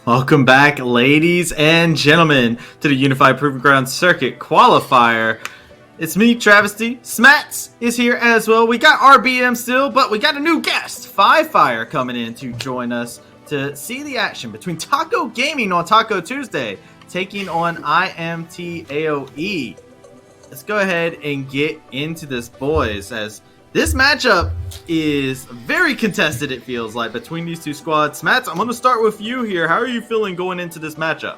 Welcome back, ladies and gentlemen, to the Unified Proving Ground Circuit Qualifier. It's me, Travesty. Smats is here as well. We got RBM still, but we got a new guest, Qualifier, coming in to join us to see the action between Taco Gaming on Taco Tuesday, taking on IMT AOE. Let's go ahead and get into this, boys, as this matchup is very contested, it feels like, between these two squads. Smats, I'm going to start with you here. How are you feeling going into this matchup?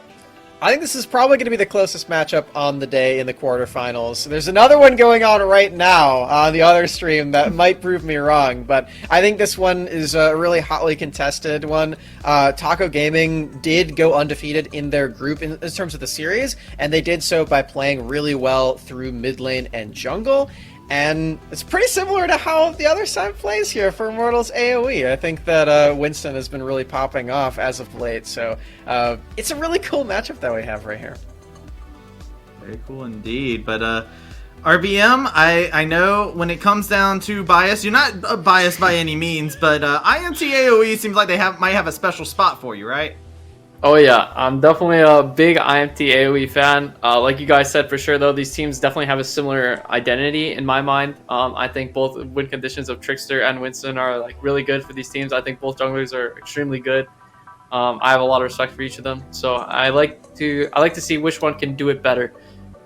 I think this is probably going to be the closest matchup on the day in the quarterfinals. There's another one going on right now on the other stream that might prove me wrong, but I think this one is a really hotly contested one. Taco Gaming did go undefeated in their group in terms of the series, and they did so by playing really well through mid lane and jungle. And it's pretty similar to how the other side plays here for Immortals AOE. I think that Winston has been really popping off as of late, so it's a really cool matchup that we have right here. Very cool indeed. But RBM, I know when it comes down to bias, you're not biased by any means, but IMT AOE seems like they might have a special spot for you, right? Oh yeah, I'm definitely a big IMT AOE fan. Like you guys said, for sure though, these teams definitely have a similar identity in my mind. I think both win conditions of Trickster and Winston are like really good for these teams. I think both junglers are extremely good. I have a lot of respect for each of them, so I like to see which one can do it better.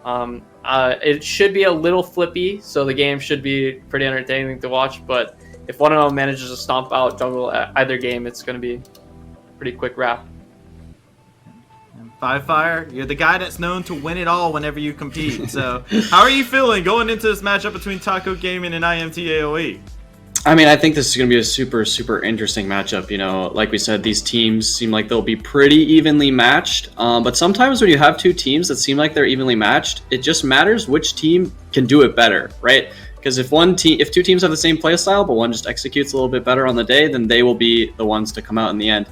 It should be a little flippy, so the game should be pretty entertaining to watch. But if one of them manages to stomp out jungle at either game, it's going to be a pretty quick wrap. Qualifier, you're the guy that's known to win it all whenever you compete. So, how are you feeling going into this matchup between Taco Gaming and IMT AOE? I mean, I think this is going to be a super, super interesting matchup. You know, like we said, these teams seem like they'll be pretty evenly matched. But sometimes when you have two teams that seem like they're evenly matched, it just matters which team can do it better, right? Because if two teams have the same play style, but one just executes a little bit better on the day, then they will be the ones to come out in the end.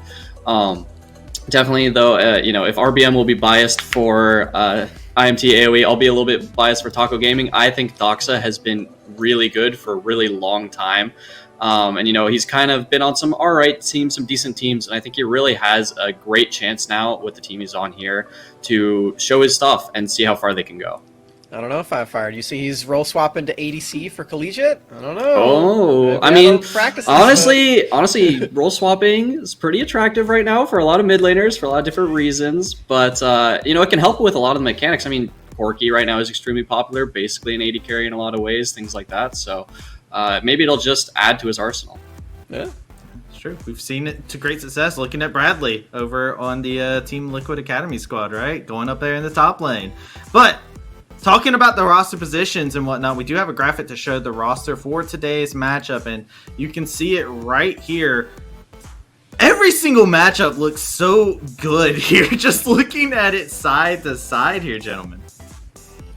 Definitely, though, if RBM will be biased for IMT AOE, I'll be a little bit biased for Taco Gaming. I think Doxa has been really good for a really long time. And, he's kind of been on some all right teams, some decent teams, and I think he really has a great chance now with the team he's on here to show his stuff and see how far they can go. I don't know if I fired. You see he's role swapping to ADC for Collegiate? I don't know. Oh, I mean, honestly, role swapping is pretty attractive right now for a lot of mid laners for a lot of different reasons. But, it can help with a lot of the mechanics. I mean, Corki right now is extremely popular, basically an AD carry in a lot of ways, things like that. So maybe it'll just add to his arsenal. Yeah. True. We've seen it to great success looking at Bradley over on the Team Liquid Academy squad, right? Going up there in the top lane. But talking about the roster positions and whatnot, we do have a graphic to show the roster for today's matchup, and you can see it right here. Every single matchup looks so good here, just looking at it side to side here, gentlemen.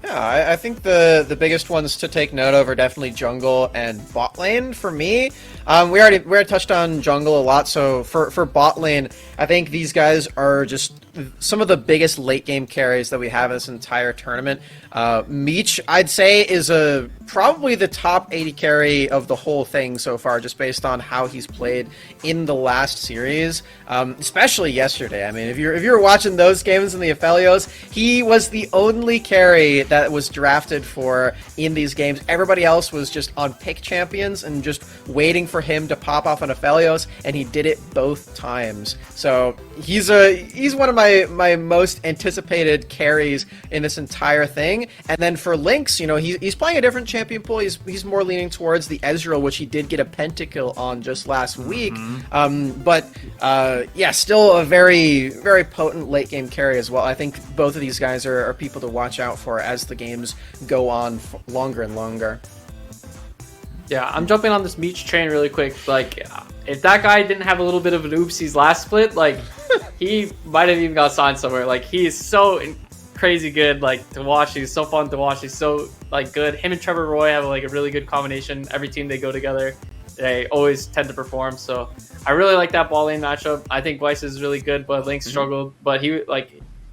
Yeah, I think the biggest ones to take note of are definitely jungle and bot lane for me. We already touched on jungle a lot, so for bot lane, I think these guys are just some of the biggest late game carries that we have in this entire tournament. Meech, I'd say, is probably the top 80 carry of the whole thing so far, just based on how he's played in the last series, especially yesterday. I mean, if you're watching those games in the Aphelios, he was the only carry that was drafted for in these games. Everybody else was just on pick champions and just waiting for him to pop off on Aphelios, and he did it both times. So he's one of my most anticipated carries in this entire thing. And then for Lynx, he's playing a different champion pool. He's more leaning towards the Ezreal, which he did get a pentakill on just last week. But still a very, very potent late game carry as well. I think both of these guys are people to watch out for as the games go on longer and longer. Yeah, I'm jumping on this Meech train really quick. Like, if that guy didn't have a little bit of an oopsies last split, like, he might have even got signed somewhere. Like, he is so crazy good, like, to watch. He's so fun to watch. He's so, like, good. Him and Trevor Roy have, like, a really good combination. Every team they go together, they always tend to perform. So I really like that ball lane matchup. I think Weiss is really good, but Lynx struggled. But he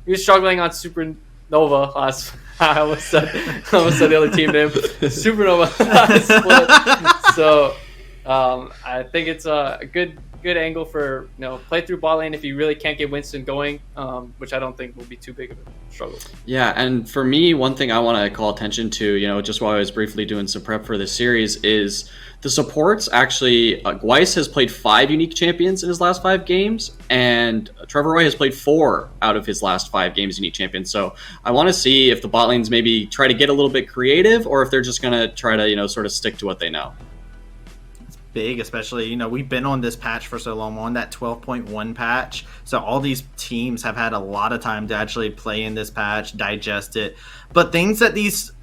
was struggling on Supernova last. I almost said the other team name. Supernova last split. So I think it's a good good angle for play through bot lane if you really can't get Winston going, which I don't think will be too big of a struggle. Yeah, and for me, one thing I want to call attention to, just while I was briefly doing some prep for this series, is the supports. Actually, Gweiss has played 5 unique champions in his last 5 games, and Trevor Roy has played 4 out of his last 5 games unique champions. So I want to see if the bot lanes maybe try to get a little bit creative, or if they're just going to try to, sort of stick to what they know. Big, especially, we've been on this patch for so long, on that 12.1 patch, so all these teams have had a lot of time to actually play in this patch, digest it, but things that these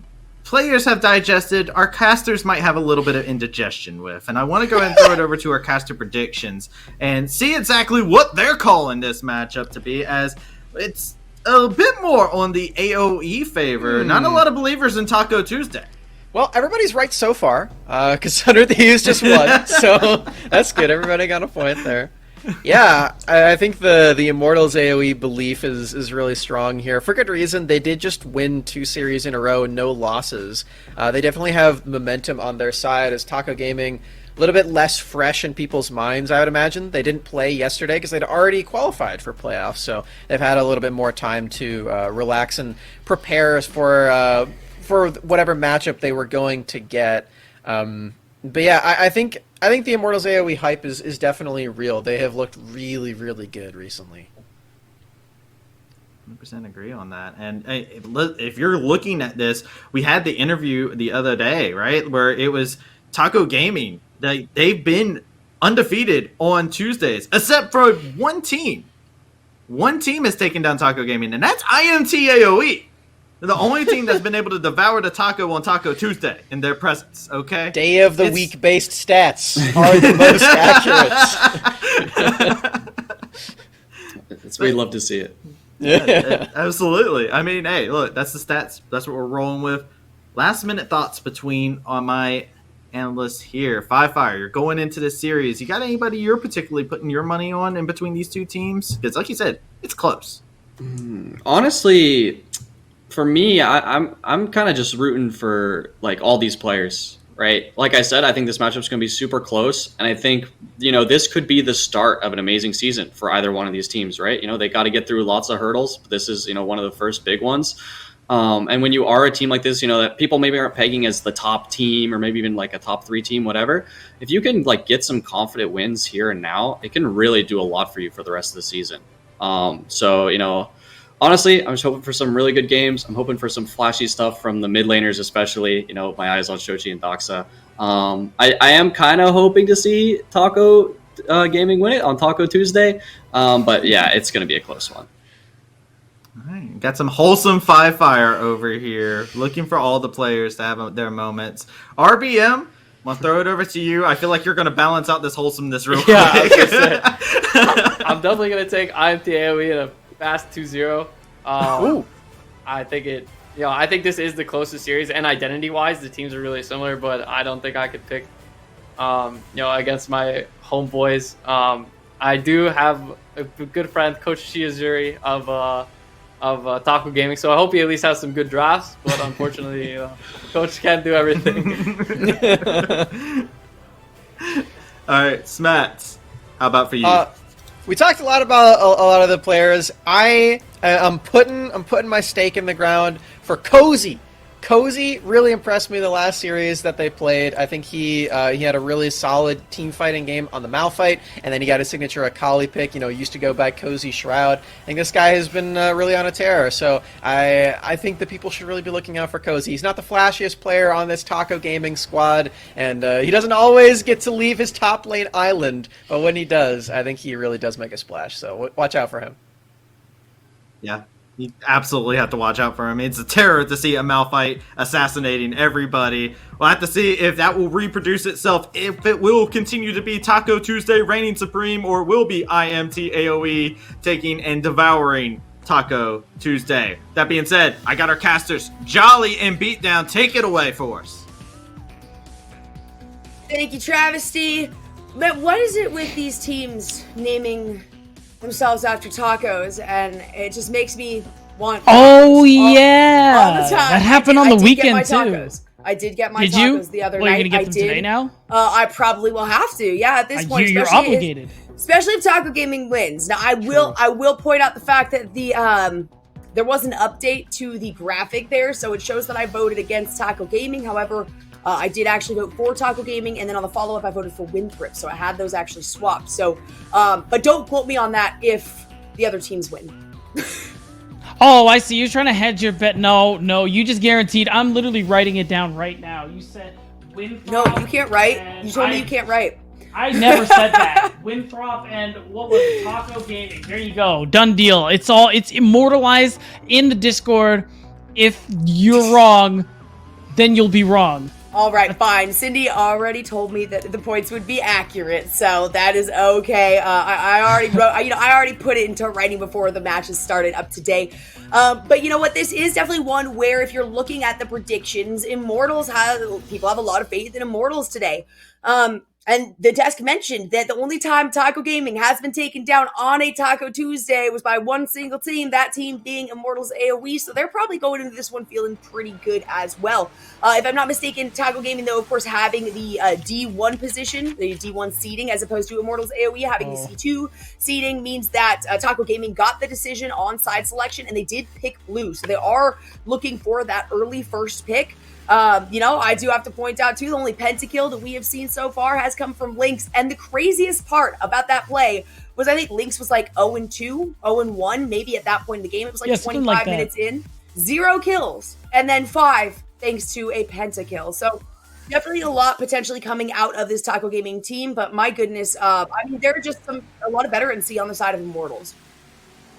players have digested, our casters might have a little bit of indigestion with, and I want to go ahead and throw it over to our caster predictions and see exactly what they're calling this matchup to be, as it's a bit more on the AOE favor. Not a lot of believers in Taco Tuesday. Well, everybody's right so far, because Under Thieves just won, so that's good. Everybody got a point there. Yeah, I think the Immortals AOE belief is really strong here. For good reason. They did just win 2 series in a row, no losses. They definitely have momentum on their side, as Taco Gaming a little bit less fresh in people's minds, I would imagine. They didn't play yesterday because they'd already qualified for playoffs, so they've had a little bit more time to relax and prepare for whatever matchup they were going to get. But yeah, I think the Immortals AOE hype is definitely real. They have looked really, really good recently. 100% agree on that. And if you're looking at this, we had the interview the other day, right, where it was Taco Gaming. They've been undefeated on Tuesdays, except for one team. One team has taken down Taco Gaming, and that's IMT AOE. They're the only team that's been able to devour the taco on Taco Tuesday in their presence, okay? Day of the week-based stats are the most accurate. It's we'd love to see it. Yeah, absolutely. I mean, hey, look, that's the stats. That's what we're rolling with. Last-minute thoughts between my analysts here. Qualifier, you're going into this series. You got anybody you're particularly putting your money on in between these two teams? Because, like you said, it's close. Honestly, for me, I'm kind of just rooting for all these players, right? Like I said, I think this matchup's going to be super close, and I think this could be the start of an amazing season for either one of these teams, right? They got to get through lots of hurdles, but this is one of the first big ones. And when you are a team like this, that people maybe aren't pegging as the top team or maybe even a top 3 team, whatever, if you can get some confident wins here and now, it can really do a lot for you for the rest of the season. So honestly, I'm just hoping for some really good games. I'm hoping for some flashy stuff from the mid laners, especially. My eyes on Shochi and Doxa. I am kind of hoping to see Taco Gaming win it on Taco Tuesday. But yeah, it's going to be a close one. All right, got some wholesome Qualifier over here. Looking for all the players to have their moments. RBM, I'm going to throw it over to you. I feel like you're going to balance out this wholesomeness real quick. I'm definitely going to take IMT AOE in a fast 2-0. I think I think this is the closest series, and identity-wise, the teams are really similar. But I don't think I could pick, against my homeboys. I do have a good friend, Coach Shiazuri of Taco Gaming, so I hope he at least has some good drafts. But unfortunately, Coach can't do everything. All right, Smats, how about for you? We talked a lot about a lot of the players. I'm putting my stake in the ground for Cozy. Cozy really impressed me the last series that they played. I think he had a really solid team fighting game on the Malphite, and then he got his signature Akali pick. Used to go by Cozy Shroud. I think this guy has been really on a tear. So I think that people should really be looking out for Cozy. He's not the flashiest player on this Taco Gaming squad, and he doesn't always get to leave his top lane island. But when he does, I think he really does make a splash. So watch out for him. Yeah. You absolutely have to watch out for him. It's a terror to see a Malphite assassinating everybody. We'll have to see if that will reproduce itself, if it will continue to be Taco Tuesday reigning supreme, or will be IMT AOE taking and devouring Taco Tuesday. That being said, I got our casters, Jolly and Beatdown. Take it away for us. Thank you, Travesty. But what is it with these teams naming themselves after tacos, and it just makes me want all the time. That happened on the weekend too. I did get my tacos the other night. Are you gonna get them today now? I probably will have to. Yeah, at this point, you're especially obligated. Especially if Taco Gaming wins. Now, I will point out the fact that there was an update to the graphic there, so it shows that I voted against Taco Gaming. However, I did actually vote for Taco Gaming, and then on the follow-up, I voted for Winthrop, so I had those actually swapped. So, but don't quote me on that if the other teams win. Oh, I see. You're trying to hedge your bet. No, you just guaranteed. I'm literally writing it down right now. You said Winthrop. No, you can't write. You told me you can't write. I never said that. Winthrop and what was it? Taco Gaming. There you go. Done deal. It's immortalized in the Discord. If you're wrong, then you'll be wrong. All right, fine. Cindy already told me that the points would be accurate, so that is okay. I already wrote, I already put it into writing before the matches started up to date. But you know what? This is definitely one where if you're looking at the predictions, people have a lot of faith in Immortals today. And the desk mentioned that the only time Taco Gaming has been taken down on a Taco Tuesday was by one single team, that team being Immortals AOE, so they're probably going into this one feeling pretty good as well. If I'm not mistaken, Taco Gaming, though, of course, having the D1 position, the D1 seeding, as opposed to Immortals AOE having the C2 seeding, means that Taco Gaming got the decision on side selection, and they did pick blue, so they are looking for that early first pick. I do have to point out, too, the only pentakill that we have seen so far has come from Lynx. And the craziest part about that play was I think Lynx was like 0-2, 0-1, maybe at that point in the game. It was like 25 minutes in. 0 kills. And then 5 thanks to a pentakill. So definitely a lot potentially coming out of this Taco Gaming team. But my goodness, there are just a lot of veterans on the side of Immortals.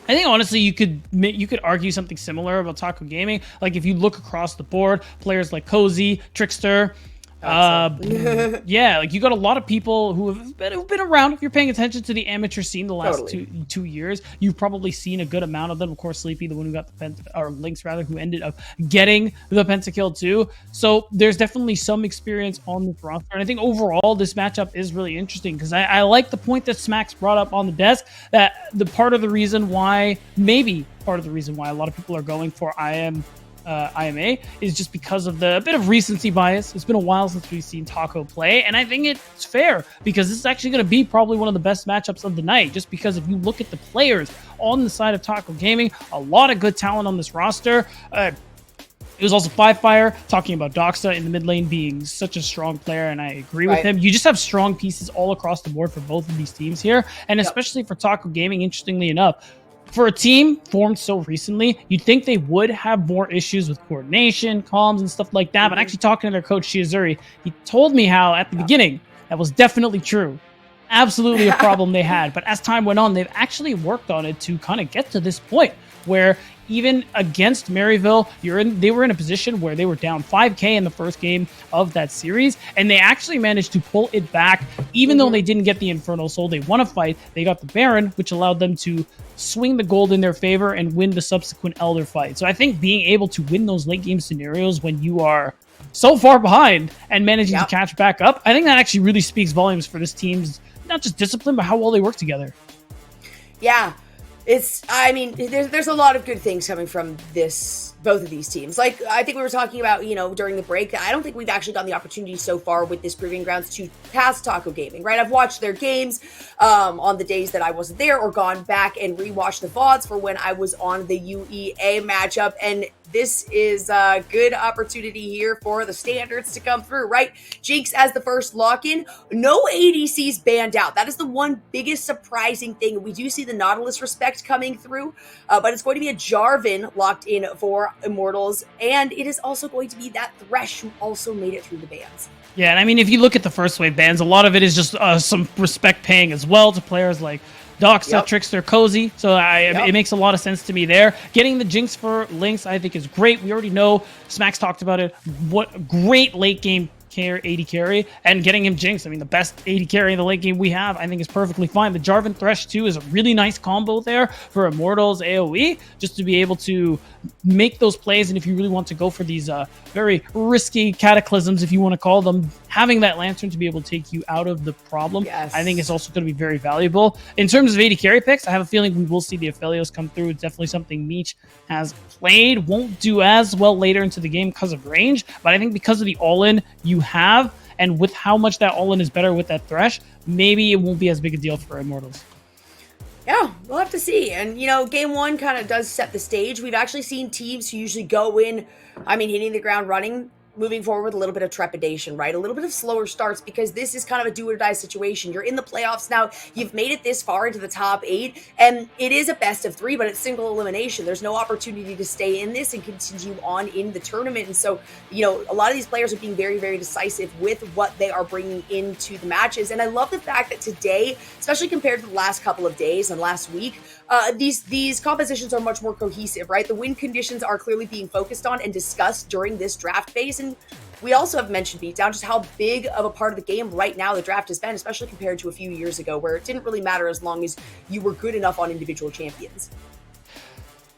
I think honestly you could argue something similar about Taco Gaming. Like if you look across the board, players like Cozy, Trickster, like you got a lot of people who've been around. If you're paying attention to the amateur scene the last two years, you've probably seen a good amount of them. Of course, Sleepy, the one who got the Lynx rather, who ended up getting the pentakill too. So there's definitely some experience on the roster, and I think overall this matchup is really interesting because I like the point that Smacks brought up on the desk, that the part of the reason why a lot of people are going for IMA is just because of the bit of recency bias. It's been a while since we've seen Taco play, and I think it's fair because this is actually going to be probably one of the best matchups of the night, just because if you look at the players on the side of Taco Gaming, a lot of good talent on this roster. It was also Qualifier talking about Doxa in the mid lane being such a strong player, and I agree with him. You just have strong pieces all across the board for both of these teams here, and especially for Taco Gaming, interestingly enough. For a team formed so recently, you'd think they would have more issues with coordination, comms, and stuff like that. But actually talking to their coach, Shiazuri, he told me how at the beginning that was definitely true. Absolutely a problem they had. But as time went on, they've actually worked on it to kind of get to this point where even against Maryville, they were in a position where they were down 5k in the first game of that series, and they actually managed to pull it back. Even though they didn't get the Infernal Soul they won a fight, they got the Baron, which allowed them to swing the gold in their favor and win the subsequent Elder fight. So I think being able to win those late game scenarios when you are so far behind and managing to catch back up, I think that actually really speaks volumes for this team's not just discipline, but how well they work together. Yeah. There's a lot of good things coming from both of these teams. Like, I think we were talking about, during the break, I don't think we've actually gotten the opportunity so far with this Proving Grounds to pass Taco Gaming, right? I've watched their games on the days that I wasn't there, or gone back and rewatched the VODs for when I was on the UEA matchup, and this is a good opportunity here for the standards to come through, right? Jinx as the first lock-in. No ADCs banned out. That is the one biggest surprising thing. We do see the Nautilus respect coming through, but it's going to be a Jarvan locked in for Immortals, and it is also going to be that Thresh who also made it through the bans. Yeah, and I mean, if you look at the first wave bans, a lot of it is just some respect paying as well to players like Doxa, Trickster, Cozy. So it makes a lot of sense to me there. Getting the Jinx for Lynx, I think, is great. We already know, Smacks talked about it, what great late game AD carry, and getting him Jinx. I mean, the best AD carry in the late game we have, I think, is perfectly fine. The Jarvan Thresh, too, is a really nice combo there for Immortals AOE, just to be able to make those plays. And if you really want to go for these very risky cataclysms, if you want to call them, having that Lantern to be able to take you out of the problem, I think is also going to be very valuable. In terms of AD carry picks, I have a feeling we will see the Aphelios come through. It's definitely something Meech has played. Won't do as well later into the game because of range, but I think because of the all-in you have, And with how much that all-in is better with that Thresh, maybe it won't be as big a deal for Immortals. Yeah, we'll have to see. And, game one kind of does set the stage. We've actually seen teams who usually go in, hitting the ground running, moving forward with a little bit of trepidation, right? A little bit of slower starts, because this is kind of a do or die situation. You're in the playoffs now. You've made it this far into the top 8, and it is a best of 3, but it's single elimination. There's no opportunity to stay in this and continue on in the tournament. And so, a lot of these players are being very, very decisive with what they are bringing into the matches. And I love the fact that today, especially compared to the last couple of days and last week, these compositions are much more cohesive, right? The win conditions are clearly being focused on and discussed during this draft phase. And we also have mentioned Beatdown, just how big of a part of the game right now the draft has been, especially compared to a few years ago, where it didn't really matter as long as you were good enough on individual champions.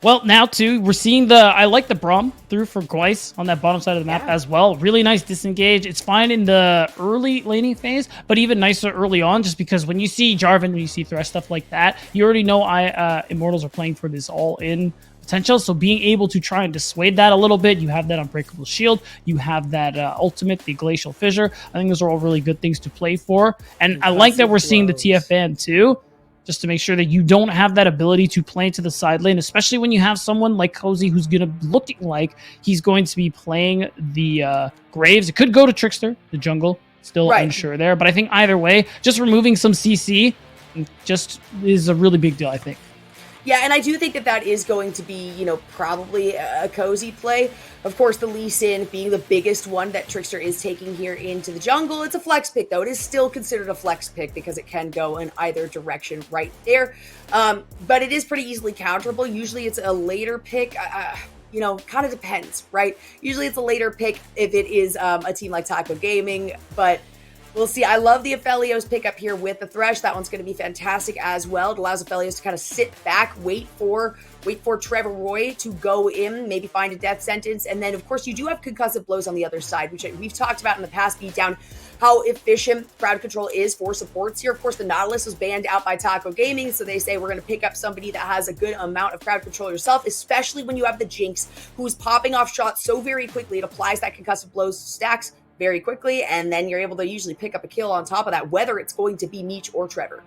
Well, now too, we're seeing I like the Braum through for Gweiss on that bottom side of the map as well. Really nice disengage. It's fine in the early laning phase, but even nicer early on, just because when you see Jarvan, when you see Thresh, stuff like that, you already know Immortals are playing for this all-in potential. So being able to try and dissuade that a little bit, you have that Unbreakable Shield, you have that ultimate, the Glacial Fissure. I think those are all really good things to play for. And I like that we're seeing the TFN too, just to make sure that you don't have that ability to play to the side lane, especially when you have someone like Cozy who's going to looking like he's going to be playing the Graves. It could go to Trickster, the jungle, still unsure there. But I think either way, just removing some CC just is a really big deal, I think. Yeah, and I do think that is going to be, probably a Cozy play. Of course, the Lee Sin being the biggest one that Trickster is taking here into the jungle. It's a flex pick, though. It is still considered a flex pick because it can go in either direction right there. But it is pretty easily counterable. Usually it's a later pick. Kind of depends, right? Usually it's a later pick if it is a team like Taco Gaming, but we'll see. I love the Aphelios pickup here with the Thresh. That one's going to be fantastic as well. It allows Aphelios to kind of sit back, wait for Trevor Roy to go in, maybe find a death sentence. And then, of course, you do have concussive blows on the other side, which we've talked about in the past, Beatdown, how efficient crowd control is for supports here. Of course, the Nautilus was banned out by Taco Gaming, so they say we're going to pick up somebody that has a good amount of crowd control yourself, especially when you have the Jinx, who's popping off shots so very quickly. It applies that concussive blows stacks very quickly, and then you're able to usually pick up a kill on top of that, whether it's going to be Meech or Trevor.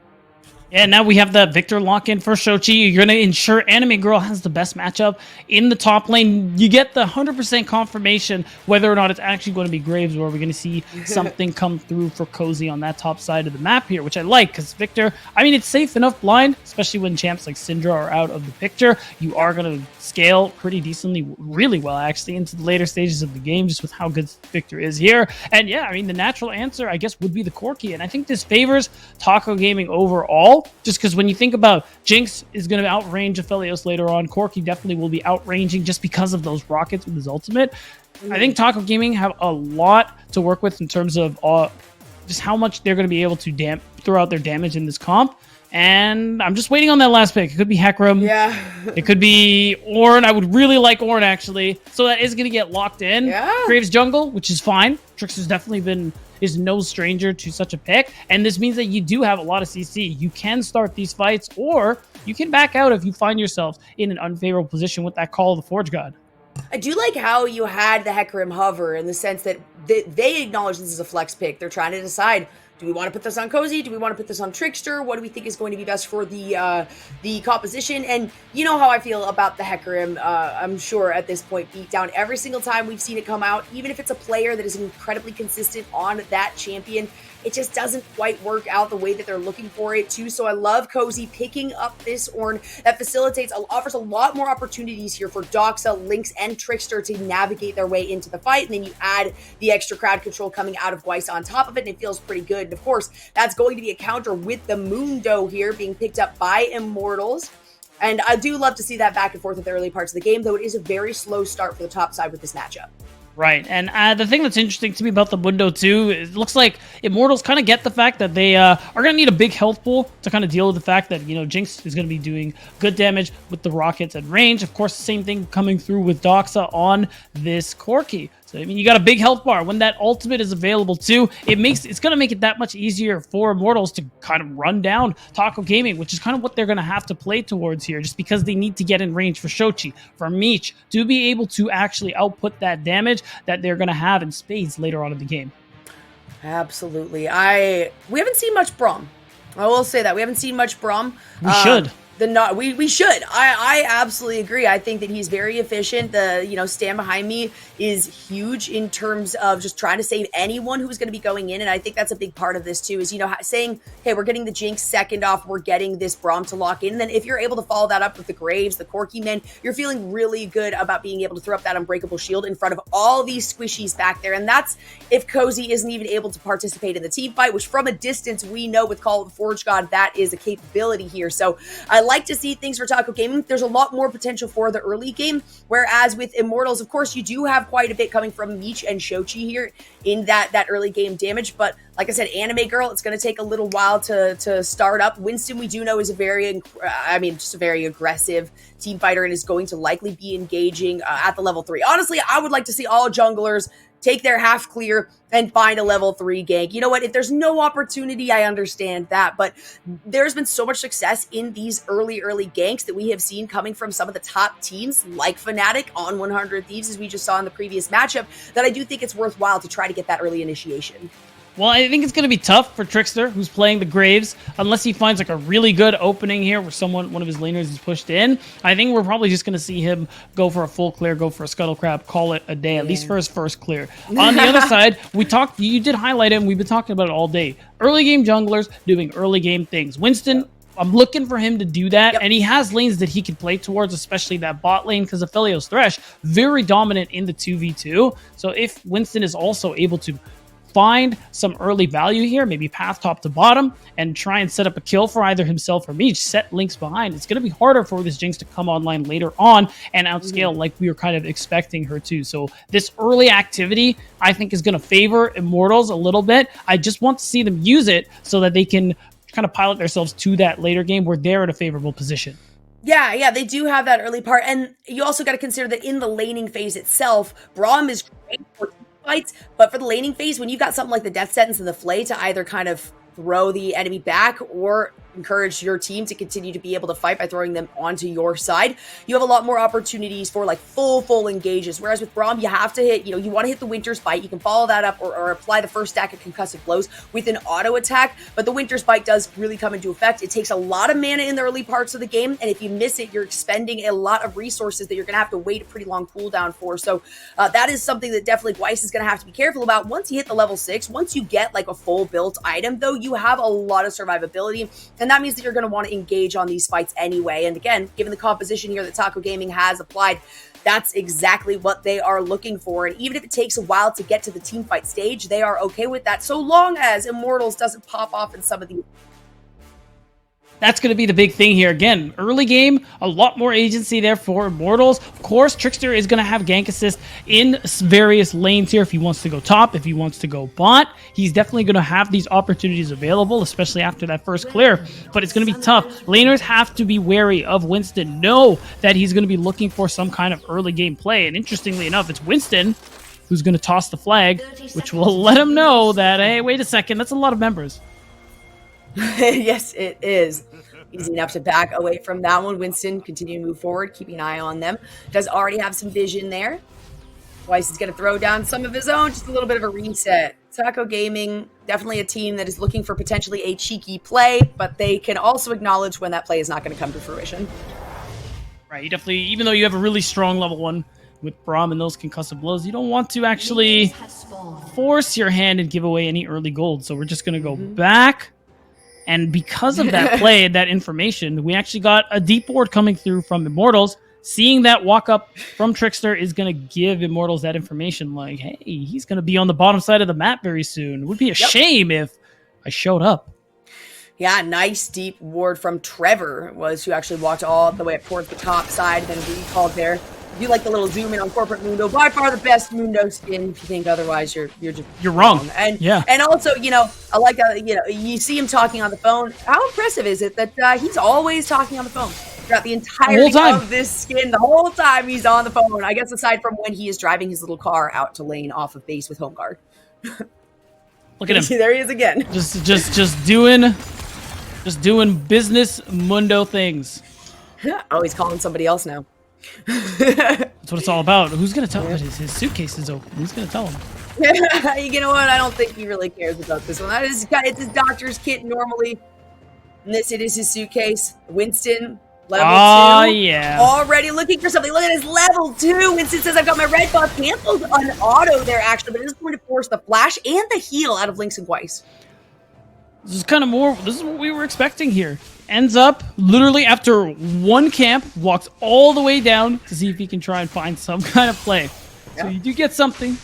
Yeah, now we have the Victor lock-in for Shochi. You're going to ensure Anime Girl has the best matchup in the top lane. You get the 100% confirmation whether or not it's actually going to be Graves, or we're going to see something come through for Cozy on that top side of the map here, which I like, because Victor, it's safe enough blind, especially when champs like Syndra are out of the picture. You are going to scale pretty decently, really well, actually, into the later stages of the game, just with how good Victor is here. And yeah, the natural answer, I guess, would be the Corki. And I think this favors Taco Gaming overall, just because when you think about Jinx is going to outrange Aphelios later on, Corki definitely will be outranging just because of those rockets with his ultimate. I think Taco Gaming have a lot to work with in terms of just how much they're going to be able to throw out their damage in this comp. And I'm just waiting on that last pick. It could be Hecarim. Yeah. It could be Ornn. I would really like Ornn, actually. So that is going to get locked in. Yeah. Graves jungle, which is fine. Trickster's definitely is no stranger to such a pick. And this means that you do have a lot of CC. You can start these fights, or you can back out if you find yourself in an unfavorable position with that Call of the Forge God. I do like how you had the Hecarim hover, in the sense that they acknowledge this is a flex pick. They're trying to decide, do we want to put this on Cozy? Do we want to put this on Trickster? What do we think is going to be best for the composition? And you know how I feel about the Hecarim, I'm sure at this point, Beatdown. Every single time we've seen it come out, even if it's a player that is incredibly consistent on that champion, it just doesn't quite work out the way that they're looking for it to. So I love Cozy picking up this Ornn that offers a lot more opportunities here for Doxa, Lynx, and Trickster to navigate their way into the fight. And then you add the extra crowd control coming out of Gweiss on top of it, and it feels pretty good. And of course, that's going to be a counter with the Mundo here being picked up by Immortals. And I do love to see that back and forth at the early parts of the game, though it is a very slow start for the top side with this matchup. Right, and the thing that's interesting to me about the Mundo too, it looks like Immortals kind of get the fact that they are going to need a big health pool to kind of deal with the fact that, Jinx is going to be doing good damage with the rockets at range. Of course, the same thing coming through with Doxa on this Corki. So, you got a big health bar. When that ultimate is available too, it's going to make it that much easier for Immortals to kind of run down Taco Gaming, which is kind of what they're going to have to play towards here, just because they need to get in range for Shochi, for Meech, to be able to actually output that damage that they're going to have in spades later on in the game. Absolutely. We haven't seen much Braum. I will say that we haven't seen much Braum. We should. We should. I absolutely agree. I think that he's very efficient. The stand behind me is huge in terms of just trying to save anyone who's going to be going in, and I think that's a big part of this too. Is saying, hey, we're getting the Jinx second off, we're getting this Braum to lock in. And then if you're able to follow that up with the Graves, the Corky Men, you're feeling really good about being able to throw up that unbreakable shield in front of all these squishies back there. And that's if Cozy isn't even able to participate in the team fight, which from a distance we know with Call of the Forge God that is a capability here. So I like to see things for Taco Gaming. There's a lot more potential for the early game, whereas with Immortals, of course, you do have quite a bit coming from Meech and Shochi here in that early game damage. But like I said, Anime Girl, it's going to take a little while to start up. Winston, we do know, is a very aggressive team fighter and is going to likely be engaging at the level 3. Honestly, I would like to see all junglers take their half clear and find a level 3 gank. You know what? If there's no opportunity, I understand that. But there's been so much success in these early ganks that we have seen coming from some of the top teams like Fnatic on 100 Thieves, as we just saw in the previous matchup, that I do think it's worthwhile to try to get that early initiation. Well, I think it's going to be tough for Trickster, who's playing the Graves, unless he finds like a really good opening here where one of his laners is pushed in. I think we're probably just going to see him go for a full clear, go for a scuttle crab, call it a day, at least for his first clear. On the other side, you did highlight him. We've been talking about it all day. Early game junglers doing early game things. Winston, I'm looking for him to do that, and he has lanes that he can play towards, especially that bot lane, because Aphelios Thresh, very dominant in the 2v2. So if Winston is also able to find some early value here, maybe path top to bottom, and try and set up a kill for either himself or me, set links behind, it's going to be harder for this Jinx to come online later on and outscale like we were kind of expecting her to. So this early activity, I think, is going to favor Immortals a little bit. I just want to see them use it so that they can kind of pilot themselves to that later game where they're in a favorable position. Yeah, they do have that early part. And you also got to consider that in the laning phase itself, Braum is great for fights, but for the laning phase, when you've got something like the Death Sentence and the Flay to either kind of throw the enemy back or encourage your team to continue to be able to fight by throwing them onto your side, you have a lot more opportunities for like full engages. Whereas with Braum, you have to hit, you want to hit the Winter's Bite. You can follow that up or apply the first stack of concussive blows with an auto attack, but the Winter's Bite does really come into effect. It takes a lot of mana in the early parts of the game, and if you miss it, you're expending a lot of resources that you're going to have to wait a pretty long cooldown for. So that is something that definitely Weiss is going to have to be careful about. Once you hit the level 6, once you get like a full built item, though, you have a lot of survivability, and that means that you're going to want to engage on these fights anyway. And again, given the composition here that Taco Gaming has applied, that's exactly what they are looking for. And even if it takes a while to get to the team fight stage, they are okay with that, so long as Immortals doesn't pop off in some of these. That's going to be the big thing here. Again, early game, a lot more agency there for Immortals. Of course, Trickster is going to have gank assist in various lanes here if he wants to go top, if he wants to go bot. He's definitely going to have these opportunities available, especially after that first clear, but it's going to be tough. Laners have to be wary of Winston, know that he's going to be looking for some kind of early game play, and interestingly enough, it's Winston who's going to toss the flag, which will let him know that, hey, wait a second, that's a lot of members. Yes, it is. Easy enough to back away from that one. Winston continue to move forward, keeping an eye on them. Does already have some vision there. Weiss is going to throw down some of his own, just a little bit of a reset. Taco Gaming, definitely a team that is looking for potentially a cheeky play, but they can also acknowledge when that play is not going to come to fruition. Right, you definitely, even though you have a really strong level 1 with Braum and those concussive blows, you don't want to actually force your hand and give away any early gold. So we're just going to go back. And because of that play, that information, we actually got a deep ward coming through from Immortals. Seeing that walk up from Trickster is going to give Immortals that information like, hey, he's going to be on the bottom side of the map very soon. It would be a shame if I showed up. Yeah, nice deep ward from Trevor was who actually walked all the way up towards the top side, then recalled there. If you like the little zoom in on Corporate Mundo, by far the best Mundo skin. If you think otherwise, you're wrong. And yeah, and also, I like you see him talking on the phone. How impressive is it that he's always talking on the phone throughout the entirety of this skin? The whole time he's on the phone. I guess aside from when he is driving his little car out to lane off of base with Home Guard. Look at him. There he is again. Just doing business Mundo things. Oh, he's calling somebody else now. That's what it's all about. Who's gonna tell him? His suitcase is open. Who's gonna tell him? You know what? I don't think he really cares about this one. It's his doctor's kit normally. And it is his suitcase. Winston, level 2. Yeah. Already looking for something. Look at his level 2. Winston says, I've got my red buff canceled on auto there, actually, but it is going to force the flash and the heal out of Lynx and Weiss. This is what we were expecting here. Ends up, literally after one camp, walks all the way down to see if he can try and find some kind of play. Yeah. So you do get something.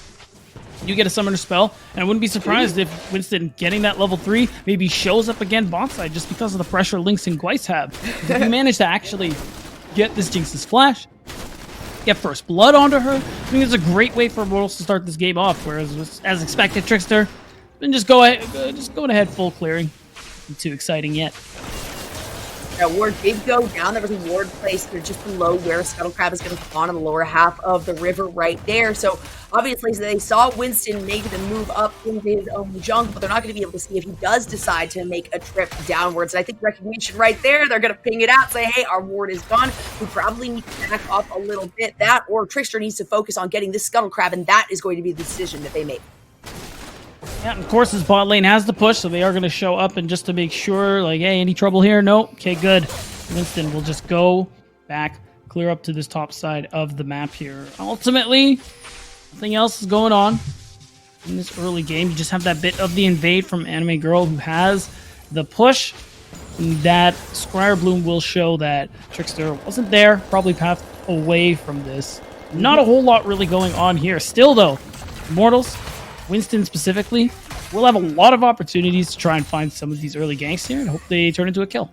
You get a summoner spell, and I wouldn't be surprised if Winston getting that level 3 maybe shows up again bot side just because of the pressure Lynx and Gweiss have. If you manage to actually get this Jinx's flash, get first blood onto her, I think it's a great way for Immortals to start this game off, whereas as expected, Trickster, then just going ahead full clearing. Not too exciting yet. That ward did go down. There was a ward placed just below where Scuttlecrab is going to spawn in the lower half of the river right there. So obviously they saw Winston make the move up into his own jungle, but they're not going to be able to see if he does decide to make a trip downwards. And I think recognition right there, they're going to ping it out, say, hey, our ward is gone. We probably need to back up a little bit. That or Trickster needs to focus on getting this Scuttlecrab, and that is going to be the decision that they make. Yeah, and of course his bot lane has the push, so they are going to show up and just to make sure, like, hey, any trouble here? No? Okay, good. Winston will just go back, clear up to this top side of the map here. Ultimately, nothing else is going on in this early game. You just have that bit of the invade from Anime Girl who has the push. That Scryer Bloom will show that Trickster wasn't there, probably pathed away from this. Not a whole lot really going on here. Still, though, Immortals, Winston specifically, will have a lot of opportunities to try and find some of these early ganks here and hope they turn into a kill.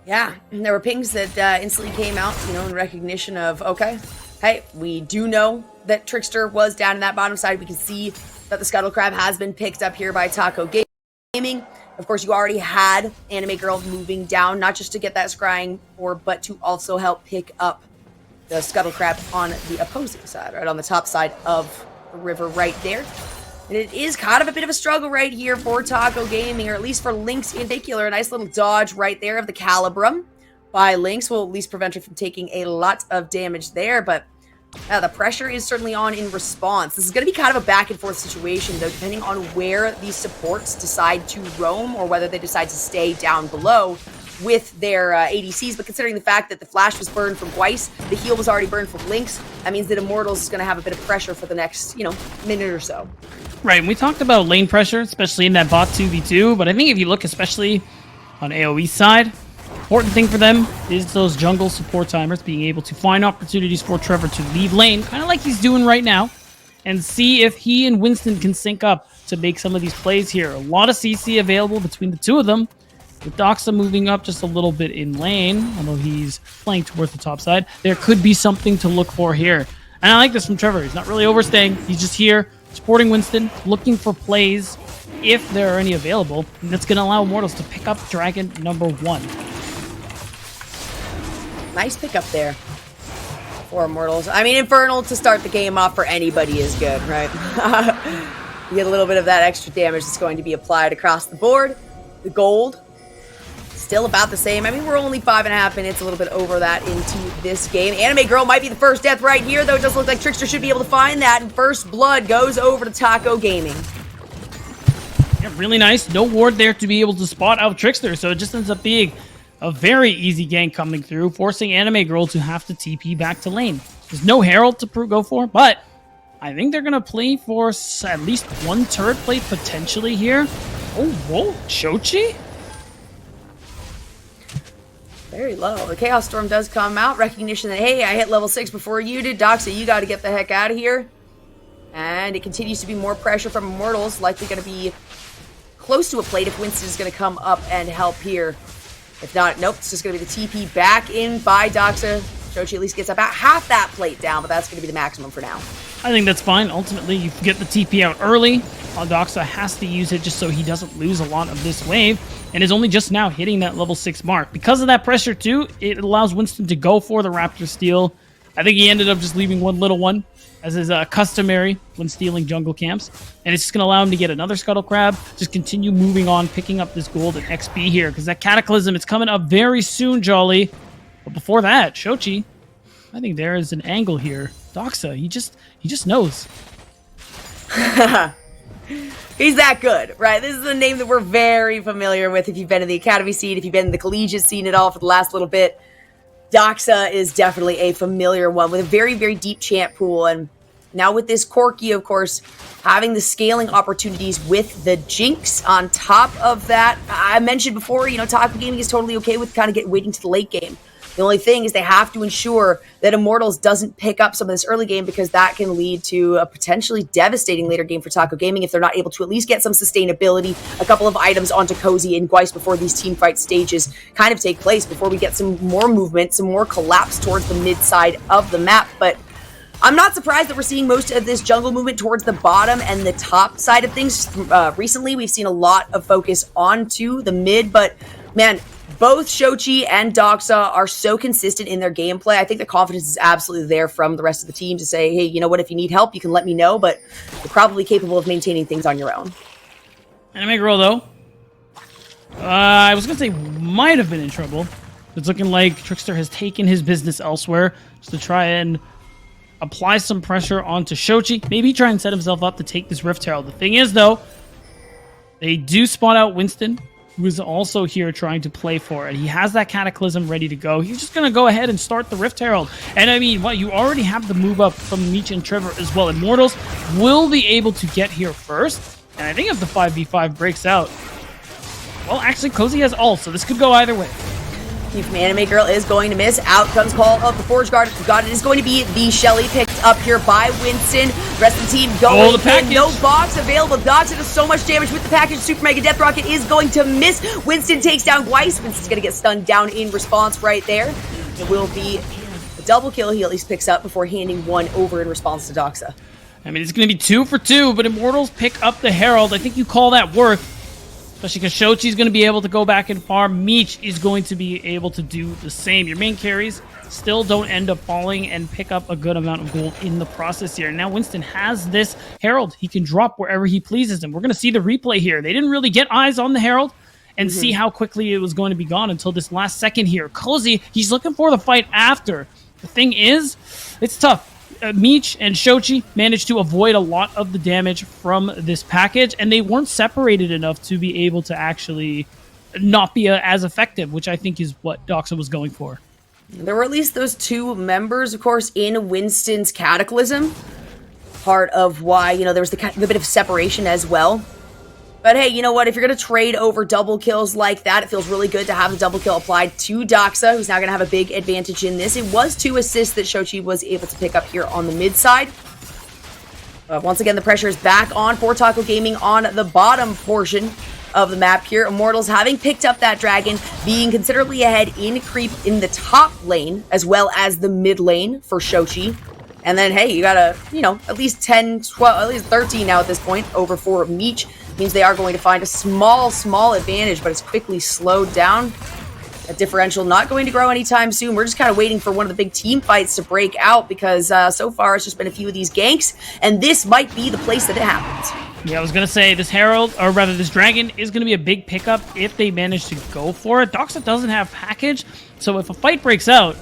Yeah, and there were pings that instantly came out, in recognition of, okay, hey, we do know that Trickster was down in that bottom side. We can see that the Scuttlecrab has been picked up here by Taco Gaming. Of course, you already had Anime Girl moving down, not just to get that scrying orb, but to also help pick up the Scuttlecrab on the opposing side, right on the top side of the river right there. And it is kind of a bit of a struggle right here for Taco Gaming, or at least for Lynx in particular. A nice little dodge right there of the Calibrum by Lynx will at least prevent her from taking a lot of damage there, but the pressure is certainly on in response. This is going to be kind of a back and forth situation, though, depending on where these supports decide to roam or whether they decide to stay down below with their ADCs. But considering the fact that the flash was burned from Weiss, the heal was already burned from Lynx, that means that Immortals is going to have a bit of pressure for the next, minute or so. Right, and we talked about lane pressure, especially in that bot 2v2, but I think if you look especially on AoE side, important thing for them is those jungle support timers being able to find opportunities for Trevor to leave lane, kind of like he's doing right now, and see if he and Winston can sync up to make some of these plays here. A lot of CC available between the two of them, with Doxa moving up just a little bit in lane, although he's playing towards the top side. There could be something to look for here. And I like this from Trevor. He's not really overstaying. He's just here, supporting Winston, looking for plays if there are any available. And that's going to allow Immortals to pick up Dragon number 1. Nice pickup there for Immortals. I mean, Infernal to start the game off for anybody is good, right? You get a little bit of that extra damage that's going to be applied across the board. The gold, still about the same. I mean, we're only 5.5 minutes, a little bit over that into this game. Anime Girl might be the first death right here, though. It does look like Trickster should be able to find that, and first blood goes over to Taco Gaming. Yeah, really nice. No ward there to be able to spot out Trickster, so it just ends up being a very easy gank coming through, forcing Anime Girl to have to TP back to lane. There's no Herald to go for, but I think they're going to play for at least one turret play potentially here. Oh, whoa, Shochi? Very low. The Chaos Storm does come out. Recognition that, hey, I hit level 6 before you did. Doxa, you got to get the heck out of here. And it continues to be more pressure from Immortals. Likely going to be close to a plate if Winston is going to come up and help here. If not, nope, it's just going to be the TP back in by Doxa. Shochi at least gets about half that plate down, but that's going to be the maximum for now. I think that's fine. Ultimately, you get the TP out early. Doxa has to use it just so he doesn't lose a lot of this wave, and is only just now hitting that level 6 mark. Because of that pressure, too, it allows Winston to go for the Raptor steal. I think he ended up just leaving one little one, as is customary when stealing jungle camps. And it's just going to allow him to get another Scuttlecrab, just continue moving on, picking up this gold and XP here, because that Cataclysm, it's coming up very soon, Jolly. But before that, Shochi, I think there is an angle here. Doxa, he just knows. He's that good, right? This is a name that we're very familiar with if you've been in the academy scene, if you've been in the collegiate scene at all for the last little bit. Doxa is definitely a familiar one with a very, very deep champ pool. And now with this Corki, of course, having the scaling opportunities with the Jinx on top of that. I mentioned before, Taco Gaming is totally okay with kind of waiting to the late game. The only thing is they have to ensure that Immortals doesn't pick up some of this early game because that can lead to a potentially devastating later game for Taco Gaming if they're not able to at least get some sustainability, a couple of items onto Cozy and Gweis before these team fight stages kind of take place, before we get some more movement, some more collapse towards the mid side of the map. But I'm not surprised that we're seeing most of this jungle movement towards the bottom and the top side of things. Recently, we've seen a lot of focus onto the mid, but man, both Shochi and Doxa are so consistent in their gameplay. I think the confidence is absolutely there from the rest of the team to say, hey, you know what, if you need help, you can let me know, but you're probably capable of maintaining things on your own. Anime Girl, though, I was going to say might have been in trouble. It's looking like Trickster has taken his business elsewhere just to try and apply some pressure onto Shochi. Maybe try and set himself up to take this Rift Herald. The thing is, though, they do spawn out Winston, who is also here trying to play for it. He has that Cataclysm ready to go. He's just going to go ahead and start the Rift Herald. And I mean, you already have the move up from Meech and Trevor as well. Immortals will be able to get here first. And I think if the 5v5 breaks out, well, actually, Cozy has ult, so this could go either way. If Anime Girl is going to miss, out comes call of the Forge Guard. God, it is going to be the Shelly picked up here by Winston. The rest of the team going in. No box available. Doxa does so much damage with the package. Super Mega Death Rocket is going to miss. Winston takes down Gweis. Winston's going to get stunned down in response right there. It will be a double kill he at least picks up before handing one over in response to Doxa. I mean, it's going to be 2 for 2, but Immortals pick up the Herald. I think you call that worth. Especially because Shochi's going to be able to go back and farm. Meech is going to be able to do the same. Your main carries still don't end up falling and pick up a good amount of gold in the process here. Now Winston has this Herald. He can drop wherever he pleases, and we're going to see the replay here. They didn't really get eyes on the Herald and see how quickly it was going to be gone until this last second here. Cozy, he's looking for the fight after. The thing is, it's tough. Meech and Shochi managed to avoid a lot of the damage from this package, and they weren't separated enough to be able to actually not be as effective, which I think is what Doxa was going for. There were at least those 2 members, of course, in Winston's Cataclysm. Part of why, there was the bit of separation as well. But hey, you know what? If you're going to trade over double kills like that, it feels really good to have the double kill applied to Doxa, who's now going to have a big advantage in this. It was 2 assists that Shochi was able to pick up here on the mid side. Once again, the pressure is back on for Taco Gaming on the bottom portion of the map here. Immortals having picked up that dragon, being considerably ahead in creep in the top lane, as well as the mid lane for Shochi. And then, hey, you got at least 10, 12, at least 13 now at this point, over for Meech. Means they are going to find a small advantage, but it's quickly slowed down. That differential not going to grow anytime soon. We're just kind of waiting for one of the big team fights to break out because so far it's just been a few of these ganks, and this might be the place that it happens. Yeah, I was going to say this Herald, or rather this Dragon, is going to be a big pickup if they manage to go for it. Doxa doesn't have package, so if a fight breaks out,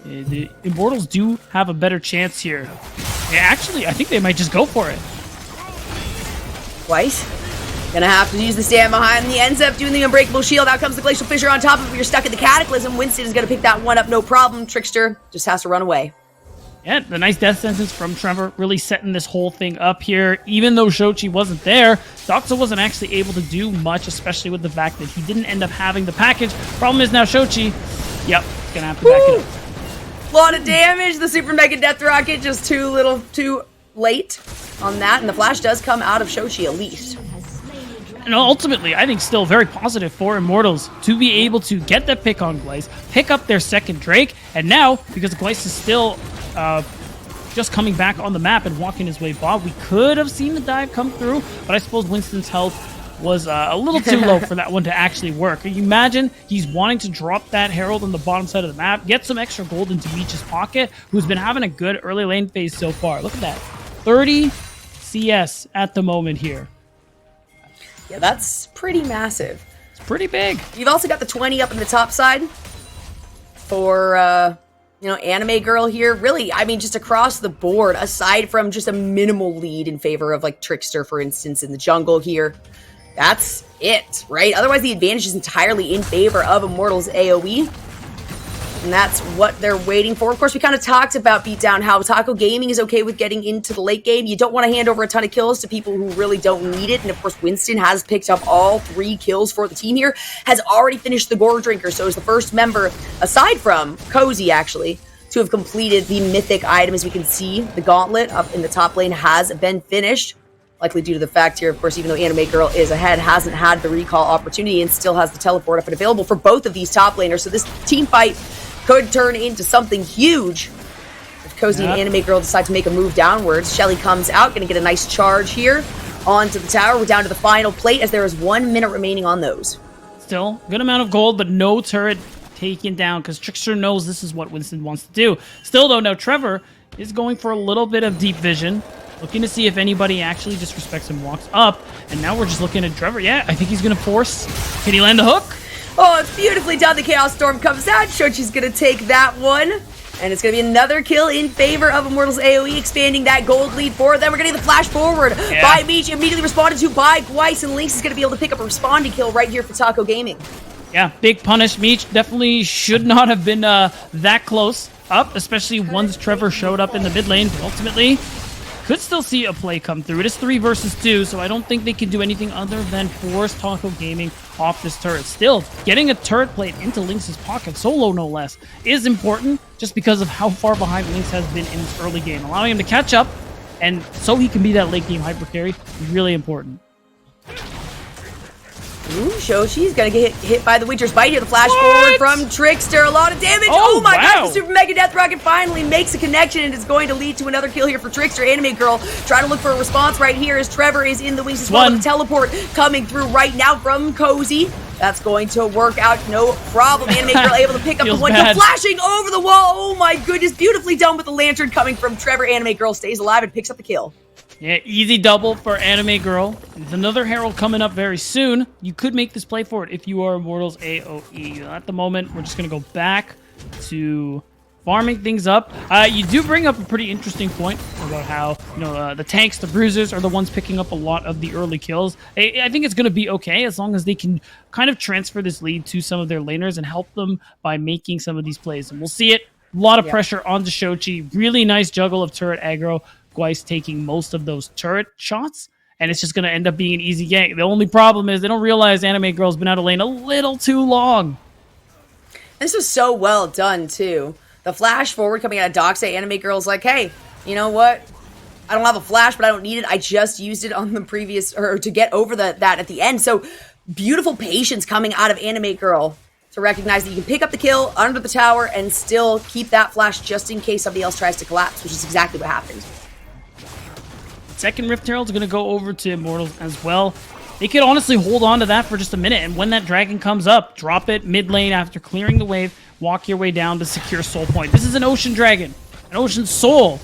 the Immortals do have a better chance here. Yeah, actually, I think they might just go for it. Twice. Gonna have to use the stand behind. He ends up doing the Unbreakable Shield. Out comes the Glacial Fissure on top of it. You're stuck in the Cataclysm. Winston is gonna pick that one up, no problem. Trickster just has to run away. Yeah, the nice death sentence from Trevor really setting this whole thing up here. Even though Shochi wasn't there, Doxa wasn't actually able to do much, especially with the fact that he didn't end up having the package. Problem is now Shochi, yep, gonna have to back it up. A lot of damage. The Super Mega Death Rocket just too late on that, and the flash does come out of Shochi at least. And ultimately, I think still very positive for Immortals to be able to get that pick on Gweis, pick up their second Drake, and now, because Gweis is still just coming back on the map and walking his way bot, we could have seen the dive come through, but I suppose Winston's health was a little too low for that one to actually work. Can you imagine he's wanting to drop that Herald on the bottom side of the map, get some extra gold into Meech's pocket, who's been having a good early lane phase so far. Look at that. 30 CS at the moment here. Yeah, that's pretty massive. It's pretty big. You've also got the 20 up in the top side for You know, Anime Girl here, really, I mean, just across the board, aside from just a minimal lead in favor of, like, Trickster, for instance, in the jungle here, that's it, right? Otherwise, the advantage is entirely in favor of Immortals AOE. And that's what they're waiting for. Of course, we kind of talked about Beatdown, how Taco Gaming is okay with getting into the late game. You don't want to hand over a ton of kills to people who really don't need it. And of course, Winston has picked up all 3 kills for the team here, has already finished the Gore Drinker. So is the first member, aside from Cozy actually, to have completed the mythic item. As we can see, the gauntlet up in the top lane has been finished. Likely due to the fact here, of course, even though Anime Girl is ahead, hasn't had the recall opportunity and still has the teleport up and available for both of these top laners. So this team fight could turn into something huge if Cozy and Anime Girl decide to make a move downwards. Shelly comes out, going to get a nice charge here onto the tower. We're down to the final plate as there is 1 minute remaining on those. Still, good amount of gold, but no turret taken down because Trickster knows this is what Winston wants to do. Still, though, now Trevor is going for a little bit of deep vision, looking to see if anybody actually disrespects him, walks up, and now we're just looking at Trevor. Yeah, I think he's going to force. Can he land the hook? Oh, it's beautifully done. The Chaos Storm comes out. Shochi's going to take that one. And it's going to be another kill in favor of Immortals AOE, expanding that gold lead forward. Then we're getting the flash forward by Meech, immediately responded to by Gweiss, and Lynx is going to be able to pick up a responding kill right here for Taco Gaming. Yeah, big punish. Meech definitely should not have been that close up, especially once Trevor showed up in the mid lane. But ultimately, could still see a play come through. It is 3 versus 2, so I don't think they can do anything other than force Taco Gaming off this turret. Still, getting a turret plate into Lynx's pocket, solo no less, is important just because of how far behind Lynx has been in this early game. Allowing him to catch up, and so he can be that late game hyper carry, is really important. Ooh, Shochi's gonna get hit by the Winter's Bite here. The flash forward from Trickster. A lot of damage. Oh my god, the Super Mega Death Rocket finally makes a connection and is going to lead to another kill here for Trickster. Anime Girl trying to look for a response right here as Trevor is in the wings as well. The teleport coming through right now from Cozy. That's going to work out no problem. Anime Girl able to pick up the one kill, flashing over the wall. Oh my goodness, beautifully done with the lantern coming from Trevor. Anime Girl stays alive and picks up the kill. Yeah, easy double for Anime Girl. There's another Herald coming up very soon. You could make this play for it if you are Immortals AOE. At the moment, we're just going to go back to farming things up. You do bring up a pretty interesting point about how, you know, the tanks, the bruisers are the ones picking up a lot of the early kills. I think it's going to be okay as long as they can kind of transfer this lead to some of their laners and help them by making some of these plays. And we'll see it. A lot of pressure onto Shochi. Really nice juggle of turret aggro. Gweiss taking most of those turret shots, and it's just going to end up being an easy gank. The only problem is they don't realize Anime Girl's been out of lane a little too long. This was so well done, too. The flash forward coming out of Doxa, Anime Girl's like, hey, you know what? I don't have a flash, but I don't need it. I just used it on the previous, or to get over that at the end. So beautiful patience coming out of Anime Girl to recognize that you can pick up the kill under the tower and still keep that flash just in case somebody else tries to collapse, which is exactly what happened. Second Rift Herald's going to go over to Immortals as well. They could honestly hold on to that for just a minute, and when that dragon comes up, drop it mid lane after clearing the wave, walk your way down to secure Soul Point. This is an Ocean Dragon, an Ocean Soul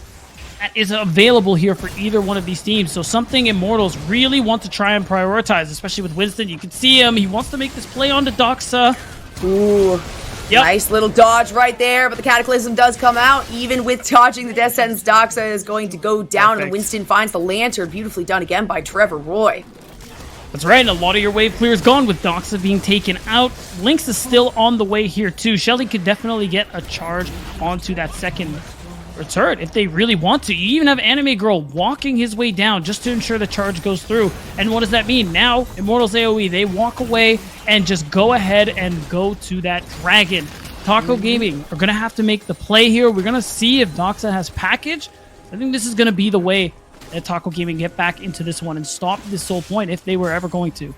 that is available here for either one of these teams, so something Immortals really want to try and prioritize, especially with Winston. You can see him. He wants to make this play onto Doxa. Ooh. Nice little dodge right there, but the Cataclysm does come out. Even with dodging the Death Sentence, Doxa is going to go down, and Winston finds the lantern. Beautifully done again by Trevor Roy. That's right, and a lot of your wave clear is gone with Doxa being taken out. Lynx is still on the way here too. Shelly could definitely get a charge onto that second turret if they really want to. You even have Anime Girl walking his way down just to ensure the charge goes through. And what does that mean? Now, Immortals AOE, they walk away and just go ahead and go to that dragon. Taco Gaming are going to have to make the play here. We're going to see if Doxa has package. I think this is going to be the way that Taco Gaming get back into this one and stop this Soul Point if they were ever going to.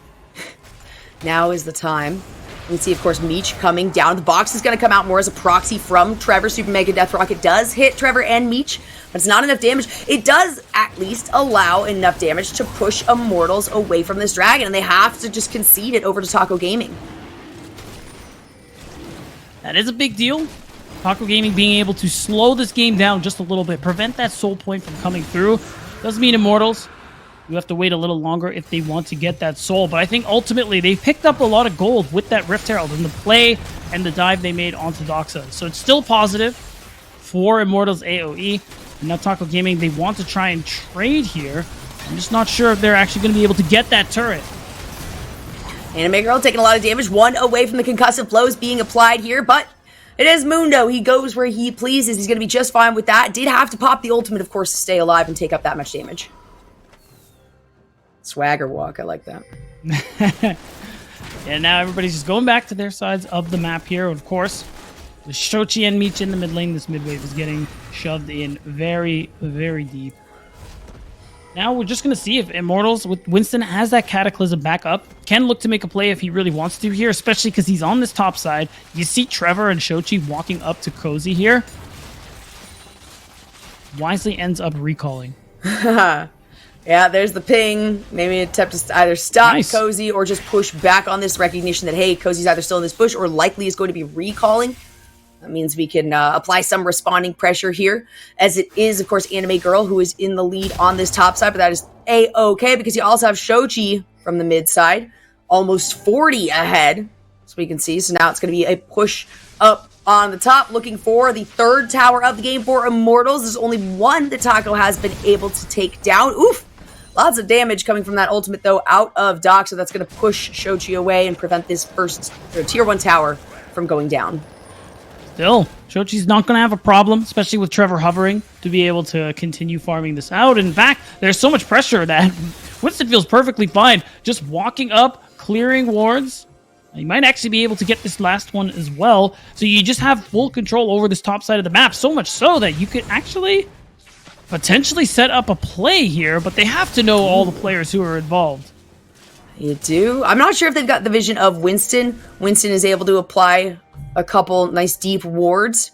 Now is the time. You can see, of course, Meech coming down. The box is going to come out more as a proxy from Trevor. Super Mega Death Rocket does hit Trevor and Meech, but it's not enough damage. It does at least allow enough damage to push Immortals away from this dragon, and they have to just concede it over to Taco Gaming. That is a big deal. Taco Gaming being able to slow this game down just a little bit, prevent that Soul Point from coming through. Doesn't mean Immortals, you have to wait a little longer if they want to get that soul. But I think ultimately they picked up a lot of gold with that Rift Herald and the play and the dive they made onto Doxa. So it's still positive. for Immortals AOE. And now Taco Gaming, they want to try and trade here. I'm just not sure if they're actually going to be able to get that turret. Anime Girl taking a lot of damage, 1 away from the concussive blows being applied here, but it is Mundo. He goes where he pleases. He's going to be just fine with that. Did have to pop the ultimate, of course, to stay alive and take up that much damage. Swagger walk, I like that. And now everybody's just going back to their sides of the map here. Of course, with Shochi and Meech in the mid lane, this mid wave is getting shoved in very, very deep. Now we're just going to see if Immortals with Winston has that Cataclysm back up. Can look to make a play if he really wants to here, especially because he's on this top side. You see Trevor and Shochi walking up to Cozy here. Wisely ends up recalling. Yeah, there's the ping. Maybe attempt to either stop Nice. Cozy or just push back on this recognition that, hey, Cozy's either still in this bush or likely is going to be recalling. That means we can apply some responding pressure here, as it is, of course, Anime Girl who is in the lead on this top side, but that is A-okay because you also have Shochi from the mid side, almost 40 ahead, as we can see. So now it's going to be a push up on the top, looking for the third tower of the game for Immortals. There's only one that Taco has been able to take down. Oof! Lots of damage coming from that ultimate, though, out of Doc, so that's going to push Shochi away and prevent this first tier 1 tower from going down. Still, Shochi's not going to have a problem, especially with Trevor hovering, to be able to continue farming this out. In fact, there's so much pressure that Winston feels perfectly fine just walking up, clearing wards. You might actually be able to get this last one as well. So you just have full control over this top side of the map, so much so that you could actually potentially set up a play here, but they have to know all the players who are involved. You do? I'm not sure if they've got the vision of Winston. Winston is able to apply a couple nice deep wards.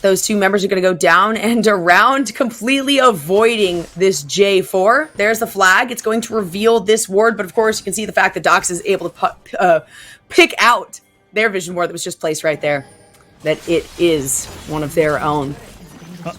Those two members are going to go down and around, completely avoiding this J4. There's the flag. It's going to reveal this ward, but of course you can see the fact that Dox is able to pick out their vision ward that was just placed right there, that it is one of their own.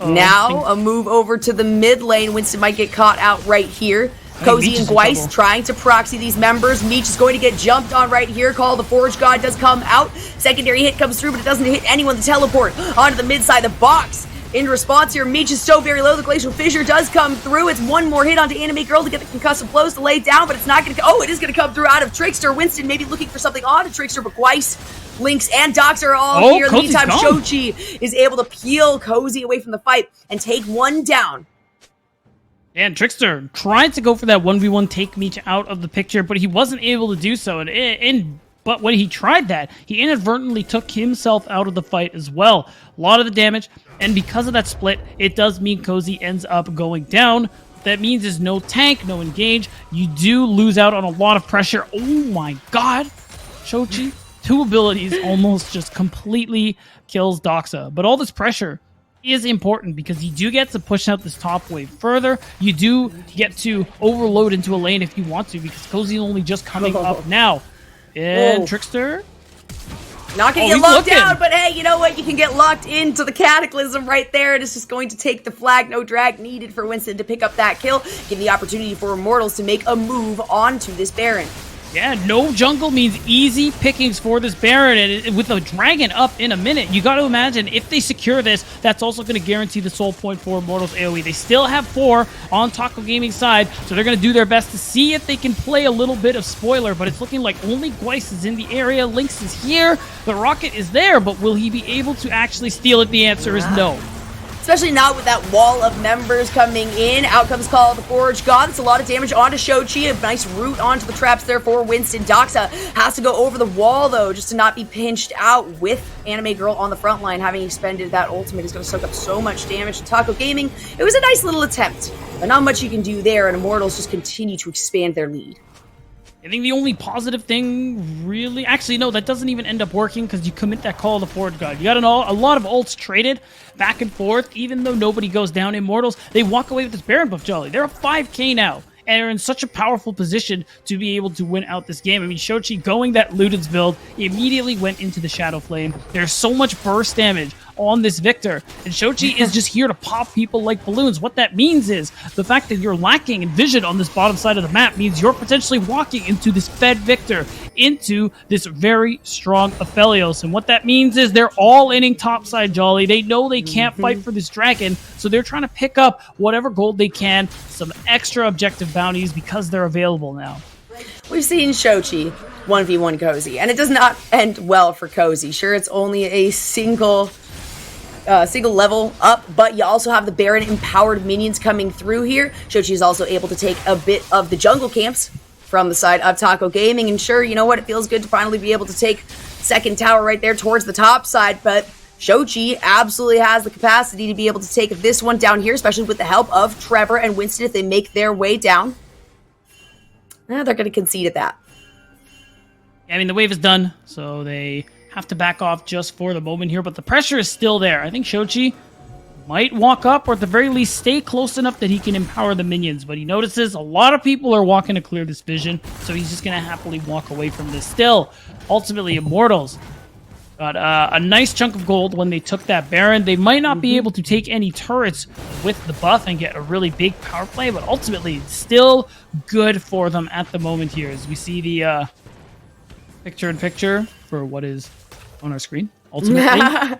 Now, a move over to the mid lane. Winston might get caught out right here. Cozy and Gweiss trying to proxy these members. Meech is going to get jumped on right here. Call the Forge God does come out. Secondary hit comes through, but it doesn't hit anyone. The teleport onto the mid side. The box in response here. Meech is so very low. The Glacial Fissure does come through. It's one more hit onto Anime Girl to get the concussive blows to lay down, but it's not going to... Oh, it is going to come through out of Trickster. Winston maybe looking for something onto Trickster, but Gweiss, Lynx, and Dox are all here. In the meantime, Shochi is able to peel Cozy away from the fight and take one down. And Trickster tried to go for that 1v1 take Meech out of the picture, but he wasn't able to do so. But when he tried that, he inadvertently took himself out of the fight as well. A lot of the damage, and because of that split, it does mean Cozy ends up going down. What that means is no tank, no engage. You do lose out on a lot of pressure. Oh my god! Shochi, 2 abilities almost just completely kills Doxa. But all this pressure is important because you do get to push out this top wave further. You do get to overload into a lane if you want to, because Cozy only just coming up now. And Trickster, not gonna get locked down, but hey, you know what? You can get locked into the Cataclysm right there. It is just going to take the flag. No drag needed for Winston to pick up that kill. Give the opportunity for Immortals to make a move onto this Baron. Yeah, no jungle means easy pickings for this Baron, and with a dragon up in a minute, you got to imagine if they secure this, that's also going to guarantee the soul point for Immortals AOE. They still have 4 on Taco Gaming side, so they're going to do their best to see if they can play a little bit of spoiler, but it's looking like only Gweiss is in the area. Lynx is here, the rocket is there, but will he be able to actually steal it? The answer is no. Especially not with that wall of members coming in. Out comes Call of the Forge God. That's a lot of damage onto Shochi. A nice root onto the traps there for Winston. Doxa has to go over the wall, though, just to not be pinched out with Anime Girl on the front line. Having expended that ultimate is going to soak up so much damage to Taco Gaming. It was a nice little attempt, but not much you can do there, and Immortals just continue to expand their lead. I think the only positive thing, really... Actually, no, that doesn't even end up working because you commit that Call of the Forge God. You got a lot of ults traded back and forth. Even though nobody goes down Immortals, they walk away with this Baron buff, Jolly. They're a 5k now, and are in such a powerful position to be able to win out this game. I mean, Shochi going that Ludens build immediately went into the Shadow Flame. There's so much burst damage on this Victor, and Shochi is just here to pop people like balloons. What that means is the fact that you're lacking in vision on this bottom side of the map means you're potentially walking into this fed Victor into this very strong Aphelios. And what that means is they're all inning topside, Jolly. They know they can't fight for this dragon, so they're trying to pick up whatever gold they can, some extra objective bounties because they're available now. We've seen Shochi 1v1 Cozy, and it does not end well for Cozy. Sure, it's only a single level up, but you also have the Baron empowered minions coming through here. Shochi is also able to take a bit of the jungle camps from the side of Taco Gaming, and sure, you know what, it feels good to finally be able to take second tower right there towards the top side, but Shochi absolutely has the capacity to be able to take this one down here, especially with the help of Trevor and Winston if they make their way down. They're going to concede at that. I mean, the wave is done, so they have to back off just for the moment here, but the pressure is still there. I think Shochi might walk up, or at the very least stay close enough that he can empower the minions, but he notices a lot of people are walking to clear this vision, so he's just going to happily walk away from this. Still, ultimately, Immortals got a nice chunk of gold when they took that Baron. They might not be able to take any turrets with the buff and get a really big power play, but ultimately, it's still good for them at the moment here, as we see the picture-in-picture for what is on our screen, ultimately.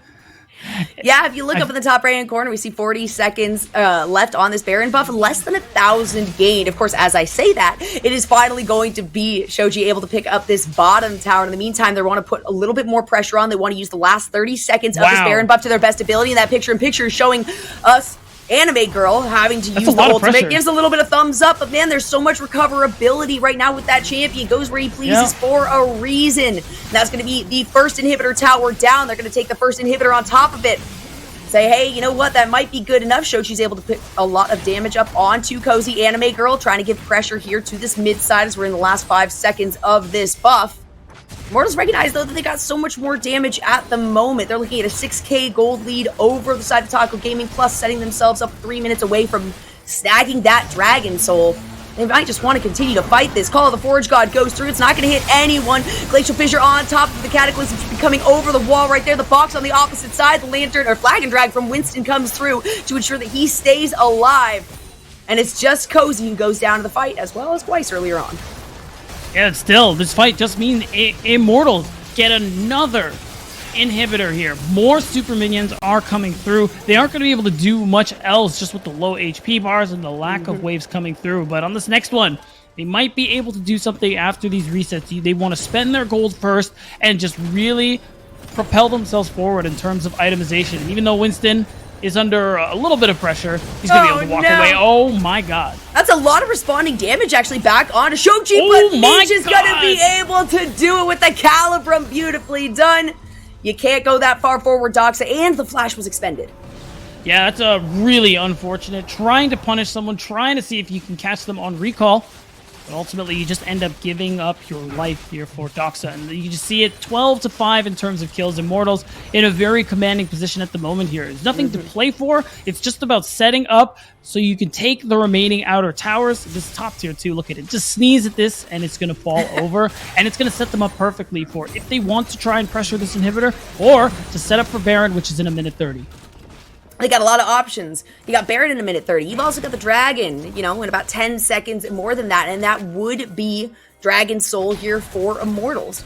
Yeah, if you look up in the top right-hand corner, we see 40 seconds left on this Baron buff, less than 1,000 gained. Of course, as I say that, it is finally going to be Shoji able to pick up this bottom tower. In the meantime, they want to put a little bit more pressure on. They want to use the last 30 seconds of this Baron buff to their best ability. And that picture-in-picture is showing us Anime Girl having to use the ultimate. Gives a little bit of thumbs up, but man, there's so much recoverability right now with that champion. Goes where he pleases for a reason. And that's going to be the first inhibitor tower down. They're going to take the first inhibitor on top of it. Say, hey, you know what? That might be good enough. Shochi's able to put a lot of damage up onto Cozy Anime Girl, trying to give pressure here to this mid side as we're in the last 5 seconds of this buff. Immortals recognize, though, that they got so much more damage at the moment. They're looking at a 6k gold lead over the side of Taco Gaming, plus setting themselves up 3 minutes away from snagging that Dragon Soul. They might just want to continue to fight this. Call of the Forge God goes through. It's not going to hit anyone. Glacial Fissure on top of the Cataclysm coming over the wall right there. The box on the opposite side. The Lantern, or Flag and Drag from Winston comes through to ensure that he stays alive. And it's just Cozy who goes down to the fight, as well as Weiss earlier on. Yeah, still, this fight just means Immortals get another inhibitor here. More super minions are coming through. They aren't going to be able to do much else just with the low HP bars and the lack of waves coming through. But on this next one, they might be able to do something after these resets. They want to spend their gold first and just really propel themselves forward in terms of itemization. And even though Winston is under a little bit of pressure, he's going to be able to walk away. Oh my god. That's a lot of responding damage actually back onto Shochi, but Meech is going to be able to do it with the Calibrum. Beautifully done. You can't go that far forward, Doxa, and the flash was expended. Yeah, that's a really unfortunate. Trying to punish someone, trying to see if you can catch them on recall. But ultimately, you just end up giving up your life here for Doxa. And you just see it 12-5 in terms of kills. Immortals in a very commanding position at the moment here. There's nothing to play for. It's just about setting up so you can take the remaining outer towers. This top tier too, look at it. Just sneeze at this and it's going to fall over. And it's going to set them up perfectly for if they want to try and pressure this inhibitor or to set up for Baron, which is in a minute 30. They got a lot of options. You got Baron in a minute 30. You've also got the Dragon, you know, in about 10 seconds, more than that. And that would be Dragon Soul here for Immortals.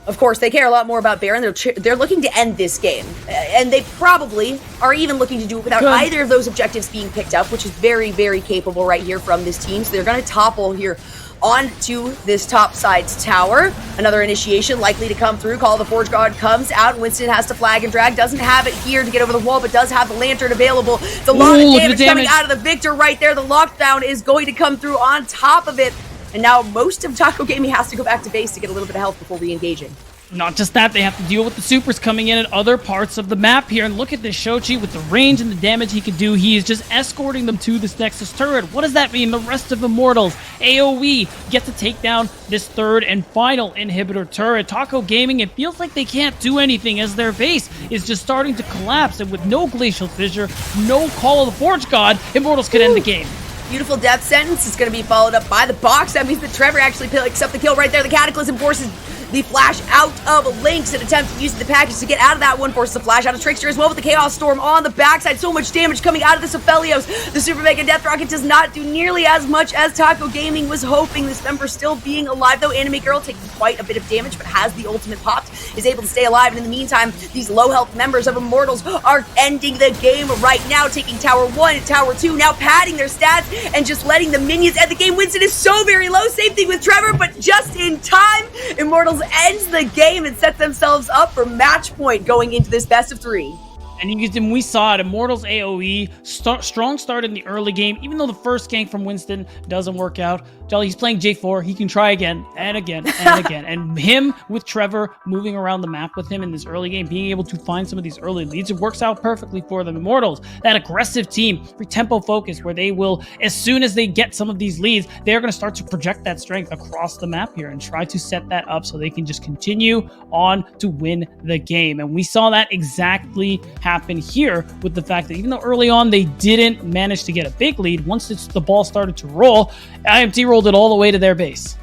Of course, they care a lot more about Baron. They're looking to end this game. And they probably are even looking to do it without either of those objectives being picked up, which is very, very capable right here from this team. So they're going to topple here onto this top side's tower. Another initiation likely to come through. Call of the Forge God comes out. Winston has to flag and drag. Doesn't have it here to get over the wall, but does have the Lantern available. It's a lot of damage coming out of the Victor right there. The lockdown is going to come through on top of it. And now most of Taco Gaming has to go back to base to get a little bit of health before re-engaging. Not just that, they have to deal with the supers coming in at other parts of the map here. And look at this Shochi with the range and the damage he can do. He is just escorting them to this Nexus turret. What does that mean? The rest of Immortals AOE get to take down this third and final inhibitor turret. Taco Gaming, it feels like they can't do anything as their base is just starting to collapse. And with no Glacial Fissure, no Call of the Forge God, Immortals could end the game. Beautiful death sentence is going to be followed up by the box. That means that Trevor actually picks up the kill right there. The Cataclysm forces the flash out of Lynx, an attempt to use the package to get out of that one, forces the flash out of Trickster as well with the Chaos Storm on the backside. So much damage coming out of this Aphelios. The Super Mega Death Rocket does not do nearly as much as Taco Gaming was hoping. This member still being alive though. Anime Girl taking quite a bit of damage, but has the ultimate popped, is able to stay alive. And in the meantime, these low health members of Immortals are ending the game right now, taking Tower 1 and Tower 2, now padding their stats and just letting the minions end the game. Winston is so very low. Same thing with Trevor, but just in time, Immortals ends the game and sets themselves up for match point going into this best of 3. And we saw it, Immortals AOE, strong start in the early game, even though the first gank from Winston doesn't work out. Jolly, he's playing J4, he can try again and again and again. And him with Trevor moving around the map with him in this early game, being able to find some of these early leads, it works out perfectly for them. Immortals, that aggressive team, free tempo focus, where they will, as soon as they get some of these leads, they're going to start to project that strength across the map here and try to set that up so they can just continue on to win the game. And we saw that exactly happen here with the fact that even though early on they didn't manage to get a big lead, once the ball started to roll, IMT rolled it all the way to their base.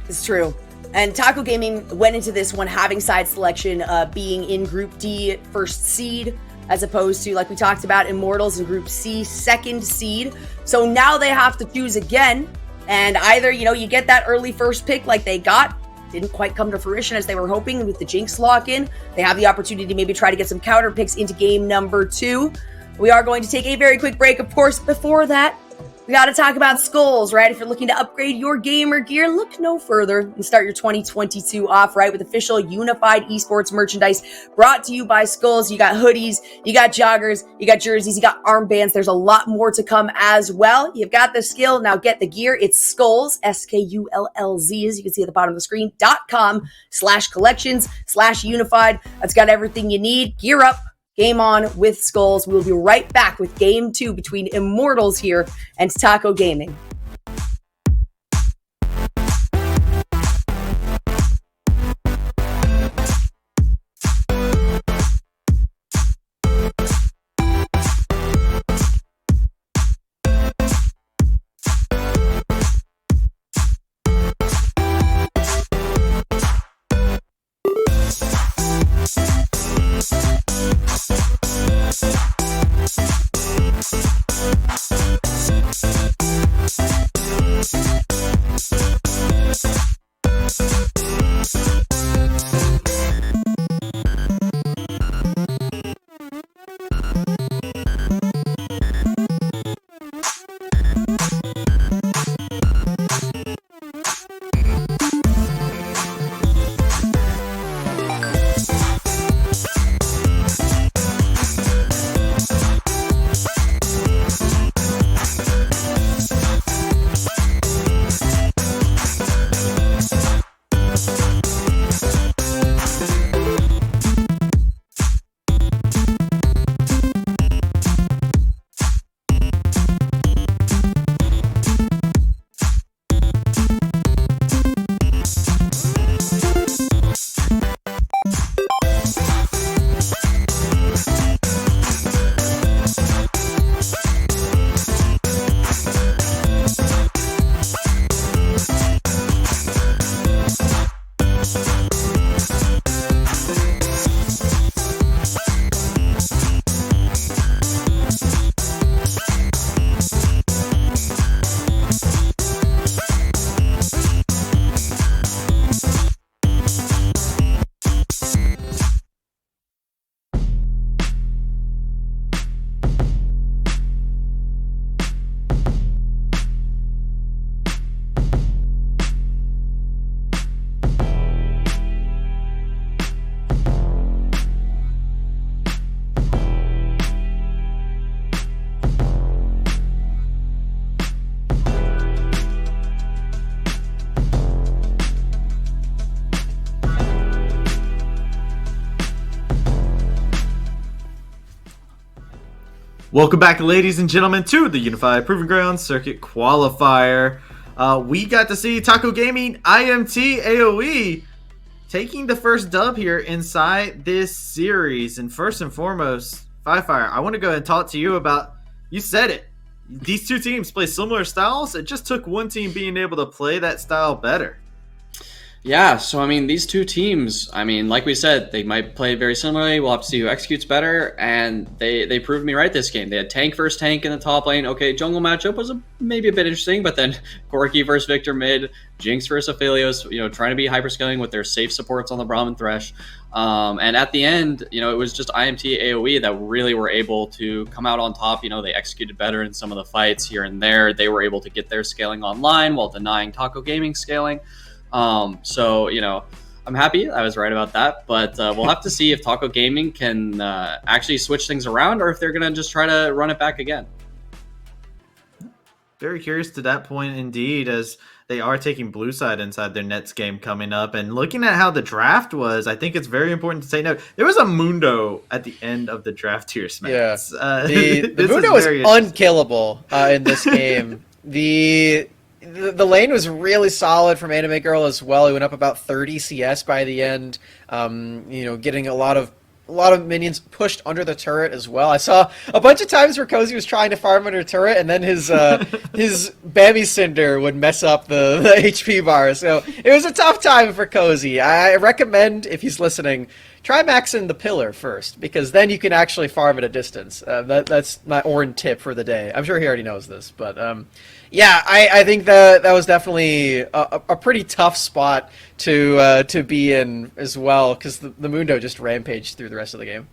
It's true. And Taco Gaming went into this one having side selection, being in Group D first seed, as opposed to, like we talked about, Immortals in Group C second seed. So now they have to choose again, and either, you get that early first pick like they got, didn't quite come to fruition as they were hoping with the Jinx lock-in. They have the opportunity to maybe try to get some counter picks into game number 2. We are going to take a very quick break, of course. Before that, we got to talk about skulls, right? If you're looking to upgrade your gamer gear, look no further and start your 2022 off, right, with official unified esports merchandise brought to you by Skulls. You got hoodies, you got joggers, you got jerseys, you got armbands. There's a lot more to come as well. You've got the skill, now get the gear. It's Skulls, SKULLZ, as you can see at the bottom of the screen, .com/collections/unified. That's got everything you need. Gear up. Game on with Skulls. We'll be right back with Game 2 between Immortals here and Taco Gaming. Welcome back, ladies and gentlemen, to the Unified Proving Ground Circuit Qualifier. We got to see Taco Gaming IMT AOE taking the first dub here inside this series. And first and foremost, Qualifier, I want to go ahead and talk to you about, you said it, these two teams play similar styles. It just took one team being able to play that style better. Yeah, so I mean, these two teams, I mean, like we said, they might play very similarly. We'll have to see who executes better, and they proved me right this game. They had tank versus tank in the top lane. Okay, jungle matchup was maybe a bit interesting, but then Corki versus Victor mid, Jinx versus Aphelios, trying to be hyperscaling with their safe supports on the Braum and Thresh. And at the end, it was just IMT AOE that really were able to come out on top. They executed better in some of the fights here and there. They were able to get their scaling online while denying Taco Gaming scaling. So, I'm happy I was right about that, but we'll have to see if Taco Gaming can actually switch things around or if they're going to just try to run it back again. Very curious to that point indeed, as they are taking blue side inside their Nets game coming up. And looking at how the draft was, I think it's very important to say no. There was a Mundo at the end of the draft here, Smets. Yeah. The Mundo was unkillable in this game. The lane was really solid from Anime Girl as well. He went up about 30 CS by the end. Getting a lot of minions pushed under the turret as well. I saw a bunch of times where Cozy was trying to farm under turret, and then his Bammy Cinder would mess up the HP bar. So it was a tough time for Cozy. I recommend, if he's listening, try maxing the pillar first, because then you can actually farm at a distance. That's my Orin tip for the day. I'm sure he already knows this, but yeah, I think that was definitely a pretty tough spot to be in as well, because the Mundo just rampaged through the rest of the game.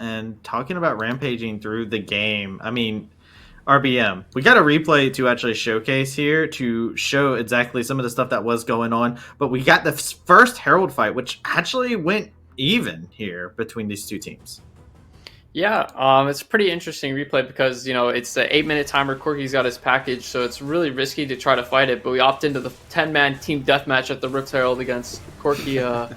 And talking about rampaging through the game, I mean, RBM, we got a replay to actually showcase here to show exactly some of the stuff that was going on, but we got the first Herald fight, which actually went even here between these two teams. Yeah, it's a pretty interesting replay because, it's the 8-minute timer. Corki's got his package, so it's really risky to try to fight it. But we opt into the 10-man team deathmatch at the Rift Herald against Corki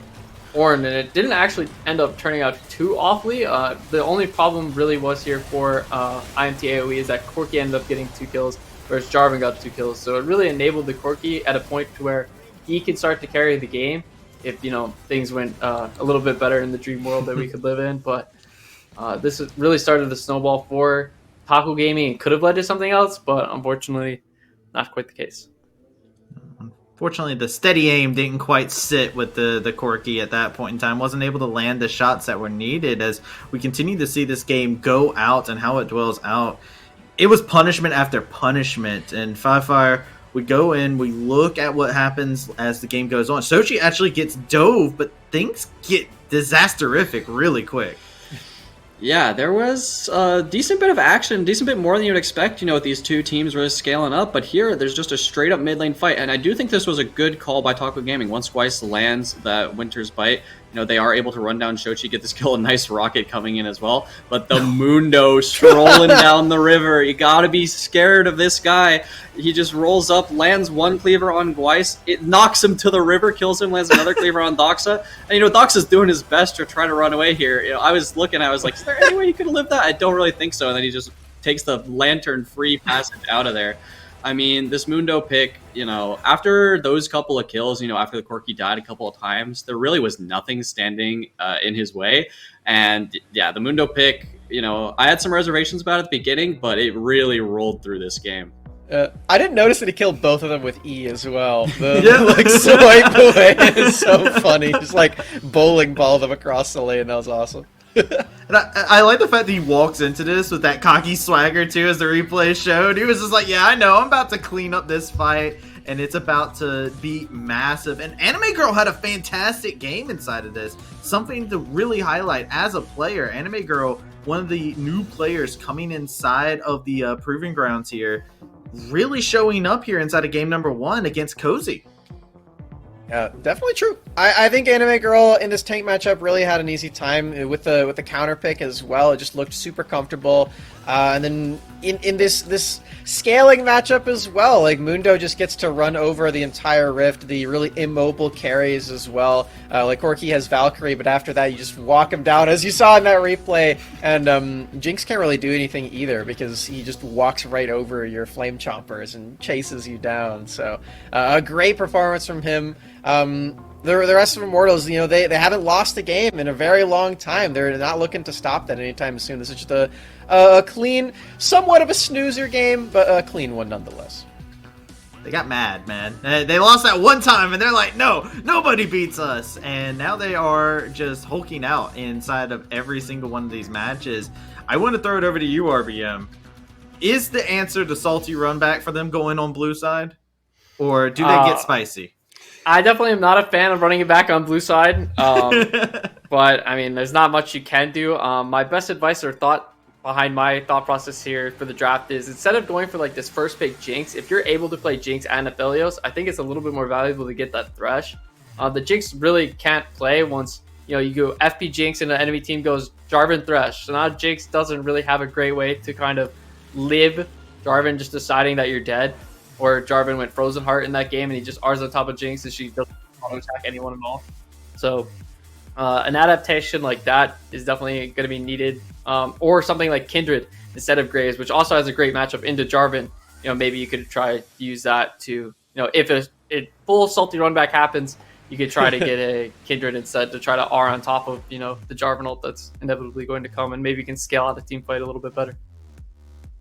Orin, and it didn't actually end up turning out too awfully. The only problem really was here for IMT AOE is that Corki ended up getting 2 kills, whereas Jarvan got 2 kills. So it really enabled the Corki at a point to where he could start to carry the game if, things went a little bit better in the dream world that we could live in. But this really started the snowball for Taco Gaming and could have led to something else, but unfortunately, not quite the case. Unfortunately, the steady aim didn't quite sit with the Corki at that point in time. Wasn't able to land the shots that were needed. As we continue to see this game go out and how it dwells out, it was punishment after punishment. And Qualifier, we go in, we look at what happens as the game goes on. Sochi actually gets dove, but things get disasterific really quick. Yeah, there was a decent bit of action, decent bit more than you'd expect, with these two teams really scaling up. But here, there's just a straight-up mid-lane fight. And I do think this was a good call by Taco Gaming. Once Weiss lands that Winter's Bite, they are able to run down Shochi, get this kill, a nice rocket coming in as well. But the Mundo strolling down the river. You gotta be scared of this guy. He just rolls up, lands one cleaver on Gweiss. It knocks him to the river, kills him, lands another cleaver on Doxa. And, Doxa's doing his best to try to run away here. I was looking, I was like, is there any way he could have lived that? I don't really think so. And then he just takes the lantern-free passage out of there. I mean, this Mundo pick, after those couple of kills, after the Corki died a couple of times, there really was nothing standing in his way. And yeah, the Mundo pick, I had some reservations about it at the beginning, but it really rolled through this game. I didn't notice that he killed both of them with E as well. Swipe away is so funny. Just bowling ball them across the lane. That was awesome. And I like the fact that he walks into this with that cocky swagger too, as the replay showed. He was just like, yeah, I know, I'm about to clean up this fight, and it's about to be massive. And Anime Girl had a fantastic game inside of this. Something to really highlight as a player. Anime Girl, one of the new players coming inside of the Proving Grounds here, really showing up here inside of game number 1 against Cozy. Yeah, definitely true. I think Anime Girl in this tank matchup really had an easy time with the counter pick as well. It just looked super comfortable. And then in this scaling matchup as well, Mundo just gets to run over the entire rift, the really immobile carries as well. Corki has Valkyrie, but after that you just walk him down, as you saw in that replay. And Jinx can't really do anything either, because he just walks right over your flame chompers and chases you down. So a great performance from him. The rest of Immortals, they haven't lost a game in a very long time. They're not looking to stop that anytime soon. This is just a clean, somewhat of a snoozer game, but a clean one nonetheless. they got mad, man. They lost that one time, and they're like, no, nobody beats us. And now they are just hulking out inside of every single one of these matches. I want to throw it over to you, RBM. Is the answer the salty run back for them going on blue side? Or do they get spicy? I definitely am not a fan of running it back on blue side. But, I mean, there's not much you can do. My best advice or thought behind my thought process here for the draft is instead of going for like this first pick Jinx, if you're able to play Jinx and Aphelios, I think it's a little bit more valuable to get that Thresh. The Jinx really can't play once you go FP Jinx and the enemy team goes Jarvan Thresh. So now Jinx doesn't really have a great way to kind of live Jarvan just deciding that you're dead. Or Jarvan went Frozen Heart in that game and he just R's on top of Jinx and she doesn't auto attack anyone at all. So an adaptation like that is definitely going to be needed. Or something like Kindred instead of Graves, which also has a great matchup into Jarvan. Maybe you could try to use that to, if a full salty run back happens, you could try to get a Kindred instead to try to R on top of, the Jarvan ult that's inevitably going to come, and maybe you can scale out the team fight a little bit better.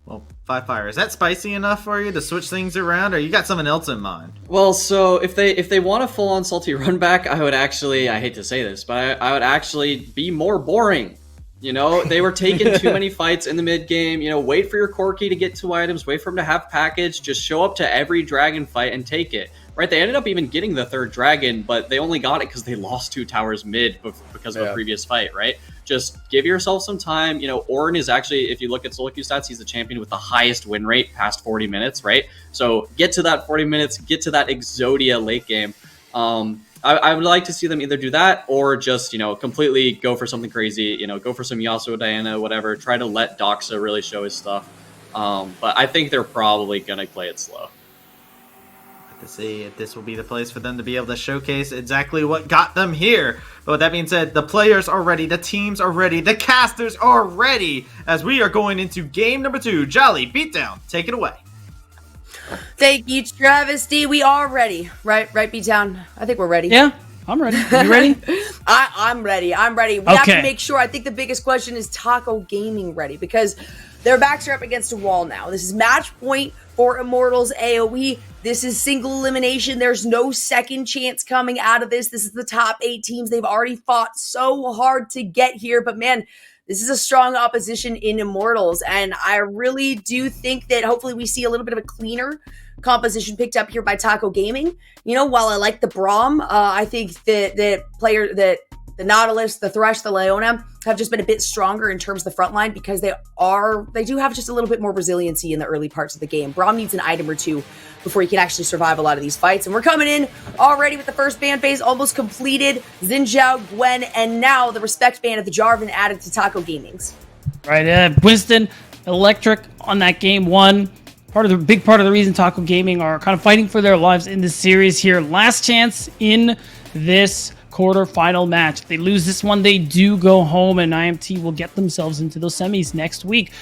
Well, Qualifier, is that spicy enough for you to switch things around, or you got something else in mind? Well, so if they want a full-on salty run back, I would actually, I hate to say this, but I would actually be more boring. They were taking too many fights in the mid game. Wait for your Corki to get 2 items, wait for him to have package, just show up to every dragon fight and take it. Right? They ended up even getting the 3rd dragon, but they only got it because they lost 2 towers mid because of a previous fight, right? Just give yourself some time. Ornn is actually, if you look at solo queue stats, he's the champion with the highest win rate past 40 minutes, right? So get to that 40 minutes, get to that Exodia late game. I would like to see them either do that or just, completely go for something crazy, go for some Yasuo, Diana, whatever. Try to let Doxa really show his stuff. But I think they're probably going to play it slow. To see if this will be the place for them to be able to showcase exactly what got them here. But with that being said, the players are ready, the teams are ready, the casters are ready, as we are going into game number 2. Jolly, Beatdown, take it away. Thank you, Travesty. We are ready. Right, Beatdown? I think we're ready. Yeah, I'm ready. Are you ready? I'm ready. We have to make sure. I think the biggest question is Taco Gaming ready? Because their backs are up against a wall now. This is match point for Immortals AOE. This is single elimination. There's no second chance coming out of this. This is the top 8 teams. They've already fought so hard to get here. But man, this is a strong opposition in Immortals. And I really do think that hopefully we see a little bit of a cleaner composition picked up here by Taco Gaming. While I like the Braum, I think that the Nautilus, the Thresh, the Leona have just been a bit stronger in terms of the front line because they do have just a little bit more resiliency in the early parts of the game. Braum needs an item or 2 before he can actually survive a lot of these fights. And we're coming in already with the first ban phase almost completed. Xin Zhao, Gwen, and now the respect ban of the Jarvan added to Taco Gaming's. Right, Winston, Electric on that game 1. Big part of the reason Taco Gaming are kind of fighting for their lives in this series here. Last chance in this quarterfinal match. If they lose this one, they do go home, and IMT will get themselves into those semis next week.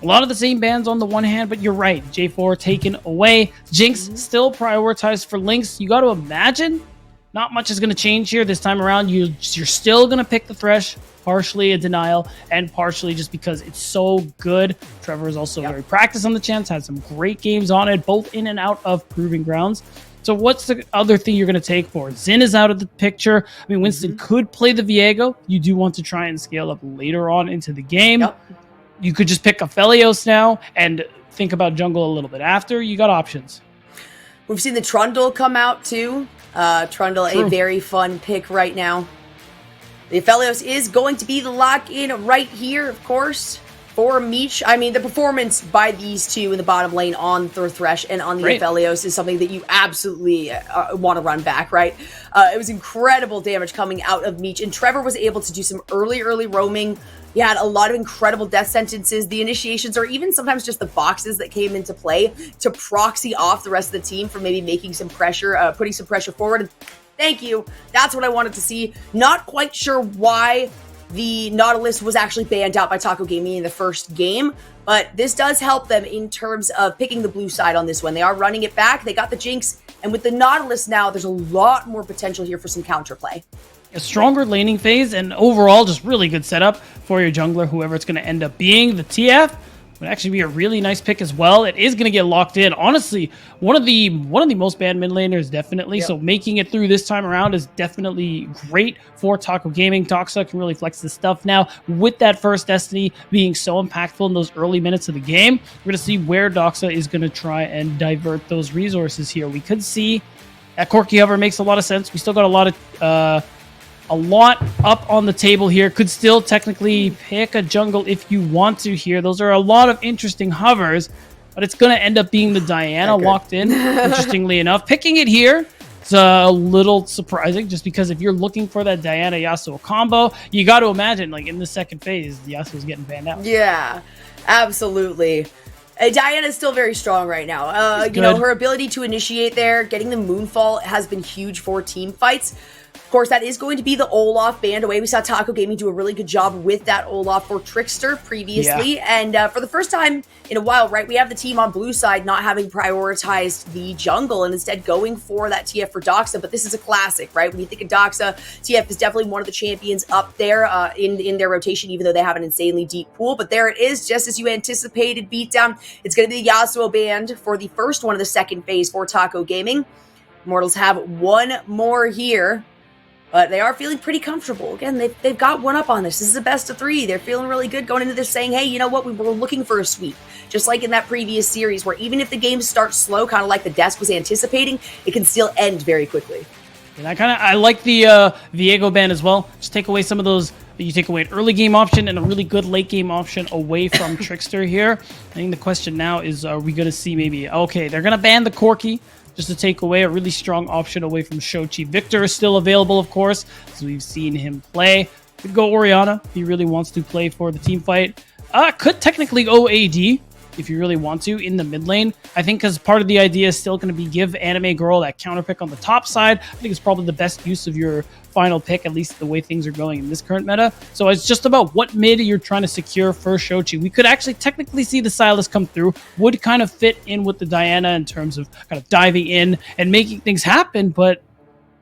A lot of the same bans on the one hand, but you're right. J4 taken away. Jinx still prioritized for Lynx. You got to imagine not much is going to change here this time around. You're still going to pick the Thresh, partially a denial, and partially just because it's so good. Trevor is also very practiced on the champs, had some great games on it, both in and out of Proving Grounds. So what's the other thing you're going to take for it? Xin is out of the picture. I mean, Winston could play the Viego. You do want to try and scale up later on into the game. You could just pick Aphelios now and think about jungle a little bit after. You got options. We've seen the Trundle come out too. Trundle, a very fun pick right now. The Aphelios is going to be the lock-in right here, of course, for Meech. I mean, the performance by these two in the bottom lane on the Thresh and on the Aphelios is something that you absolutely want to run back, right? It was incredible damage coming out of Meech, and Trevor was able to do some early roaming. He had a lot of incredible death sentences, the initiations, or even sometimes just the boxes that came into play to proxy off the rest of the team from maybe making some pressure, putting some pressure forward. Thank you. That's what I wanted to see. Not quite sure why the Nautilus was actually banned out by Taco Gaming in the first game, but this does help them in terms of picking the blue side on this one. They are running it back. They got the Jinx, and with the Nautilus now, there's a lot more potential here for some counterplay. A stronger laning phase and overall just really good setup for your jungler, whoever it's going to end up being. The TF, would actually be a really nice pick as well. It is going to get locked in. Honestly, one of the most banned mid laners, definitely. Yep. So making it through this time around is definitely great for Taco Gaming. Doxa can really flex this stuff now with that first Destiny being so impactful in those early minutes of the game. We're going to see where Doxa is going to try and divert those resources here. We could see that Corki Hover makes a lot of sense. We still got a lot up on the table here. Could still technically pick a jungle if you want to here. Those are a lot of interesting hovers, but it's going to end up being the Diana locked in, interestingly enough. Picking it here is a little surprising, just because if you're looking for that Diana Yasuo combo, you got to imagine, like, in the second phase, Yasuo's getting banned out. Yeah, absolutely. Diana is still very strong right now. You know, her ability to initiate there, getting the Moonfall has been huge for team fights. Of course, that is going to be the Olaf banned away. We saw Taco Gaming do a really good job with that Olaf for Trickster previously. Yeah. And for the first time in a while, right, we have the team on blue side not having prioritized the jungle and instead going for that TF for Doxa. But this is a classic, right? When you think of Doxa, TF is definitely one of the champions up there in their rotation, even though they have an insanely deep pool. But there it is, just as you anticipated, beatdown. It's going to be the Yasuo banned for the first one of the second phase for Taco Gaming. Immortals have one more here. But they are feeling pretty comfortable. Again, they've got one up on this. This is a best of 3. They're feeling really good going into this, saying, hey, you know what? We were looking for a sweep. Just like in that previous series, where even if the game starts slow, kind of like the desk was anticipating, it can still end very quickly. And I like the Viego ban as well. Just take away some of those. You take away an early game option and a really good late game option away from Trickster here. I think the question now is, are we going to see maybe, okay, they're going to ban the Corki, just to take away a really strong option away from Shochi. Victor is still available, of course, as we've seen him play. Could go Orianna if he really wants to play for the team fight. Could technically go AD if you really want to in the mid lane. I think because part of the idea is still going to be give Anime Girl that counter pick on the top side. I think it's probably the best use of your final pick, at least the way things are going in this current meta. So it's just about what mid you're trying to secure for Shochi. We could actually technically see the Sylas come through. Would kind of fit in with the Diana in terms of kind of diving in and making things happen, but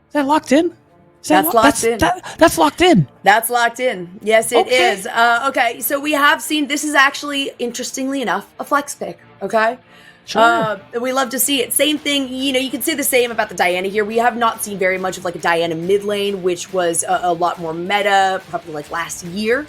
is that locked in? That's locked in. That's locked in. That's locked in. Yes, it is. Okay, so we have seen, this is actually, interestingly enough, a flex pick, okay? Sure. We love to see it. Same thing, you know, you can say the same about the Diana here. We have not seen very much of like a Diana mid lane, which was a lot more meta, probably like last year.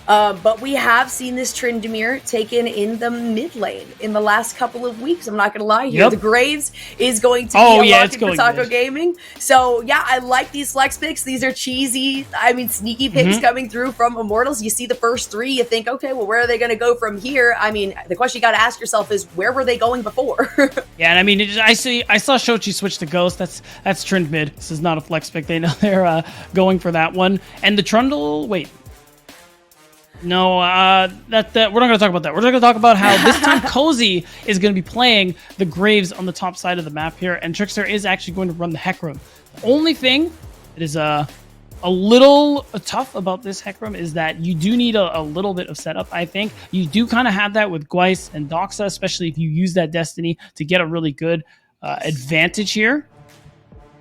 But we have seen this Tryndamere taken in the mid lane in the last couple of weeks. I'm not going to lie here. Yep. The Graves is going to be unlocking for Taco Gaming. So, yeah, I like these flex picks. These are cheesy, sneaky picks coming through from Immortals. You see the first 3, you think, okay, well, where are they going to go from here? I mean, the question you got to ask yourself is, where were they going before? Yeah, and I mean, I saw Shochi switch to Ghost. That's Trynd mid. This is not a flex pick. They know they're going for that one. And the Trundle, wait. No, we're not going to talk about that. We're going to talk about how this time Cozy is going to be playing the Graves on the top side of the map here, and Trickster is actually going to run the Hecarim. The only thing that is a little tough about this Hecarim is that you do need a little bit of setup, I think. You do kind of have that with Gweiss and Doxa, especially if you use that Destiny to get a really good advantage here.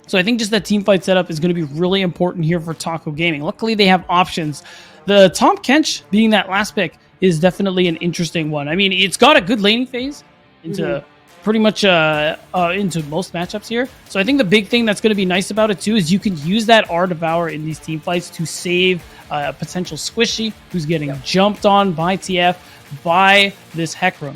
So I think just that teamfight setup is going to be really important here for Taco Gaming. Luckily, they have options. The Tom Kench being that last pick is definitely an interesting one. I mean, it's got a good laning phase into pretty much into most matchups here. So I think the big thing that's going to be nice about it too is you can use that R Devour in these team fights to save a potential Squishy who's getting jumped on by TF by this Hecarim.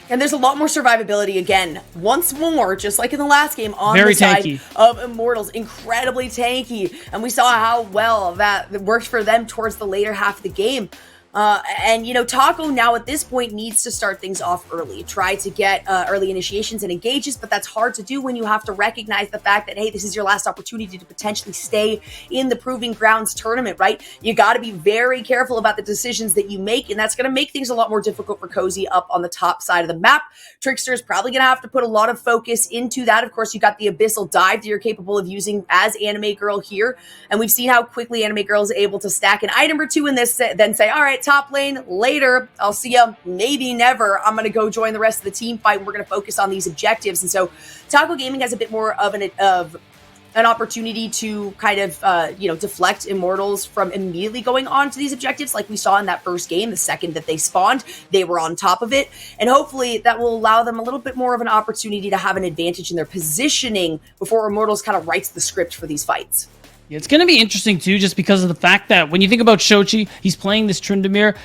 And there's a lot more survivability again. Once more, just like in the last game, on Very the side tanky. of Immortals. Incredibly tanky. And we saw how well that worked for them towards the later half of the game. And, you know, Taco now at this point needs to start things off early. Try to get early initiations and engages, but that's hard to do when you have to recognize the fact that, hey, this is your last opportunity to potentially stay in the Proving Grounds tournament, right? You got to be very careful about the decisions that you make, and that's going to make things a lot more difficult for Cozy up on the top side of the map. Trickster is probably going to have to put a lot of focus into that. Of course, you got the Abyssal Dive that you're capable of using as Anime Girl here, and we've seen how quickly Anime Girl is able to stack an item or two in this, then say, all right, top lane later, I'll see ya, maybe never. I'm gonna go join the rest of the team fight and we're gonna focus on these objectives. And so Taco Gaming has a bit more of an opportunity to kind of, deflect Immortals from immediately going on to these objectives like we saw in that first game. The second that they spawned, they were on top of it. And hopefully that will allow them a little bit more of an opportunity to have an advantage in their positioning before Immortals kind of writes the script for these fights. Yeah, it's going to be interesting too, just because of the fact that when you think about Shochi, he's playing this Tryndamere.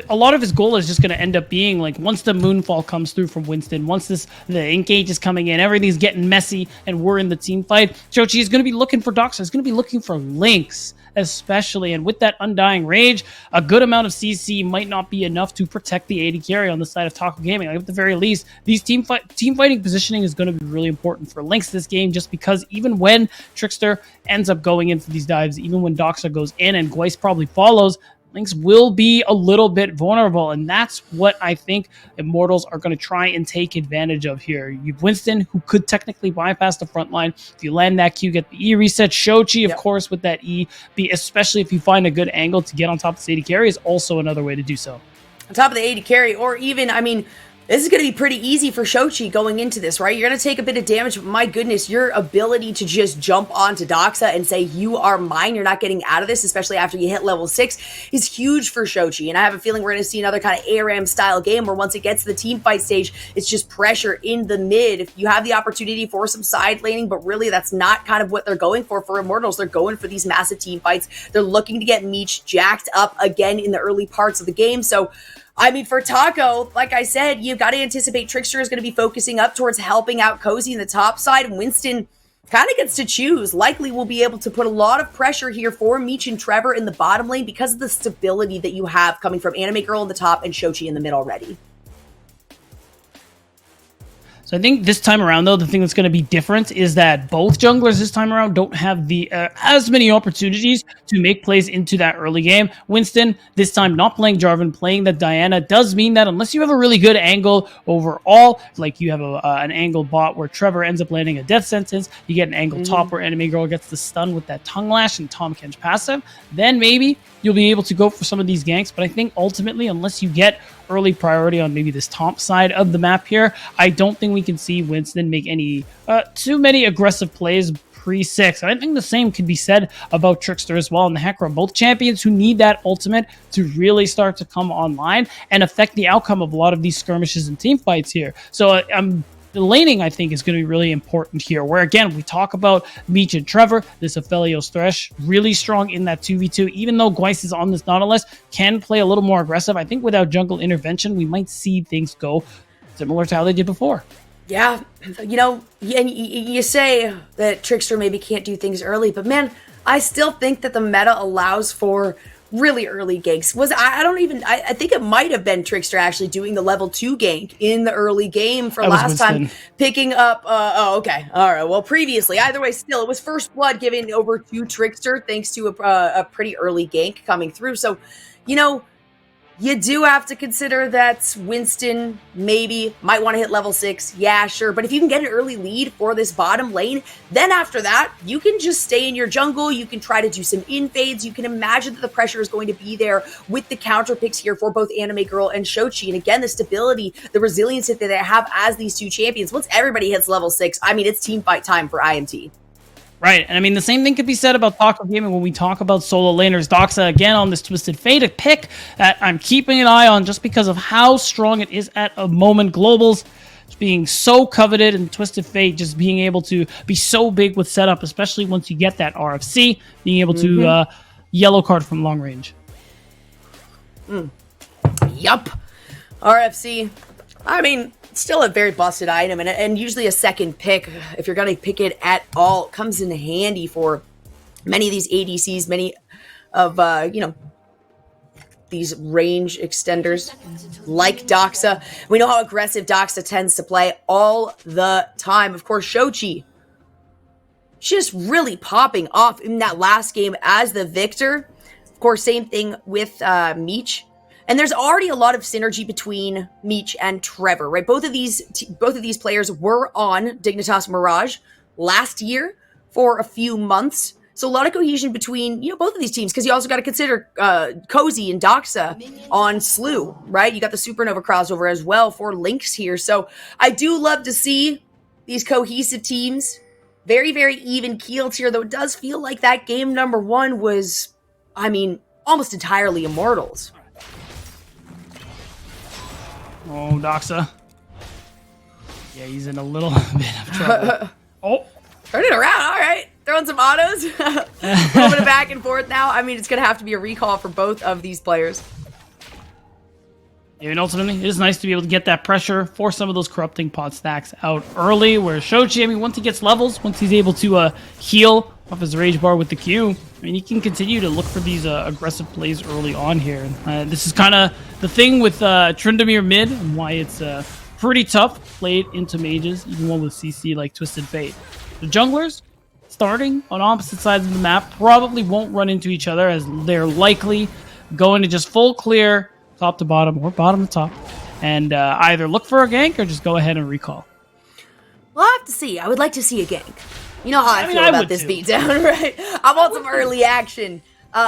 A lot of his goal is just going to end up being like once the Moonfall comes through from Winston, once the engage is coming in, everything's getting messy, and we're in the team fight. Shochi is going to be looking for Doxa. He's going to be looking for Lynx, especially, and with that Undying Rage, a good amount of CC might not be enough to protect the AD carry on the side of Taco Gaming. Like, at the very least, these team fighting positioning is going to be really important for Lynx this game, just because even when Trickster ends up going in for these dives, even when Doxa goes in and Gweiss probably follows, Lynx will be a little bit vulnerable, and that's what I think Immortals are going to try and take advantage of here. You've Winston, who could technically bypass the front line. If you land that Q, get the E reset. Shochi, of course, with that E, especially if you find a good angle to get on top of the AD carry, is also another way to do so. On top of the AD carry, or even, this is going to be pretty easy for Shochi going into this, right? You're going to take a bit of damage, but my goodness, your ability to just jump onto Doxa and say, you are mine, you're not getting out of this, especially after you hit level 6, is huge for Shochi. And I have a feeling we're going to see another kind of ARAM style game where once it gets to the team fight stage, it's just pressure in the mid. If you have the opportunity for some side laning, but really that's not kind of what they're going for Immortals. They're going for these massive team fights. They're looking to get Meech jacked up again in the early parts of the game. So for Taco, like I said, you've got to anticipate Trickster is going to be focusing up towards helping out Cozy in the top side, and Winston kind of gets to choose. Likely will be able to put a lot of pressure here for Meech and Trevor in the bottom lane because of the stability that you have coming from Anime Girl in the top and Shochi in the mid already. So I think this time around, though, the thing that's going to be different is that both junglers this time around don't have the as many opportunities to make plays into that early game. Winston, this time not playing Jarvan, playing the Diana, does mean that unless you have a really good angle overall, like you have an angle bot where Trevor ends up landing a death sentence, you get an angle top where Enemy Girl gets the stun with that tongue lash and Tahm Kench passive, then maybe you'll be able to go for some of these ganks. But I think ultimately, unless you get early priority on maybe this top side of the map here, I don't think we can see Winston make any too many aggressive plays pre-6. I think the same could be said about Trickster as well and the Hecarim, both champions who need that ultimate to really start to come online and affect the outcome of a lot of these skirmishes and team fights here. So the laning, I think, is going to be really important here, where, again, we talk about Meech and Trevor, this Aphelios Thresh, really strong in that 2v2. Even though Gweiss is on this Nautilus, can play a little more aggressive. I think without jungle intervention, we might see things go similar to how they did before. Yeah, You say that Trickster maybe can't do things early, but man, I still think that the meta allows for really early ganks. I think it might have been Trickster actually doing the level 2 gank in the early game for last time, picking up, okay. All right. Well, previously, either way, still, it was first blood given over to Trickster thanks to a pretty early gank coming through. So, you do have to consider that Winston maybe might want to hit level 6. Yeah, sure. But if you can get an early lead for this bottom lane, then after that, you can just stay in your jungle. You can try to do some invades. You can imagine that the pressure is going to be there with the counter picks here for both Anime Girl and Shochi. And again, the stability, the resilience that they have as these two champions. Once everybody hits level 6, it's team fight time for IMT. Right, and the same thing could be said about Taco Gaming when we talk about solo laners. Doxa, again, on this Twisted Fate, a pick that I'm keeping an eye on just because of how strong it is at a moment. Globals just being so coveted, and Twisted Fate just being able to be so big with setup, especially once you get that RFC, being able to yellow card from long range. Yup. RFC. Still a very busted item, and usually a second pick, if you're going to pick it at all, comes in handy for many of these ADCs, many of, these range extenders like Doxa. We know how aggressive Doxa tends to play all the time. Of course, Shochi just really popping off in that last game as the victor. Of course, same thing with Meech. And there's already a lot of synergy between Meech and Trevor, right? Both of these players were on Dignitas Mirage last year for a few months. So a lot of cohesion between, both of these teams, because you also got to consider Cozy and Doxa on Slew, right? You got the Supernova crossover as well for Lynx here. So I do love to see these cohesive teams very, very even keeled here, though it does feel like that game number 1 was, I mean, almost entirely Immortals. Oh, Doxa. Yeah, he's in a little bit of trouble. Oh. Turn it around, all right. Throwing some autos. A little bit of back and forth now. I mean, it's going to have to be a recall for both of these players. Yeah, and ultimately, it is nice to be able to get that pressure, force some of those corrupting pot stacks out early, where Shochi, I mean, once he gets levels, once he's able to heal off his rage bar with the Q, I mean, he can continue to look for these aggressive plays early on here. This is kind of the thing with Tryndamere mid, and why it's pretty tough to play it into mages, even one with CC like Twisted Fate. The junglers, starting on opposite sides of the map, probably won't run into each other, as they're likely going to just full clear top to bottom or bottom to top, and either look for a gank or just go ahead and recall. We'll have to see. I would like to see a gank. You know how I feel I about would this too. beatdown, right? I want some early action.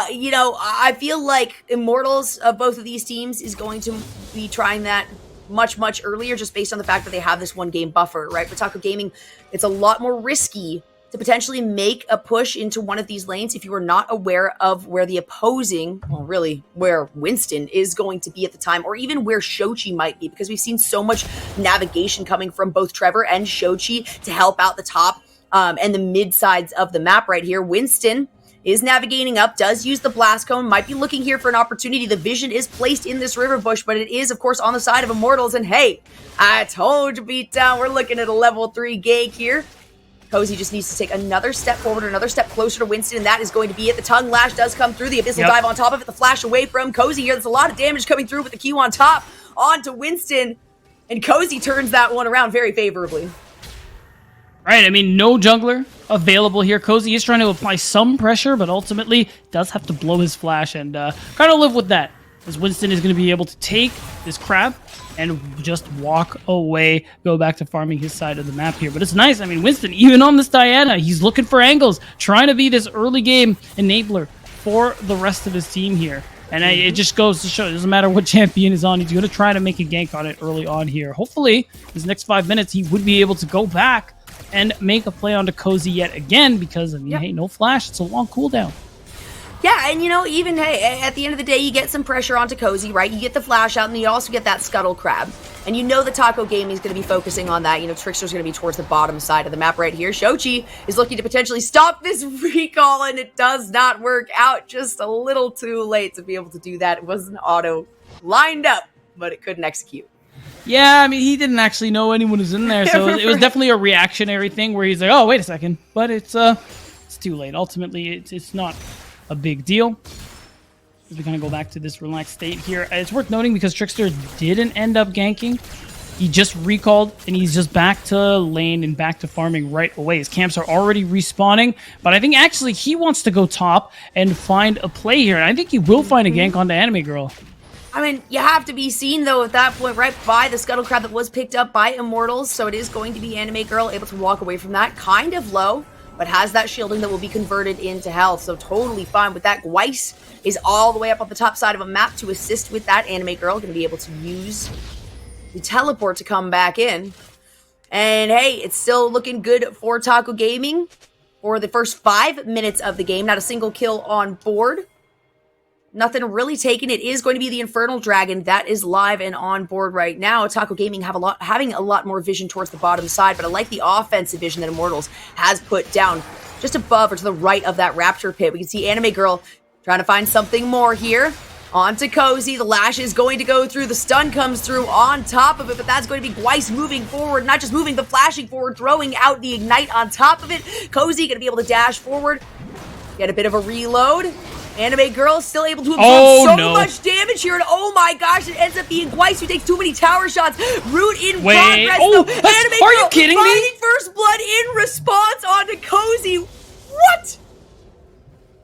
You know, I feel like Immortals of both of these teams is going to be trying that much, much earlier, just based on the fact that they have this 1 game buffer, right? For Taco Gaming, it's a lot more risky to potentially make a push into one of these lanes if you are not aware of where the opposing, well, really, where Winston is going to be at the time, or even where Shochi might be, because we've seen so much navigation coming from both Trevor and Shochi to help out the top and the mid sides of the map right here. Winston is navigating up, does use the blast cone, might be looking here for an opportunity. The vision is placed in this river bush, but it is, of course, on the side of Immortals. And hey, I told you, beatdown, we're looking at a level 3 gank here. Cozy just needs to take another step forward, another step closer to Winston, and that is going to be it. The tongue lash does come through, the abyssal dive on top of it, the flash away from Cozy here. There's a lot of damage coming through with the Q on top onto Winston, and Cozy turns that one around very favorably. Right, I mean, no jungler available here. Cozy is trying to apply some pressure, but ultimately does have to blow his flash and kind of live with that, as Winston is going to be able to take this crab and just walk away, go back to farming his side of the map here. But it's nice. I mean, Winston, even on this Diana, he's looking for angles, trying to be this early game enabler for the rest of his team here. And it just goes to show, it doesn't matter what champion is on, he's going to try to make a gank on it early on here. Hopefully, these next 5 minutes, he would be able to go back and make a play onto Cozy yet again, because, I mean, hey, no flash, it's a long cooldown. Yeah, and you know, even, hey, at the end of the day, you get some pressure onto Cozy, right? You get the flash out, and you also get that scuttle crab. And you know the Taco Gaming is going to be focusing on that. You know, Trickster's going to be towards the bottom side of the map right here. Shochi is looking to potentially stop this recall, and it does not work out. Just a little too late to be able to do that. It wasn't auto lined up, but it couldn't execute. Yeah, I mean, he didn't actually know anyone was in there, so it was definitely a reactionary thing where he's like, oh, wait a second. But it's too late. Ultimately, it's not a big deal. As we kind of go back to this relaxed state here, it's worth noting because Trickster didn't end up ganking. He just recalled, and he's just back to lane and back to farming right away. His camps are already respawning, but I think actually he wants to go top and find a play here. And I think he will find a gank onto Anime Girl. I mean, you have to be seen, though, at that point, right by the Scuttle Crab that was picked up by Immortals, so it is going to be Anime Girl able to walk away from that. Kind of low, but has that shielding that will be converted into health, so totally fine with that. Gweiss is all the way up on the top side of a map to assist with that. Anime Girl going to be able to use the teleport to come back in. And hey, it's still looking good for Taco Gaming for the first 5 minutes of the game. Not a single kill on board. Nothing really taken. It is going to be the Infernal Dragon that is live and on board right now. Taco Gaming having a lot more vision towards the bottom side, but I like the offensive vision that Immortals has put down just above or to the right of that Rapture pit. We can see Anime Girl trying to find something more here. On to Cozy. The lash is going to go through. The stun comes through on top of it, but that's going to be Gweiss moving forward. Not just moving, but flashing forward, throwing out the Ignite on top of it. Cozy going to be able to dash forward. Get a bit of a reload. Anime Girl still able to absorb much damage here, and oh my gosh, it ends up being Gweiss who takes too many tower shots. Root in progress, though. Anime Girl you kidding me? finding first blood in response onto Cozy. What?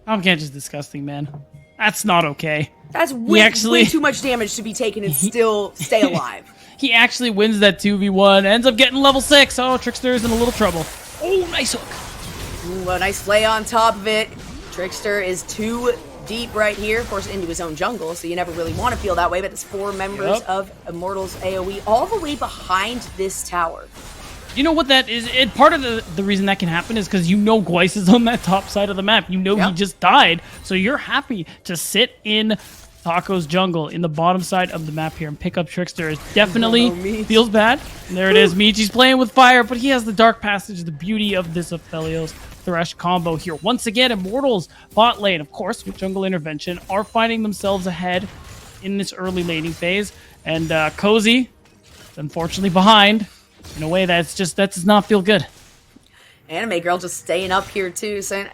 Omcatch is disgusting, man. That's not okay. That's way too much damage to be taken and still stay alive. He actually wins that 2v1, ends up getting level 6. Oh, Trickster's in a little trouble. Oh, nice hook. Ooh, a nice play on top of it. Trickster is too deep right here, of course, into his own jungle, so you never really want to feel that way, but it's 4 members of Immortals AOE all the way behind this tower. You know what that is? Part of the reason that can happen is because Gweiss is on that top side of the map. He just died, so you're happy to sit in Taco's jungle in the bottom side of the map here and pick up Trickster. It definitely feels bad. And there it is, Meech. He's playing with fire, but he has the Dark Passage, the beauty of this Aphelios Thresh combo here. Once again, Immortals bot lane, of course, with jungle intervention, are finding themselves ahead in this early laning phase. And Cozy, unfortunately, behind in a way that does not feel good. Anime Girl just staying up here too, saying,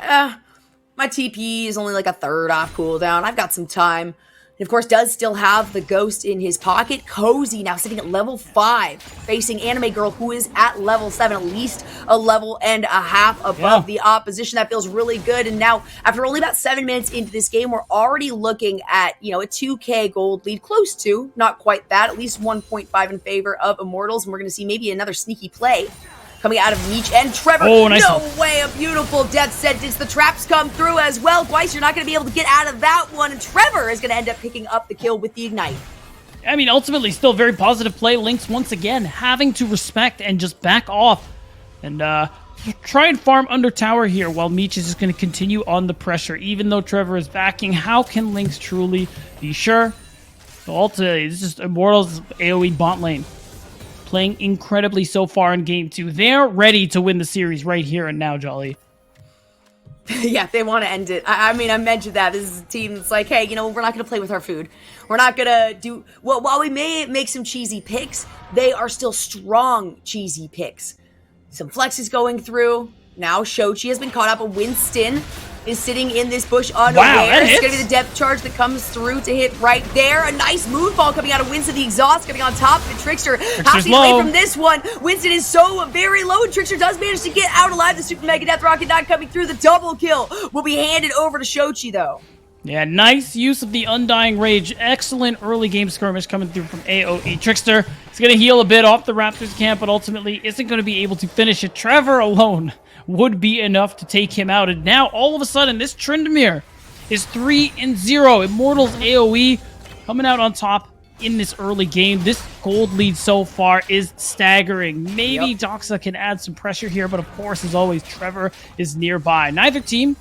my TP is only like a third off cooldown. I've got some time. And of course, does still have the Ghost in his pocket. Cozy now sitting at level 5, facing Anime Girl, who is at level 7, at least a level and a half above the opposition. That feels really good. And now, after only about 7 minutes into this game, we're already looking at, a 2k gold lead, close to, not quite that, at least 1.5 in favor of Immortals. And we're going to see maybe another sneaky play coming out of Meech and Trevor. Oh, nice. No way, a beautiful death sentence. The traps come through as well. Gweiss, you're not going to be able to get out of that one. And Trevor is going to end up picking up the kill with the Ignite. I mean, ultimately, still very positive play. Lynx, once again, having to respect and just back off. And try and farm under tower here while Meech is just going to continue on the pressure. Even though Trevor is backing, how can Lynx truly be sure? So ultimately, this is Immortals AOE bot lane. Playing incredibly so far in Game 2. They're ready to win the series right here and now, Jolly. Yeah, they want to end it. I mean, I mentioned that. This is a team that's like, hey, we're not going to play with our food. We're not going to do... Well, while we may make some cheesy picks, they are still strong cheesy picks. Some flexes going through. Now Shochi has been caught up. A Winston is sitting in this bush unaware. Wow, it's going to be the depth charge that comes through to hit right there. A nice moonfall coming out of Winston. The exhaust coming on top of it. Trickster has to get away from this one. Winston is so very low, and Trickster does manage to get out alive. The Super Mega Death Rocket not coming through. The double kill will be handed over to Shochi, though. Yeah, nice use of the Undying Rage. Excellent early game skirmish coming through from AOE. Trickster is going to heal a bit off the Raptors camp, but ultimately isn't going to be able to finish it. Trevor alone would be enough to take him out. And now, all of a sudden, this Tryndamere is 3-0. Immortals AOE coming out on top in this early game. This gold lead so far is staggering. Maybe Doxa can add some pressure here, but of course, as always, Trevor is nearby. Neither team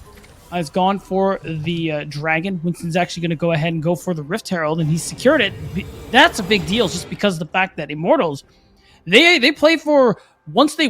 has gone for the Dragon. Winston's actually going to go ahead and go for the Rift Herald, and he's secured it. That's a big deal just because of the fact that Immortals, they play for... Once they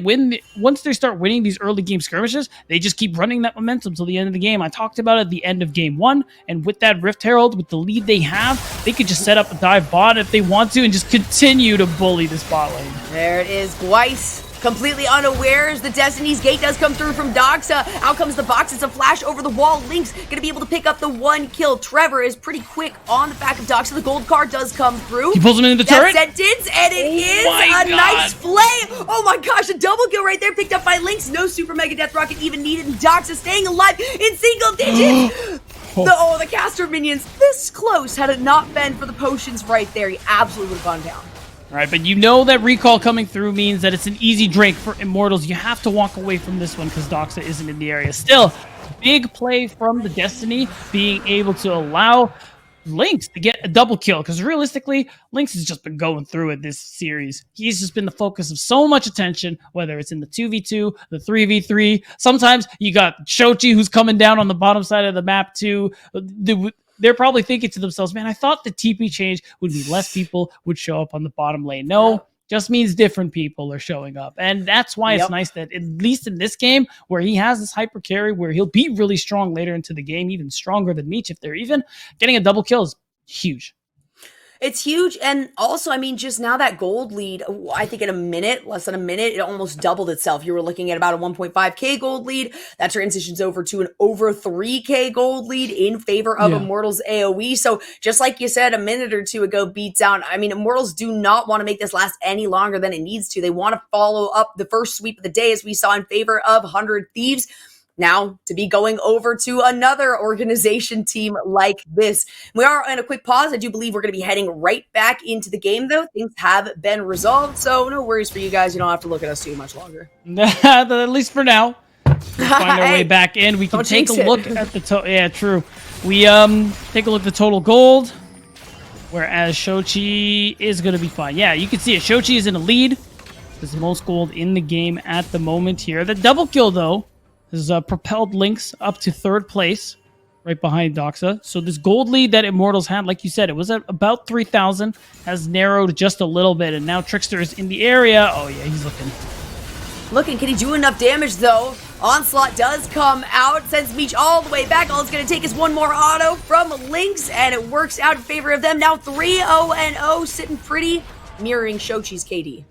start winning these early game skirmishes, they just keep running that momentum till the end of the game. I talked about it at the end of game 1, and with that Rift Herald, with the lead they have, they could just set up a dive bot if they want to and just continue to bully this bot lane. There it is, Gweiss. Completely unawares. The Destiny's Gate does come through from Doxa. Out comes the box. It's a flash over the wall. Lynx gonna be able to pick up the 1 kill. Trevor is pretty quick on the back of Doxa. The gold card does come through. He pulls him into the turret. Sentence, and it is a nice play. Oh my gosh, a double kill right there picked up by Lynx. No Super Mega Death Rocket even needed. And Doxa staying alive in single digits. The caster minions this close. Had it not been for the potions right there, he absolutely would have gone down. All right, but that recall coming through means that it's an easy drink for Immortals. You have to walk away from this one because Doxa isn't in the area. Still, big play from the Destiny, being able to allow Lynx to get a double kill, because realistically, Lynx has just been going through it this series. He's just been the focus of so much attention, whether it's in the 2v2, the 3v3. Sometimes you got Shochi who's coming down on the bottom side of the map too. They're probably thinking to themselves, man, I thought the TP change would be less people would show up on the bottom lane. No, just means different people are showing up. And that's why it's nice that, at least in this game, where he has this hyper carry, where he'll be really strong later into the game, even stronger than Meech if they're even, getting a double kill is huge. It's huge, and also, I mean, just now that gold lead, I think in a minute, less than a minute, it almost doubled itself. You were looking at about a 1.5k gold lead. That transitions over to an over 3k gold lead in favor of Immortals AOE. So just like you said a minute or two ago, beat down. I mean, Immortals do not want to make this last any longer than it needs to. They want to follow up the first sweep of the day, as we saw in favor of 100 Thieves. Now, to be going over to another organization team like this. We are in a quick pause. I do believe we're going to be heading right back into the game, though. Things have been resolved, so no worries for you guys. You don't have to look at us too much longer. At least for now. We'll find our way back in. We can take a look at the total. Yeah, true. We take a look at the total gold, whereas Shochi is going to be fine. Yeah, you can see it. Shochi is in a lead. This is the most gold in the game at the moment here. The double kill, though, has propelled Lynx up to 3rd place, right behind Doxa. So this gold lead that Immortals had, like you said, it was at about 3,000, has narrowed just a little bit, and now Trickster is in the area. Oh yeah, he's looking. Can he do enough damage though? Onslaught does come out, sends Meech all the way back. All it's going to take is one more auto from Lynx, and it works out in favor of them. Now 3-0-0, sitting pretty, mirroring Shochi's KD.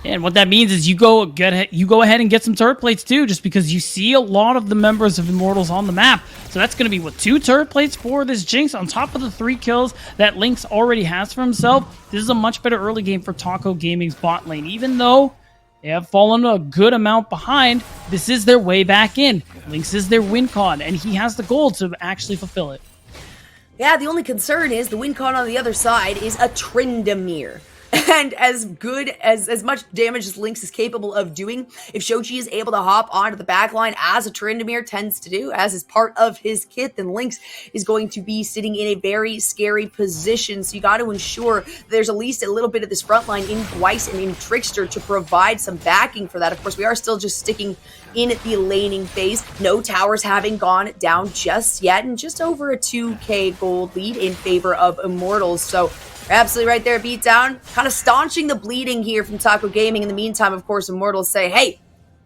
And what that means is you go ahead and get some turret plates too, just because you see a lot of the members of Immortals on the map. So that's going to be, 2 turret plates for this Jinx on top of the 3 kills that Lynx already has for himself. This is a much better early game for Taco Gaming's bot lane. Even though they have fallen a good amount behind, this is their way back in. Lynx is their win con, and he has the gold to actually fulfill it. Yeah, the only concern is the win con on the other side is a Tryndamere. And as much damage as Lynx is capable of doing, if Shochi is able to hop onto the backline as a Tryndamere tends to do, as is part of his kit, then Lynx is going to be sitting in a very scary position. So you got to ensure there's at least a little bit of this front line in Weiss and in Trickster to provide some backing for that. Of course, we are still just sticking in the laning phase. No towers having gone down just yet, and just over a 2k gold lead in favor of Immortals. So absolutely right there, beatdown. Kind of staunching the bleeding here from Taco Gaming. In the meantime, of course, Immortals say, hey,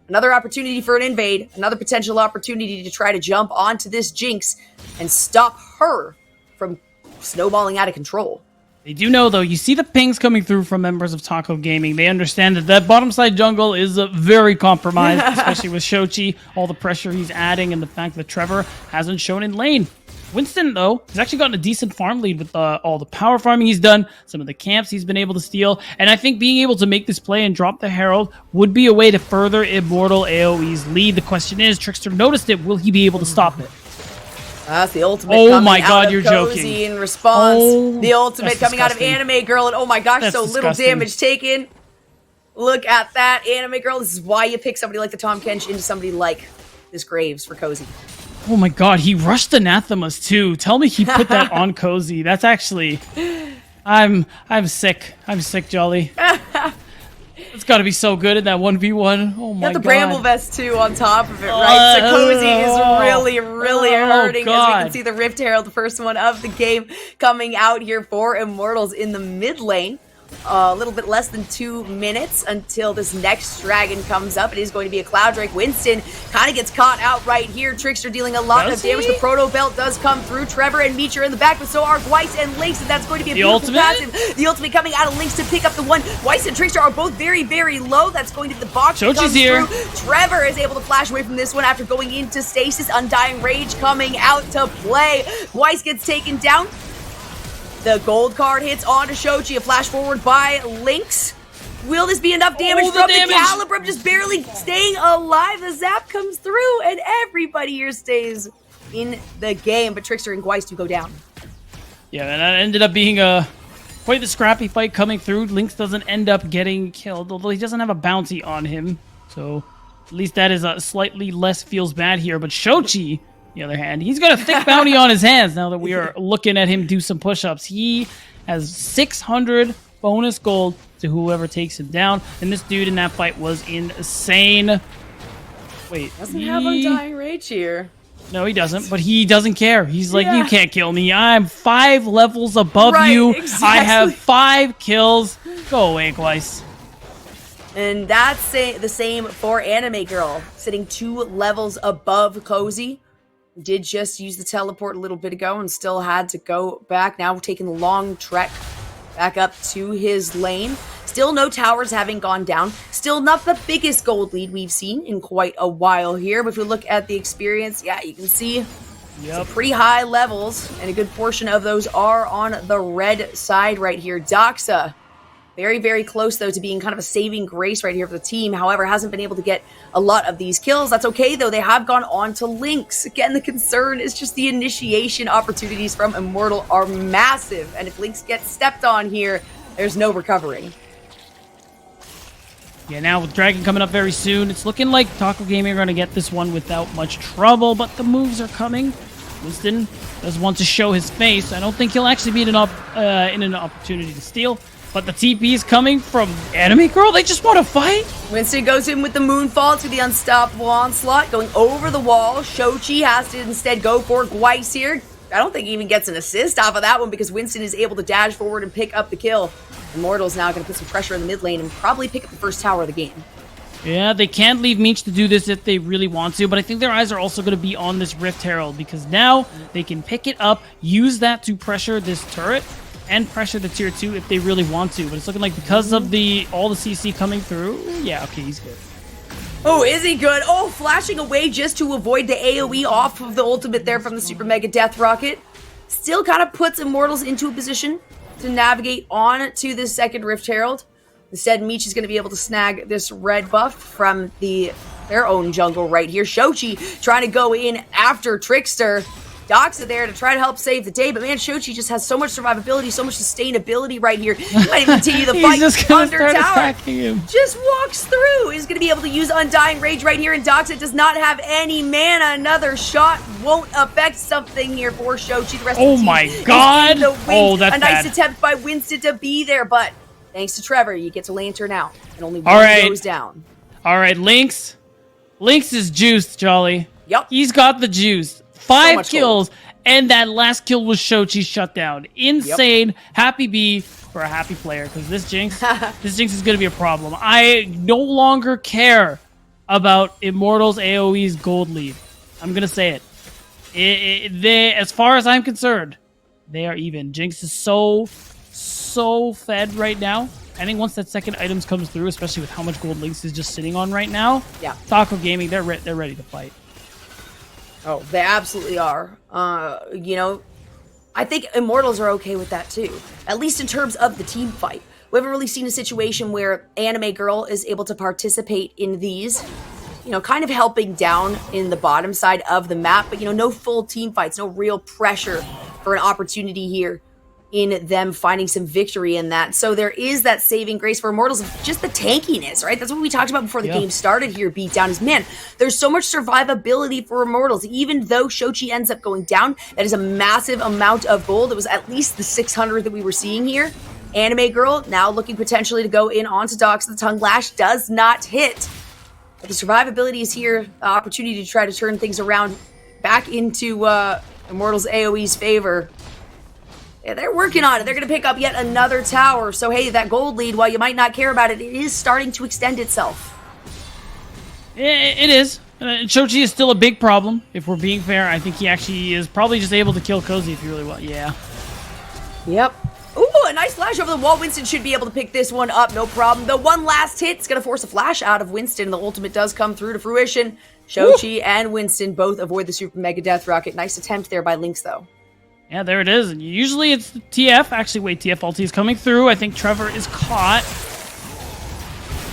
another opportunity for an invade, another potential opportunity to try to jump onto this Jinx and stop her from snowballing out of control. They do know, though, you see the pings coming through from members of Taco Gaming. They understand that bottom side jungle is very compromised, especially with Shochi, all the pressure he's adding, and the fact that Trevor hasn't shown in lane. Winston, though, has actually gotten a decent farm lead with all the power farming he's done, some of the camps he's been able to steal, and I think being able to make this play and drop the Herald would be a way to further Immortal AOE's lead. The question is, Trickster noticed it, will he be able to stop it? That's the ultimate my God, you're Cozy joking. In response. The ultimate that's coming disgusting. out of Anime Girl, and oh my gosh, That's so disgusting. little damage taken. Look at that, Anime Girl. This is why you pick somebody like the Tom Kench into somebody like this Graves for Cozy. Oh my God, he rushed Anathemas too. Tell me he put that on Cozy. That's actually... I'm sick. I'm sick, Jolly. It's got to be so good in that 1v1. Oh my God. Got the Bramble Vest too on top of it, right? So Cozy is really hurting. As we can see the Rift Herald, the first one of the game, coming out here for Immortals in the mid lane. A little bit less than 2 minutes until this next dragon comes up. It is going to be a Cloud Drake. Winston kind of gets caught out right here. Trickster dealing a lot of damage. The Proto Belt does come through. Trevor and Meech are in the back, but so are Weiss and Lynx, and that's going to be a beautiful passive. The ultimate coming out of Lynx to pick up the one. Weiss and Trickster are both very low. That's going to be the box. Shochi's here. Trevor is able to flash away from this one after going into stasis. Undying Rage coming out to play. Weiss gets taken down. The gold card hits onto Shochi. A flash forward by Lynx. Will this be enough damage from the Calibrum? Just barely staying alive. The zap comes through, and everybody here stays in the game. But Trickster and Weiss do go down. Yeah, and that ended up being quite the scrappy fight coming through. Lynx doesn't end up getting killed, although he doesn't have a bounty on him. So at least that is slightly less feels bad here. But Shochi, on the other hand, he's got a thick bounty on his hands now that we are looking at him do some push-ups. He has 600 bonus gold to whoever takes him down, and this dude in that fight was insane. Wait, doesn't have Undying Rage here. No, he doesn't, but he doesn't care. He's like, you can't kill me. I'm 5 levels above you. Exactly. I have 5 kills. Go away, Weiss. And that's the same for Anime Girl, sitting 2 levels above Cozy. Did just use the teleport a little bit ago and still had to go back. Now taking the long trek back up to his lane. Still no towers having gone down. Still not the biggest gold lead we've seen in quite a while here. But if we look at the experience, yeah, you can see some pretty high levels. And a good portion of those are on the red side right here. Doxa, very close, though, to being kind of a saving grace right here for the team. However, hasn't been able to get a lot of these kills. That's okay, though. They have gone on to Lynx. Again, the concern is just the initiation opportunities from Immortal are massive. And if Lynx gets stepped on here, there's no recovering. Yeah, now with Dragon coming up very soon, it's looking like Taco Gaming are going to get this one without much trouble, but the moves are coming. Winston does want to show his face. I don't think he'll actually be in an opportunity to steal. But the TP is coming from Anime Girl. They just want to fight. Winston goes in with the moonfall to the unstoppable onslaught, going over the wall. Shochi has to instead go for Gweiss here. I don't think he even gets an assist off of that one because Winston is able to dash forward and pick up the kill. Immortals now going to put some pressure in the mid lane and probably pick up the first tower of the game. Yeah, they can't leave Meech to do this if they really want to, but I think their eyes are also going to be on this Rift Herald because now they can pick it up, use that to pressure this turret, and pressure the tier 2 if they really want to. But it's looking like because of all the CC coming through, yeah, okay, he's good. Oh, is he good? Oh, flashing away just to avoid the AoE off of the ultimate there from the Super Mega Death Rocket. Still kind of puts Immortals into a position to navigate on to this second Rift Herald. Instead, Meech is going to be able to snag this red buff from their own jungle right here. Shochi trying to go in after Trickster. Doxa there to try to help save the day, but man, Shochi just has so much survivability, so much sustainability right here. He might even continue the fight just gonna under start tower. attacking him. Just walks through. He's going to be able to use Undying Rage right here, and Doxa does not have any mana. Another shot won't affect something here for Shochi. The rest of the team my is God. in the win. Oh, that's a nice bad. attempt by Winston to be there, but thanks to Trevor, you get to Lantern out, and only All one right. goes down. All right, Lynx. Lynx is juiced, Jolly. Yep. He's got the juice. 5 much kills, and that last kill was Shochi's shutdown. Insane. Happy B for a happy player, because this Jinx is going to be a problem. I no longer care about Immortals AOE's gold lead. I'm going to say it. They, as far as I'm concerned, they are even. Jinx is so fed right now. I think once that second items comes through, especially with how much gold Lynx is just sitting on right now, Yeah. Taco Gaming, they're ready to fight. Oh, they absolutely are. You know, I think Immortals are okay with that too. At least in terms of the team fight. We haven't really seen a situation where Anime Girl is able to participate in these, you know, kind of helping down in the bottom side of the map, but, you know, no full team fights, no real pressure for an opportunity here in them finding some victory in that. So there is that saving grace for Immortals of just the tankiness, right? That's what we talked about before the game started here, Beatdown, is, man, there's so much survivability for Immortals. Even though Shochi ends up going down, that is a massive amount of gold. It was at least the 600 that we were seeing here. Anime Girl now looking potentially to go in onto Dox. The Tongue Lash does not hit. But the survivability is here. Opportunity to try to turn things around back into Immortals AoE's favor. Yeah, they're working on it. They're going to pick up yet another tower. So, hey, that gold lead, while you might not care about it, it is starting to extend itself. It is. Shochi is still a big problem, if we're being fair. I think he actually is probably just able to kill Cozy if you really want. Yeah. Yep. Ooh, a nice flash over the wall. Winston should be able to pick this one up. No problem. The one last hit is going to force a flash out of Winston. The ultimate does come through to fruition. Shochi and Winston both avoid the Super Mega Death Rocket. Nice attempt there by Lynx, though. Yeah, there it is. And usually it's the TF. Actually, wait, TF ulti is coming through. I think Trevor is caught.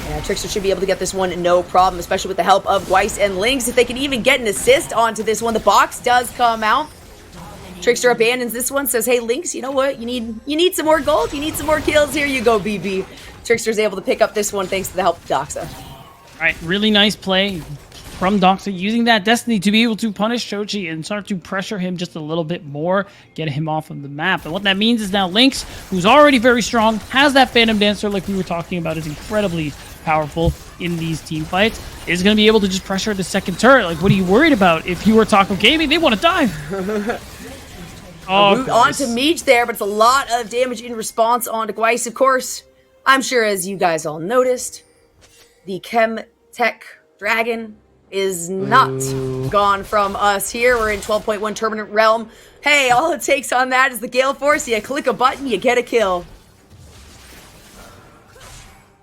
Yeah, Trickster should be able to get this one no problem, especially with the help of Weiss and Lynx. If they can even get an assist onto this one, the box does come out. Trickster abandons this one, says, hey, Lynx, you know what? You need some more gold. You need some more kills. Here you go, BB. Trickster's able to pick up this one thanks to the help of Doxa. All right, really nice play from Doxa, using that Destiny to be able to punish Shochi and start to pressure him just a little bit more, get him off of the map. And what that means is now Lynx, who's already very strong, has that Phantom Dancer like we were talking about, is incredibly powerful in these team fights, is going to be able to just pressure the second turret. Like, what are you worried about? If you were Taco Gaming, they want to dive. On to Meech there, but it's a lot of damage in response onto Gweiss, of course. I'm sure, as you guys all noticed, the Chem Tech Dragon is not gone from us here. We're in 12.1 Turbulent Realm. Hey, all it takes on that is the Gale Force. You click a button, you get a kill.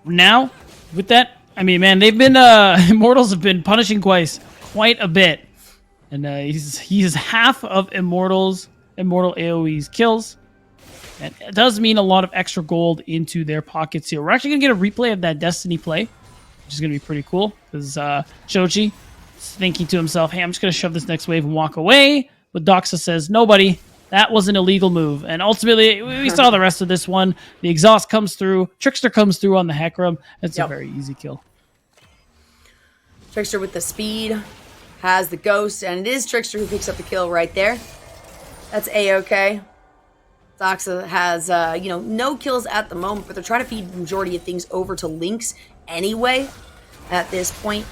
Now, with that, I mean, man, they've been, Immortals have been punishing Gweiss quite a bit. And he's half of Immortal AoE's kills. And it does mean a lot of extra gold into their pockets here. We're actually going to get a replay of that Destiny play, which is going to be pretty cool, because Shochi is thinking to himself, hey, I'm just going to shove this next wave and walk away. But Doxa says, nobody, that was an illegal move. And ultimately, we saw the rest of this one. The exhaust comes through. Trickster comes through on the Hecarim. It's a very easy kill. Trickster with the speed. has the Ghost, and it is Trickster who picks up the kill right there. That's A-okay. Doxa has, no kills at the moment, but they're trying to feed the majority of things over to Lynx anyway at this point.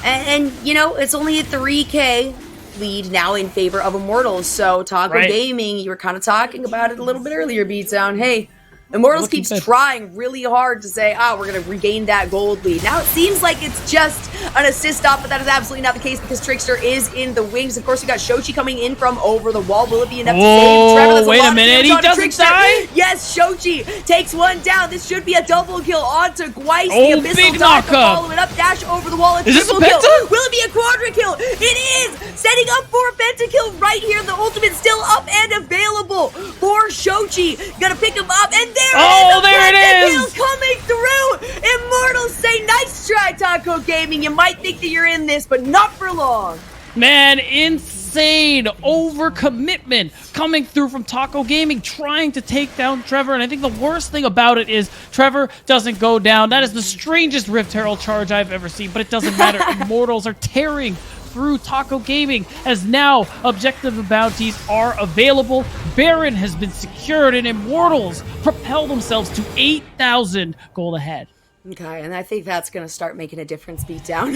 And it's only a 3K lead now in favor of Immortals. So Taco Gaming, you were kind of talking about it a little bit earlier, Beatdown. Hey, Immortals keeps trying really hard to say, we're going to regain that gold lead. Now it seems like it's just an assist off, but that is absolutely not the case because Trickster is in the wings. Of course, we got Shochi coming in from over the wall. Will it be enough to save Trevor? That's wait a minute, he doesn't die? Yes, Shochi takes one down. This should be a double kill onto Gweis. Oh, the big Abyssal dive to knockup. follow it up, dash over the wall. Is this a kill. penta? Will it be a quadra kill? It is! Setting up for a pentakill right here. The ultimate still up and available for Shochi. Gonna pick him up, and there it is! Coming through! Immortals say, nice try, Taco Gaming. You might think that you're in this, but not for long. Man, insane overcommitment coming through from Taco Gaming, trying to take down Trevor. And I think the worst thing about it is Trevor doesn't go down. That is the strangest Rift Herald charge I've ever seen, but it doesn't matter. Immortals are tearing through Taco Gaming as now objective bounties are available. Baron has been secured and Immortals propel themselves to 8,000 gold ahead. Okay, and I think that's going to start making a difference, Beatdown.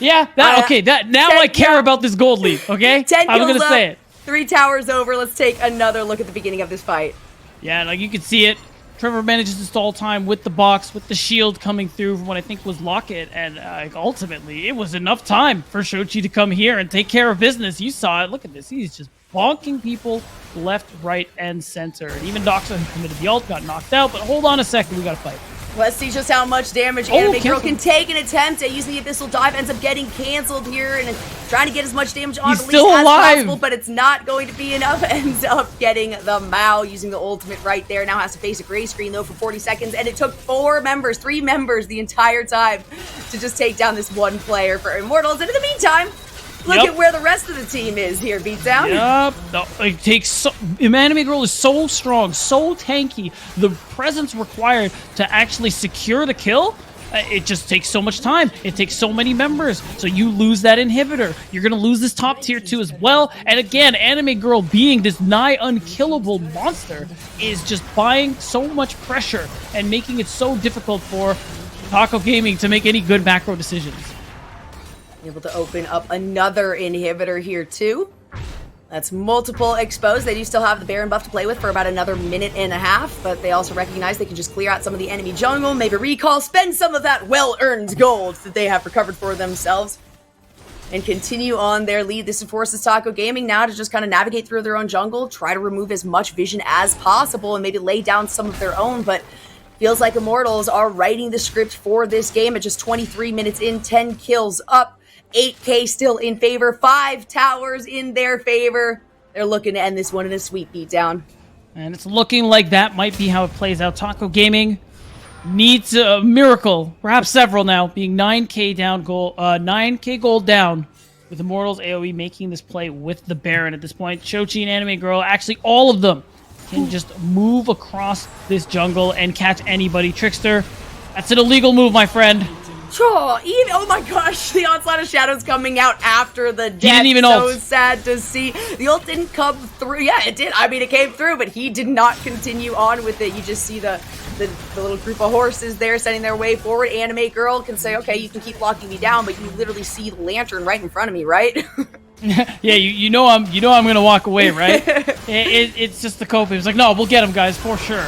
Now I care about this gold lead, okay? 10 I'm kills going to say it. 3 towers over. Let's take another look at the beginning of this fight. Yeah, like you can see it. Trevor manages to stall time with the box, with the shield coming through from what I think was Locket, and ultimately it was enough time for Shochi to come here and take care of business. You saw it. Look at this. He's just bonking people left, right, and center. And even Doxa, who committed the ult, got knocked out. But hold on a second. We got to fight. Let's see just how much damage Anime Girl can take. An attempt at using the Abyssal Dive ends up getting canceled here and trying to get as much damage on He's the still least as alive. possible, but it's not going to be enough. Ends up getting the Mao using the ultimate right there. Now has to face a gray screen though for 40 seconds, and it took 3 members the entire time to just take down this one player for Immortals. And in the meantime, look at where the rest of the team is here, Beatdown. Yep. No, it takes Anime Girl is so strong, so tanky. The presence required to actually secure the kill, it just takes so much time. It takes so many members. So you lose that inhibitor. You're going to lose this top tier 2 as well. And again, Anime Girl being this nigh unkillable monster is just buying so much pressure and making it so difficult for Taco Gaming to make any good macro decisions. Able to open up another inhibitor here too. That's multiple exposed. They do still have the Baron buff to play with for about another minute and a half, but they also recognize they can just clear out some of the enemy jungle, maybe recall, spend some of that well-earned gold that they have recovered for themselves, and continue on their lead. This forces Taco Gaming now to just kind of navigate through their own jungle, try to remove as much vision as possible, and maybe lay down some of their own, but feels like Immortals are writing the script for this game at just 23 minutes in, 10 kills up. 8K still in favor, 5 towers in their favor. They're looking to end this one in a sweep Beatdown. And it's looking like that might be how it plays out. Taco Gaming needs a miracle, perhaps several now, being 9K down gold, 9K gold down, with Immortals AOE making this play with the Baron at this point. Shochi and Anime Girl, actually all of them, can just move across this jungle and catch anybody. Trickster, that's an illegal move, my friend. Sure, oh my gosh, the Onslaught of Shadows coming out after the death. He didn't even so ult. Sad to see. The ult didn't come through. Yeah, it did. I mean, it came through, but he did not continue on with it. You just see the little group of horses there sending their way forward. Anime Girl can say, okay, you can keep locking me down, but you literally see the lantern right in front of me, right? Yeah, you know I'm gonna walk away, right? It's just the coping. It's like, no, we'll get him, guys, for sure.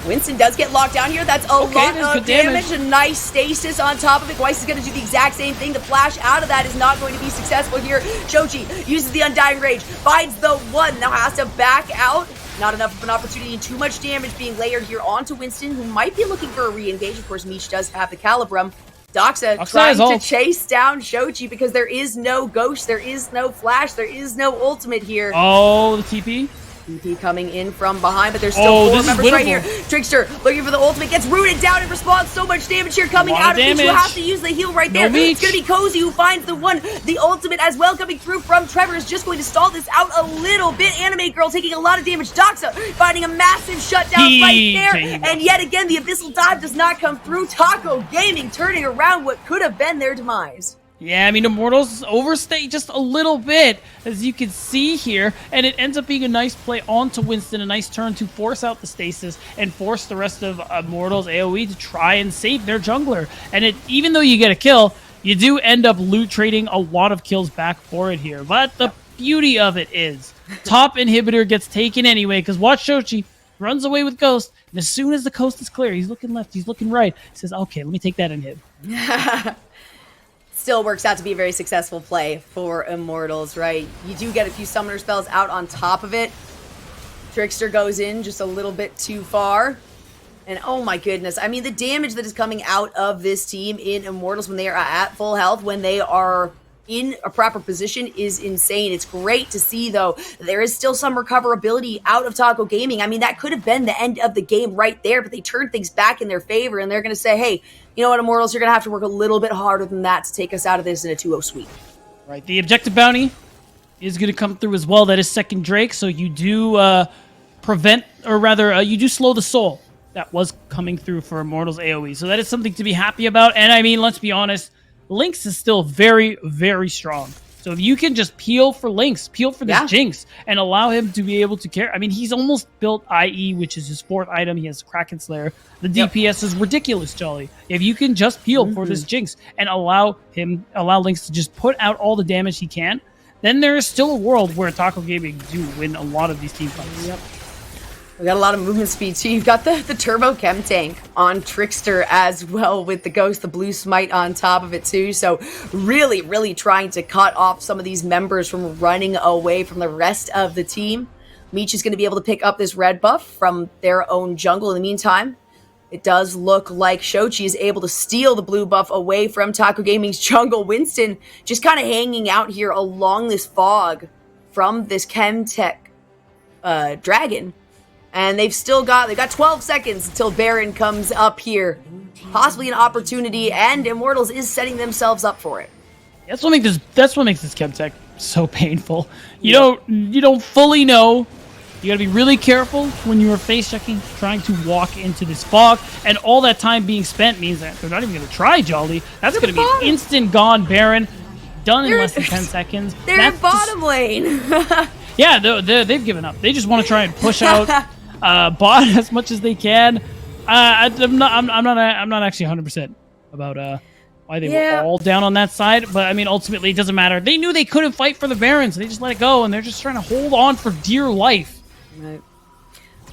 Winston does get locked down here. That's a lot of damage. A nice stasis on top of it. Gweis is going to do the exact same thing. The flash out of that is not going to be successful here. Shochi uses the Undying Rage, finds the one, now has to back out. Not enough of an opportunity, and too much damage being layered here onto Winston, who might be looking for a re-engage. Of course, Meech does have the Calibrum. Doxa trying to chase down Shochi because there is no Ghost, there is no Flash, there is no ultimate here. Oh, the TP? TP coming in from behind, but there's still 4 members right here. Trickster looking for the ultimate, gets rooted down in response. So much damage here coming out of Meech. You have to use the heal right there. It's going to be Cozy who finds the one. The ultimate as well coming through from Trevor is just going to stall this out a little bit. Anime Girl taking a lot of damage. Doxa finding a massive shutdown right there. And yet again, the Abyssal Dive does not come through. Taco Gaming turning around what could have been their demise. Yeah, I mean, Immortals overstay just a little bit, as you can see here, and it ends up being a nice play onto Winston, a nice turn to force out the stasis and force the rest of Immortals AOE to try and save their jungler. And even though you get a kill, you do end up loot trading a lot of kills back for it here. But the beauty of it is, top inhibitor gets taken anyway, because watch Shochi runs away with Ghost, and as soon as the coast is clear, he's looking left, he's looking right, he says, okay, let me take that inhib. Still works out to be a very successful play for Immortals, right? You do get a few summoner spells out on top of it. Trickster goes in just a little bit too far. And oh my goodness, I mean, the damage that is coming out of this team in Immortals when they are at full health, when they are in a proper position, is insane. It's great to see, though, there is still some recoverability out of Taco Gaming. I mean, that could have been the end of the game right there, but they turned things back in their favor, and they're going to say, hey, you know what, Immortals, you're going to have to work a little bit harder than that to take us out of this in a 2-0 sweep. Right, the objective bounty is going to come through as well. That is second Drake, so you do prevent, or rather, you do slow the soul that was coming through for Immortals AOE. So that is something to be happy about, and I mean, let's be honest, Lynx is still very, very strong. So if you can just peel for Lynx, peel for this Jinx, and allow him to be able to carry... I mean, he's almost built IE, which is his 4th item. He has Kraken Slayer. The DPS is ridiculous, Jolly. If you can just peel for this Jinx and allow Lynx to just put out all the damage he can, then there is still a world where Taco Gaming do win a lot of these team fights. Yep. We got a lot of movement speed, too. You've got the Turbo Chem Tank on Trickster as well, with the Ghost, the Blue Smite on top of it, too. So really, really trying to cut off some of these members from running away from the rest of the team. Meech is going to be able to pick up this red buff from their own jungle. In the meantime, it does look like Shochi is able to steal the blue buff away from Taco Gaming's jungle. Winston just kind of hanging out here along this fog from this Chemtech dragon. And they've got 12 seconds until Baron comes up here. Possibly an opportunity, and Immortals is setting themselves up for it. That's what makes this Chemtech so painful. You don't fully know. You gotta be really careful when you are face checking, trying to walk into this fog, and all that time being spent means that they're not even gonna try Jolly. That's gonna be an instant gone Baron, done in less than 10 seconds. They're in bottom lane. Yeah, they've given up. They just want to try and push out bot as much as they can. I'm not actually 100% about why they were all down on that side, but I mean, ultimately it doesn't matter. They knew they couldn't fight for the Baron, so they just let it go, and they're just trying to hold on for dear life. Right.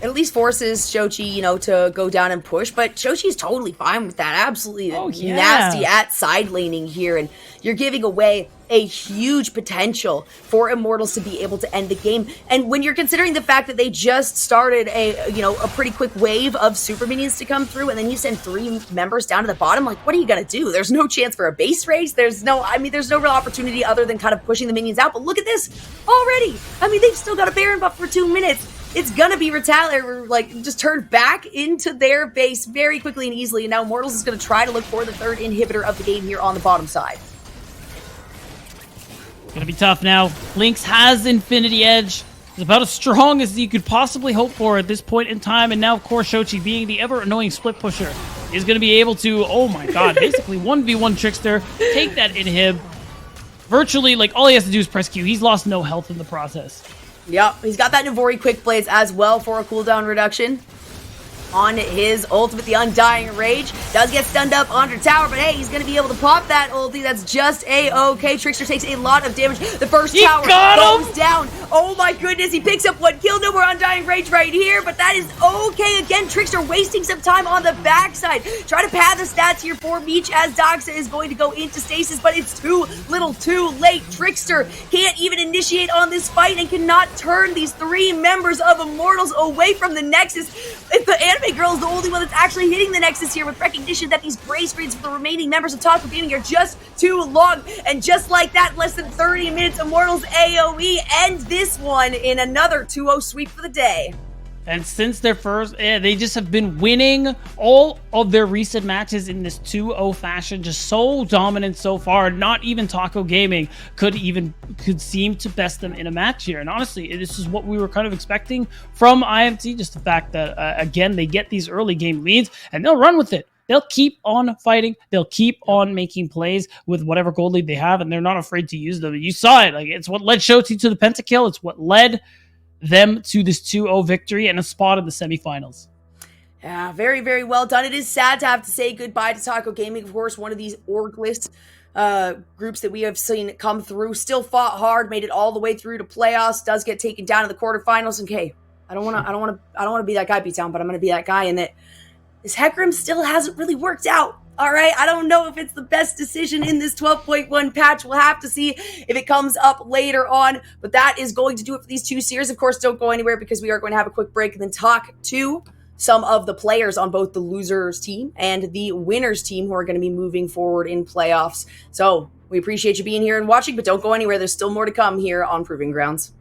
It at least forces Shochi, to go down and push, but Shochi's totally fine with that. Absolutely nasty at side laning here, and you're giving away a huge potential for Immortals to be able to end the game. And when you're considering the fact that they just started a pretty quick wave of super minions to come through, and then you send 3 members down to the bottom, like, what are you gonna do? There's no chance for a base race. There's no real opportunity other than kind of pushing the minions out. But look at this already. I mean, they've still got a Baron buff for 2 minutes. It's gonna be just turned back into their base very quickly and easily. And now Immortals is gonna try to look for the 3rd inhibitor of the game here on the bottom side. Gonna be tough now. Lynx has Infinity Edge. It's about as strong as you could possibly hope for at this point in time. And now, of course, Shochi, being the ever-annoying split pusher, is going to be able to, oh my god, basically 1v1 Trickster, take that inhib. Virtually, all he has to do is press Q. He's lost no health in the process. Yep, he's got that Navori Quick Blades as well for a cooldown reduction on his ultimate, the Undying Rage. Does get stunned up under tower, but hey, he's going to be able to pop that ulti. That's just A-okay. Trickster takes a lot of damage. The first tower goes down. Oh my goodness, he picks up 1 kill. No more Undying Rage right here, but that is okay. Again, Trickster wasting some time on the backside. Try to pad the stats here for Meech as Doxa is going to go into stasis, but it's too little too late. Trickster can't even initiate on this fight and cannot turn these 3 members of Immortals away from the Nexus. If the anime girl is the only one that's actually hitting the Nexus here, with recognition that these gray screens for the remaining members of Taco Gaming are just too long. And just like that, less than 30 minutes, Immortals AOE end this one in another 2-0 sweep for the day. And since their first, they just have been winning all of their recent matches in this 2-0 fashion, just so dominant so far. Not even Taco Gaming could seem to best them in a match here. And honestly, this is what we were kind of expecting from IMT, just the fact that, again, they get these early game leads and they'll run with it. they'll keep on fighting. They'll keep on making plays with whatever gold lead they have, and they're not afraid to use them. You saw it. Like, it's what led Shoti to the pentakill. It's what led them to this 2-0 victory and a spot in the semifinals. Yeah, very, very well done. It is sad to have to say goodbye to Taco Gaming, of course, one of these orgless groups that we have seen come through. Still fought hard, made it all the way through to playoffs. Does get taken down in the quarterfinals. And okay, I don't want to be that guy, B-Town, but I'm going to be that guy in that this Hecarim still hasn't really worked out. All right, I don't know if it's the best decision in this 12.1 patch. We'll have to see if it comes up later on. But that is going to do it for these two series. Of course, don't go anywhere because we are going to have a quick break and then talk to some of the players on both the losers team and the winners team who are going to be moving forward in playoffs. So we appreciate you being here and watching, but don't go anywhere. There's still more to come here on Proving Grounds.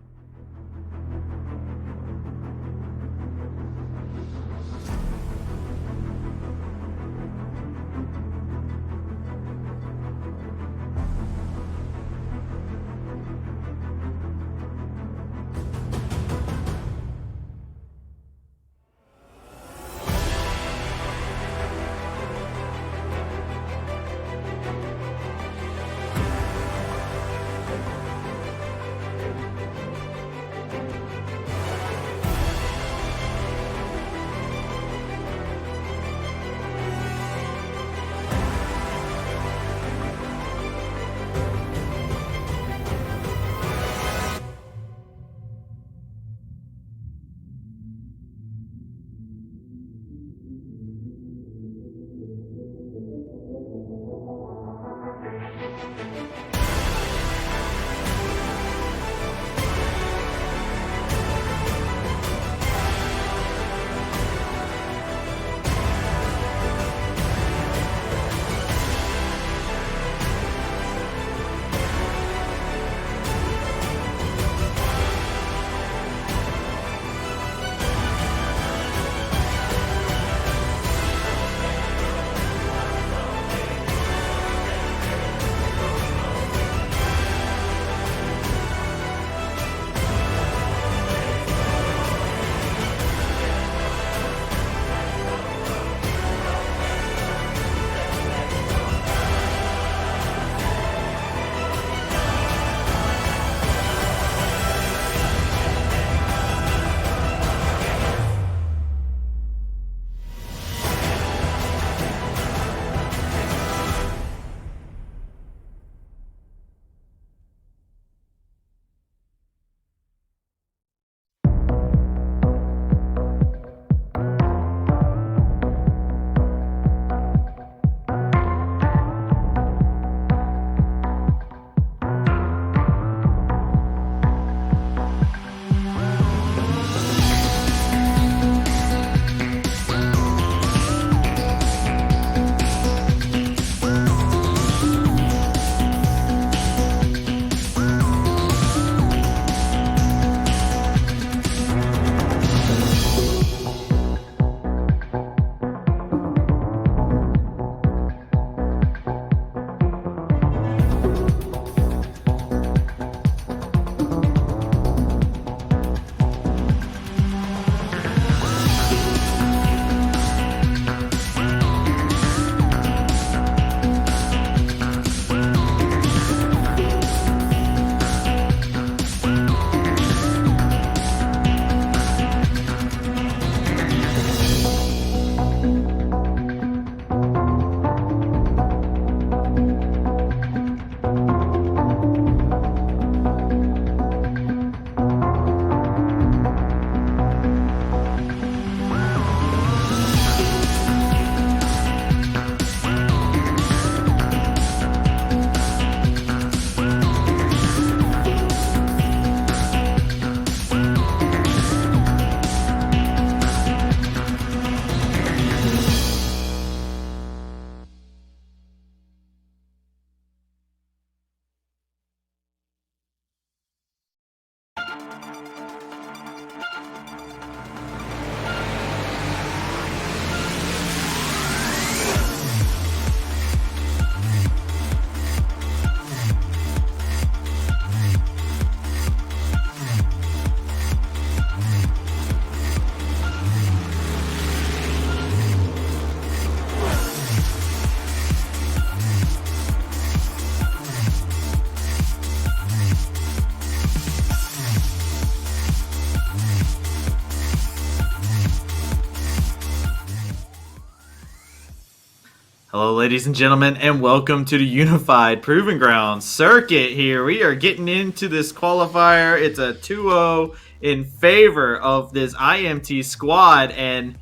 Hello, ladies and gentlemen, and welcome to the Unified Proving Ground Circuit here. We are getting into this qualifier. It's a 2-0 in favor of this IMT squad, and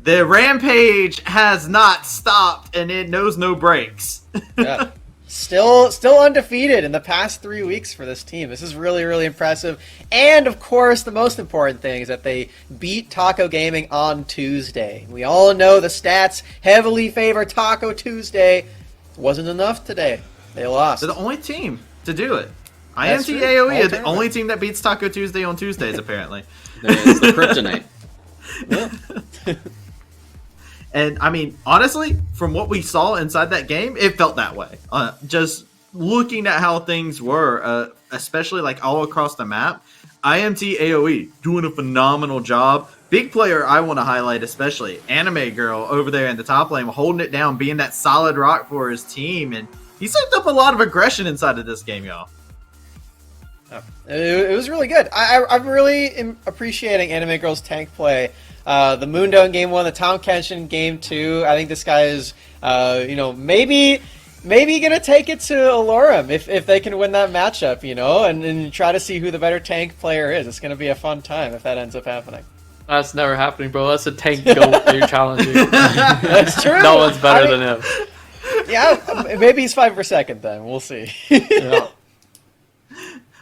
the rampage has not stopped, and it knows no breaks. Yeah. Still undefeated in the past 3 weeks for this team. This is really, really impressive. And, of course, the most important thing is that they beat Taco Gaming on Tuesday. We all know the stats heavily favor Taco Tuesday. Wasn't enough today. They lost. They're the only team to do it. That's IMT true. AOE All are the only team that beats Taco Tuesday on Tuesdays, apparently. It's the kryptonite. Yeah. And, I mean, honestly, from what we saw inside that game, it felt that way. Just looking at how things were, especially like all across the map, IMT AOE doing a phenomenal job. Big player I want to highlight especially, Anime Girl over there in the top lane, holding it down, being that solid rock for his team. And he soaked up a lot of aggression inside of this game, y'all. It was really good. I'm really appreciating Anime Girl's tank play. The Mundo in game 1, the Tom Kenshin in game 2. I think this guy is, maybe gonna take it to Alorum if they can win that matchup, and try to see who the better tank player is. It's gonna be a fun time if that ends up happening. That's never happening, bro. That's a tank goat that you're challenging. That's true. No one's better than him. Yeah, maybe he's 5 per second then. We'll see. Yeah.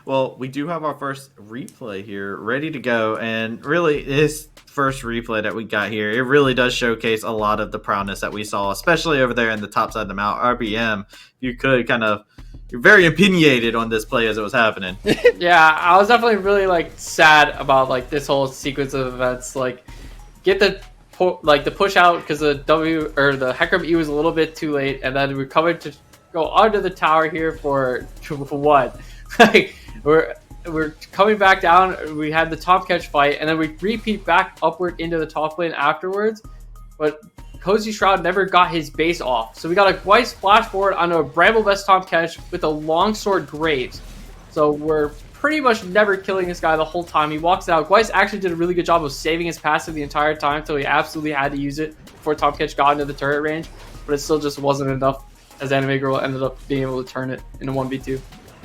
Well, we do have our first replay here ready to go, and really this first replay that we got here, it really does showcase a lot of the prowess that we saw, especially over there in the top side of the mount. RBM, you could you're very opinionated on this play as it was happening. Yeah, I was definitely really sad about this whole sequence of events. Get the push out because the W or the Hecarim E was a little bit too late, and then we're coming to go under the tower here for what? We're coming back down. We had the top catch fight, and then we repeat back upward into the top lane afterwards. But Cozy Shroud never got his base off, so we got a Gwei splash forward onto a Bramble Vest top catch with a longsword Graves. So we're pretty much never killing this guy the whole time. He walks out. Gwei actually did a really good job of saving his passive the entire time until he absolutely had to use it before top catch got into the turret range, but it still just wasn't enough, as Anime Girl ended up being able to turn it into 1v2.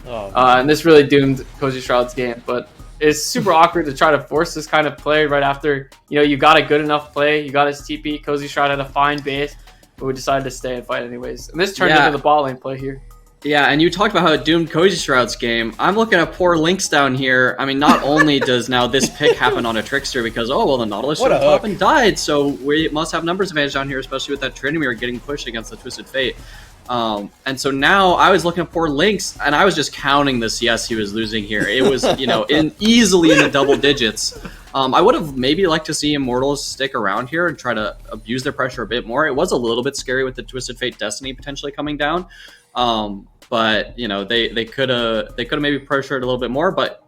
And this really doomed Cozy Shroud's game, but it's super awkward to try to force this kind of play right after, you got a good enough play, you got his TP, Cozy Shroud had a fine base, but we decided to stay and fight anyways. And this turned into the bot lane play here. Yeah, and you talked about how it doomed Cozy Shroud's game. I'm looking at poor Lynx down here. I mean, not only does now this pick happen on a Trickster because, the Nautilus showed up and died, so we must have numbers advantage down here, especially with that Tryndamere getting pushed against the Twisted Fate. And so now I was looking at poor Lynx, and I was just counting the CS he was losing here. It was, easily in the double digits. I would have maybe liked to see Immortals stick around here and try to abuse their pressure a bit more. It was a little bit scary with the Twisted Fate Destiny potentially coming down. But they could have maybe pressured a little bit more. But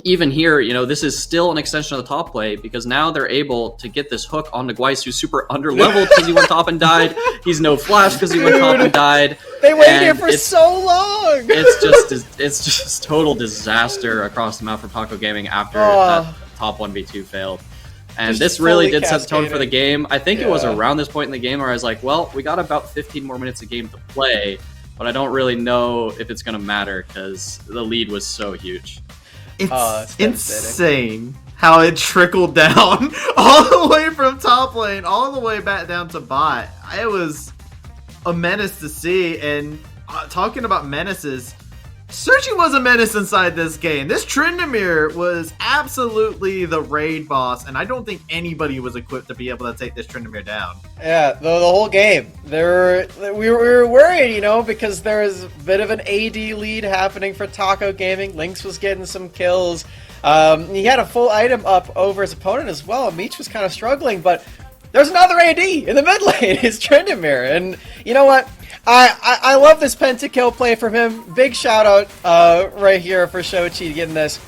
even here, this is still an extension of the top play because now they're able to get this hook onto Gweiss, who's super under-leveled because he went top and died. He's no flash because he went top and died. They waited here for so long! It's just total disaster across the map for Taco Gaming after that top 1v2 failed. And Just this really fully did set the tone for the game. I think it was Yeah. around this point in the game where I was like, well, we got about 15 more minutes of game to play, but I don't really know if it's going to matter because the lead was so huge. It's devastating. insane how it trickled down all the way from top lane, all the way back down to bot. It was a menace to see, and talking about menaces, Searchy was a menace inside this game. This Tryndamere was absolutely the raid boss, and I don't think anybody was equipped to be able to take this Tryndamere down. Yeah, the whole game. We were worried, because there was a bit of an AD lead happening for Taco Gaming. Lynx was getting some kills. He had a full item up over his opponent as well. Meech was kind of struggling, but there's another AD in the mid lane. It's Tryndamere, and you know what? I love this pentakill play from him. Big shout out right here for Shochi getting this.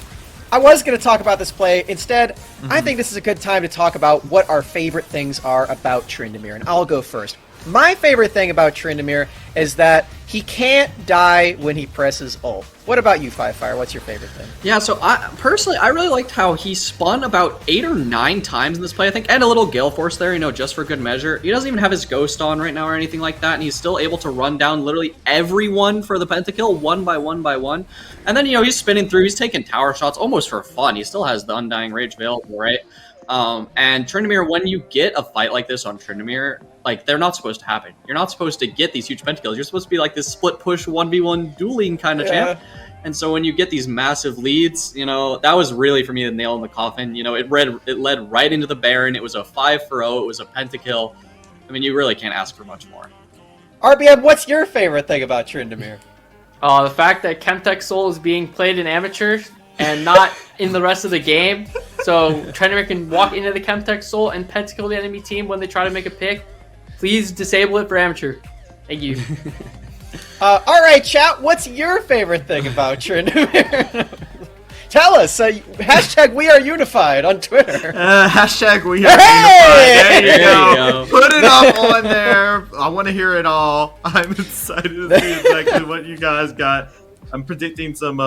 I was going to talk about this play. Instead, I think this is a good time to talk about what our favorite things are about Tryndamere, and I'll go first. My favorite thing about Tryndamere is that he can't die when he presses ult. What about you, Qualifier? What's your favorite thing? Yeah, so personally, I really liked how he spun about 8 or 9 times in this play, I think, and a little Gale Force there, just for good measure. He doesn't even have his Ghost on right now or anything like that, and he's still able to run down literally everyone for the pentakill, one by one by one. And then, he's spinning through, he's taking tower shots almost for fun. He still has the Undying Rage available, right? And Tryndamere, when you get a fight like this on Tryndamere, they're not supposed to happen. You're not supposed to get these huge pentakills. You're supposed to be like this split push 1v1 dueling kind of champ. And so when you get these massive leads, that was really, for me, the nail in the coffin. It led right into the Baron. It was a 5-for-0. It was a pentakill. I mean, you really can't ask for much more. RBM, what's your favorite thing about Tryndamere? The fact that Chemtech Soul is being played in amateur and not in the rest of the game. So Tryndamere can walk into the Chemtech Soul and pentakill the enemy team when they try to make a pick. Please disable it for amateur. Thank you. Alright, chat, what's your favorite thing about Tryndamere? Tell us. Hashtag We Are Unified on Twitter. Hashtag We Are Unified. There you go. Put it up on there. I want to hear it all. I'm excited to see exactly what you guys got. I'm predicting some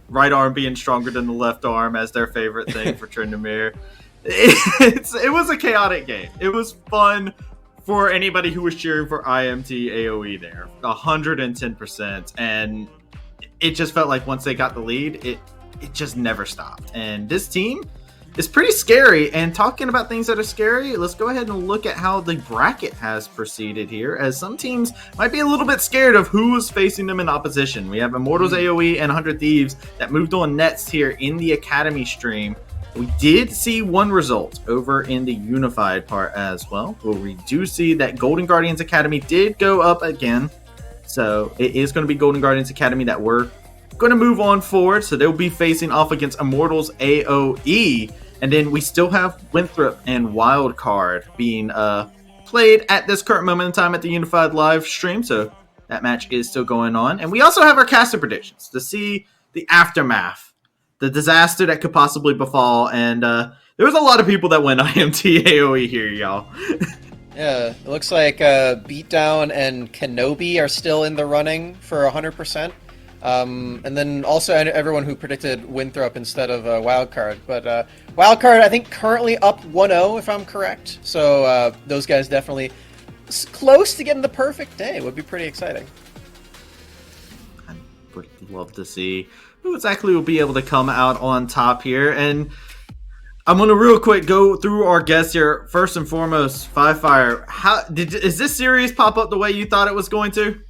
right arm being stronger than the left arm as their favorite thing for Tryndamere. It was a chaotic game. It was fun for anybody who was cheering for IMT AOE there. 110%. And it just felt like once they got the lead, it just never stopped. And this team is pretty scary. And talking about things that are scary, let's go ahead and look at how the bracket has proceeded here, as some teams might be a little bit scared of who is facing them in opposition. We have Immortals AOE and 100 Thieves that moved on next here in the Academy stream. We did see one result over in the Unified part as well, where we do see that Golden Guardians Academy did go up again. So it is going to be Golden Guardians Academy that we're going to move on forward. So they'll be facing off against Immortals AOE. And then we still have Winthrop and Wildcard being played at this current moment in time at the Unified live stream. So that match is still going on. And we also have our caster predictions to see the aftermath, the disaster that could possibly befall. And there was a lot of people that went IMT AOE here, y'all. Yeah, it looks like Beatdown and Kenobi are still in the running for 100%. And then also everyone who predicted Winthrop instead of Wildcard. But Wildcard, I think, currently up 1-0, if I'm correct. So those guys definitely close to getting the perfect day. Would be pretty exciting. I would love to see who exactly will be able to come out on top here. And I'm going to real quick go through our guests here. First and foremost, Qualifier, is this series pop up the way you thought it was going to?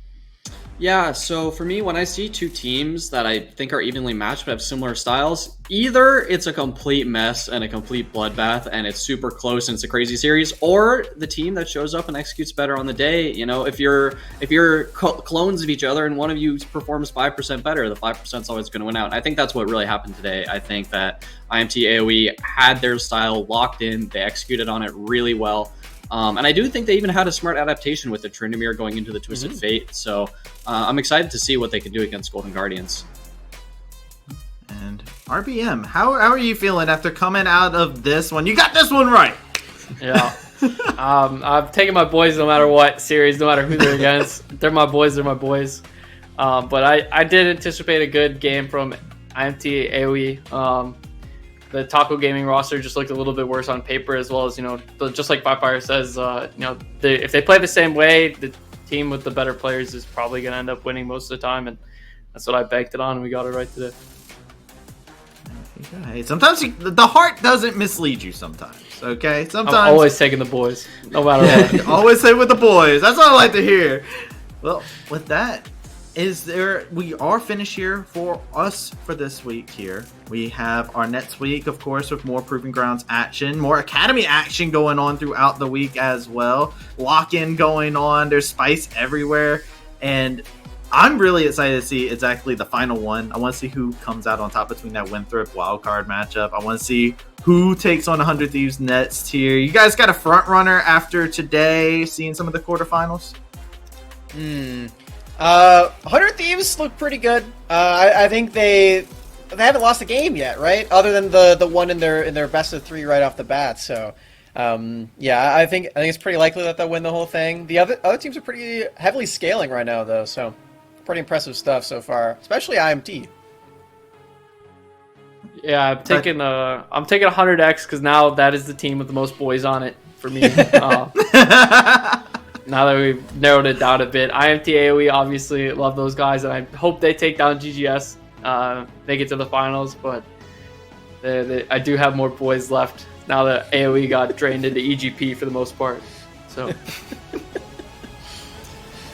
Yeah, so for me, when I see two teams that I think are evenly matched but have similar styles, either it's a complete mess and a complete bloodbath and it's super close and it's a crazy series, or the team that shows up and executes better on the day, if you're clones of each other and one of you performs 5% better, the 5% is always going to win out. And I think that's what really happened today. I think that IMT AOE had their style locked in, they executed on it really well. And I do think they even had a smart adaptation with the Tryndamere going into the Twisted Fate. So I'm excited to see what they can do against Golden Guardians. And RBM, how are you feeling after coming out of this one? You got this one right. Yeah. I've taken my boys no matter what series, no matter who they're against. They're my boys. They're my boys. But I did anticipate a good game from IMT AOE. The Taco Gaming roster just looked a little bit worse on paper, as well as, just like Qualifier says, if they play the same way, the team with the better players is probably going to end up winning most of the time, and that's what I banked it on, and we got it right today. Okay. Sometimes the heart doesn't mislead you sometimes, okay? Sometimes I'm always taking the boys, no matter what. Always say with the boys. That's what I like to hear. Well, with that, we are finished here for us for this week here. We have our next week, of course, with more Proving Grounds action, more Academy action going on throughout the week as well. Lock-in going on. There's spice everywhere. And I'm really excited to see exactly the final one. I want to see who comes out on top between that Winthrop wildcard matchup. I want to see who takes on 100 Thieves next here. You guys got a front runner after today, seeing some of the quarterfinals? 100 Thieves look pretty good. I think they haven't lost a game yet, right? Other than the one in their best of 3 right off the bat. So Yeah, I think it's pretty likely that they'll win the whole thing. The other teams are pretty heavily scaling right now, though, so pretty impressive stuff so far, especially IMT. Yeah, I'm taking 100X because now that is the team with the most boys on it for me. Now that we've narrowed it down a bit, IMT AOE obviously love those guys, and I hope they take down GGS, make it to the finals. But I do have more boys left now that AOE got drained into EGP for the most part. So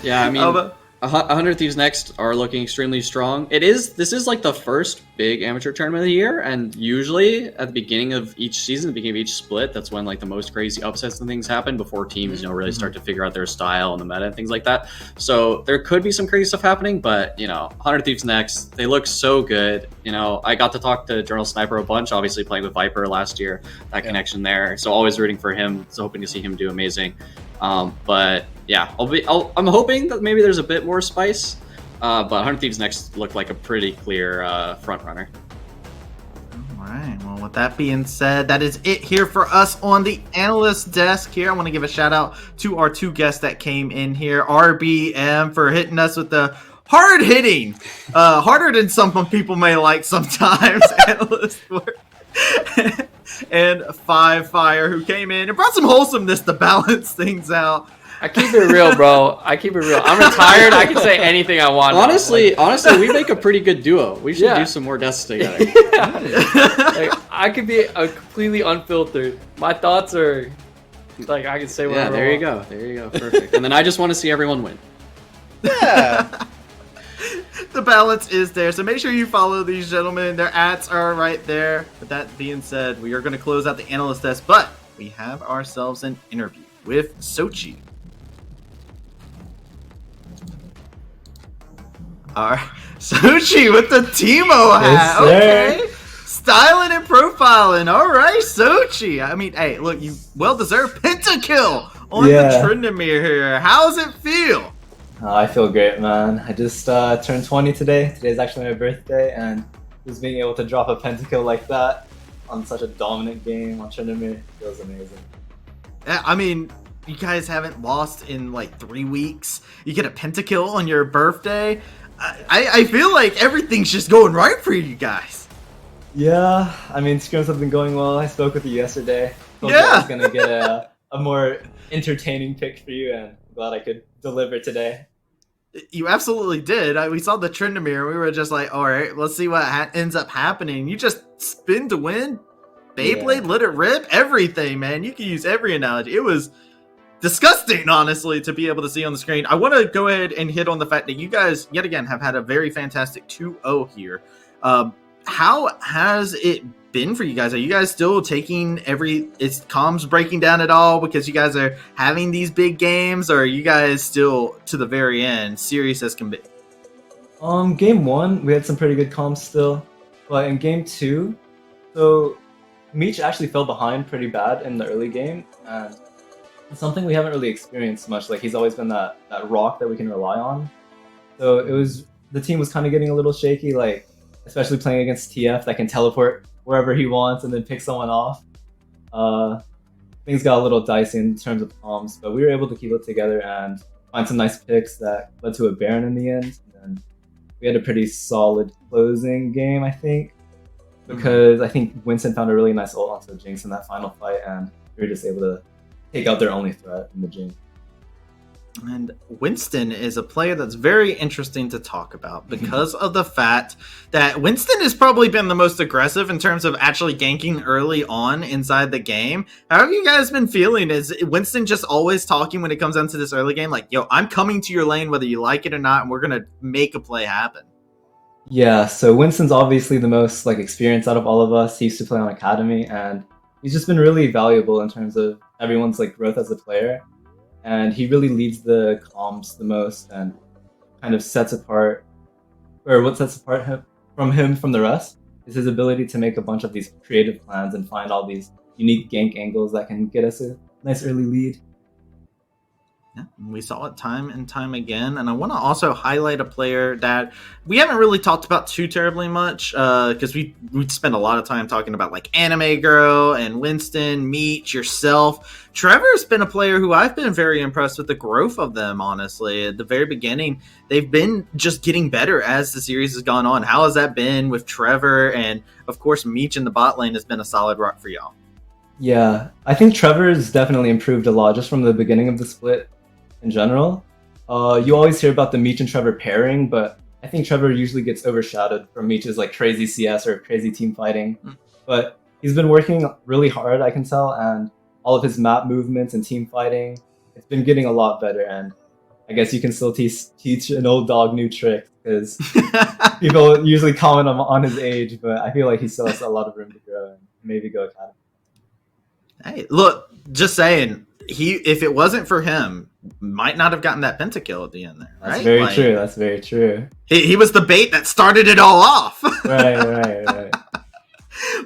Yeah, I mean, 100 Thieves Next are looking extremely strong. This is like the first big amateur tournament of the year, and usually at the beginning of each season, the beginning of each split, that's when like the most crazy upsets and things happen before teams, really start to figure out their style and the meta and things like that. So there could be some crazy stuff happening, but 100 Thieves Next, they look so good. I got to talk to Journal Sniper a bunch, obviously playing with Viper last year, that connection there. So always rooting for him. So hoping to see him do amazing. But yeah, I'm hoping that maybe there's a bit more spice. But 100 Thieves Next looked like a pretty clear front runner. All right. Well, with that being said, that is it here for us on the analyst desk here. I want to give a shout out to our two guests that came in here. RBM for hitting us with the hard hitting, harder than some people may like sometimes, analyst work. And Five Fire, who came in and brought some wholesomeness to balance things out. I keep it real, bro. I keep it real. I'm retired. I can say anything I want. Honestly, we make a pretty good duo. We should do some more deaths together. Like, I could be a completely unfiltered. My thoughts are like I can say whatever. Yeah, there you go. Perfect. And then I just want to see everyone win. Yeah. The balance is there, so make sure you follow these gentlemen. Their ads are right there. With that being said, we are going to close out the analyst desk, but we have ourselves an interview with Sochi. All right, Sochi with the Timo hat. Yes, okay, styling and profiling. All right, Sochi. I mean, hey, look, you well-deserved pentakill on the Tryndamere here. How's it feel? I feel great, man. I just turned 20 today. Today's actually my birthday, and just being able to drop a pentakill like that on such a dominant game on Tryndamere feels amazing. I mean, you guys haven't lost in like 3 weeks. You get a pentakill on your birthday. I feel like everything's just going right for you guys. Yeah, I mean, scrims have been going well. I spoke with you yesterday. Hope I was gonna get a more entertaining pick for you, and I'm glad I could deliver today. You absolutely did. We saw the Tryndamere. We were just like, all right, let's see what ends up happening. You just spin to win. Beyblade, let it rip. Everything, man. You can use every analogy. It was disgusting, honestly, to be able to see on the screen. I want to go ahead and hit on the fact that you guys, yet again, have had a very fantastic 2-0 here. How has it been for you guys? Are you guys still taking is comms breaking down at all because you guys are having these big games, or are you guys still to the very end serious as can be? Game 1 we had some pretty good comms still, but in game 2, so Meech actually fell behind pretty bad in the early game, and it's something we haven't really experienced much. Like, he's always been that rock that we can rely on. So the team was kind of getting a little shaky, like especially playing against TF that can teleport wherever he wants and then pick someone off. Things got a little dicey in terms of comms, but we were able to keep it together and find some nice picks that led to a Baron in the end. And we had a pretty solid closing game, I think, because I think Winston found a really nice ult onto Jinx in that final fight, and we were just able to take out their only threat in the Jinx. And Winston is a player that's very interesting to talk about because of the fact that Winston has probably been the most aggressive in terms of actually ganking early on inside the game. How have you guys been feeling? Is Winston just always talking when it comes down to this early game? Like, yo, I'm coming to your lane whether you like it or not, and we're going to make a play happen. Yeah, so Winston's obviously the most experienced out of all of us. He used to play on Academy, and he's just been really valuable in terms of everyone's growth as a player. And he really leads the comms the most and kind of sets apart, or what sets apart him from the rest is his ability to make a bunch of these creative plans and find all these unique gank angles that can get us a nice early lead. Yeah, we saw it time and time again. And I want to also highlight a player that we haven't really talked about too terribly much because we spend a lot of time talking about like Anime Girl and Winston, Meech, yourself. Trevor's been a player who I've been very impressed with the growth of them, honestly. At the very beginning, they've been just getting better as the series has gone on. How has that been with Trevor? And, of course, Meech in the bot lane has been a solid rock for y'all. Yeah, I think Trevor's definitely improved a lot just from the beginning of the split. In general, you always hear about the Meech and Trevor pairing, but I think Trevor usually gets overshadowed from Meech's like crazy CS or crazy team fighting. But he's been working really hard, I can tell, and all of his map movements and team fighting, it's been getting a lot better. And I guess you can still teach an old dog new tricks because people usually comment on his age, but I feel like he still has a lot of room to grow and maybe go academy. Hey, look, just saying, if it wasn't for him, might not have gotten that pentakill at the end there. Right? That's very true. That's very true. He was the bait that started it all off. Right.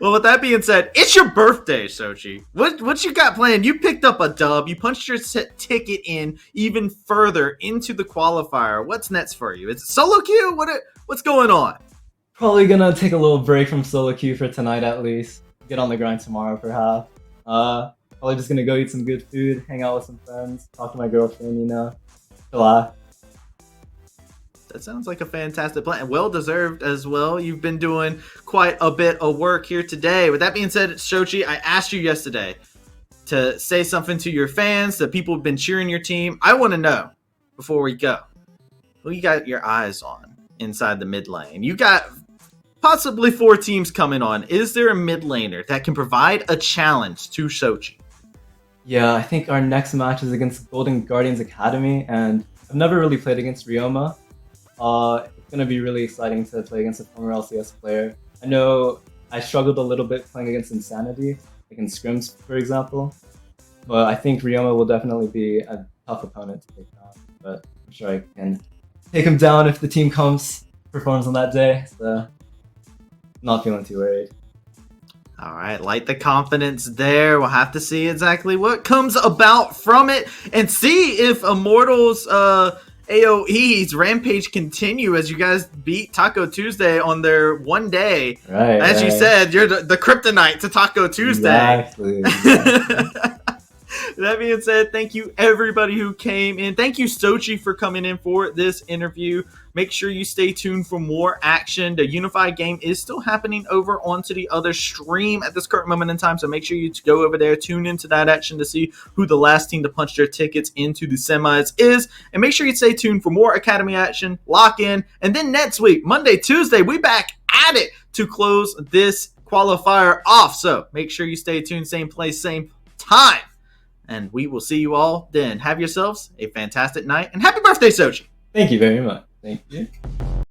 Well, with that being said, it's your birthday, Sochi. What you got planned? You picked up a dub. You punched your ticket in even further into the qualifier. What's next for you? Is it solo queue? What's going on? Probably gonna take a little break from solo queue for tonight at least. Get on the grind tomorrow perhaps. Probably just gonna go eat some good food, hang out with some friends, talk to my girlfriend, relax. That sounds like a fantastic plan. Well deserved as well. You've been doing quite a bit of work here today. With that being said, Shochi, I asked you yesterday to say something to your fans, the people who've been cheering your team. I want to know, before we go, who you got your eyes on inside the mid lane? You got possibly 4 teams coming on. Is there a mid laner that can provide a challenge to Shochi? Yeah, I think our next match is against Golden Guardians Academy, and I've never really played against Ryoma. It's going to be really exciting to play against a former LCS player. I know I struggled a little bit playing against Insanity, like in scrims, for example. But I think Ryoma will definitely be a tough opponent to take down. But I'm sure I can take him down if the team performs on that day. So, not feeling too worried. All right, light the confidence there. We'll have to see exactly what comes about from it and see if Immortals AOE's rampage continue as you guys beat Taco Tuesday on their one day. Right. As you said, you're the kryptonite to Taco Tuesday. Exactly. That being said, thank you everybody who came in. Thank you, Sochi, for coming in for this interview. Make sure you stay tuned for more action. The Unified game is still happening over onto the other stream at this current moment in time, so make sure you go over there, tune into that action to see who the last team to punch their tickets into the semis is. And make sure you stay tuned for more Academy action, lock in, and then next week, Monday, Tuesday, we back at it to close this qualifier off. So make sure you stay tuned, same place, same time. And we will see you all then. Have yourselves a fantastic night, and happy birthday, Sochi! Thank you very much. Thank you.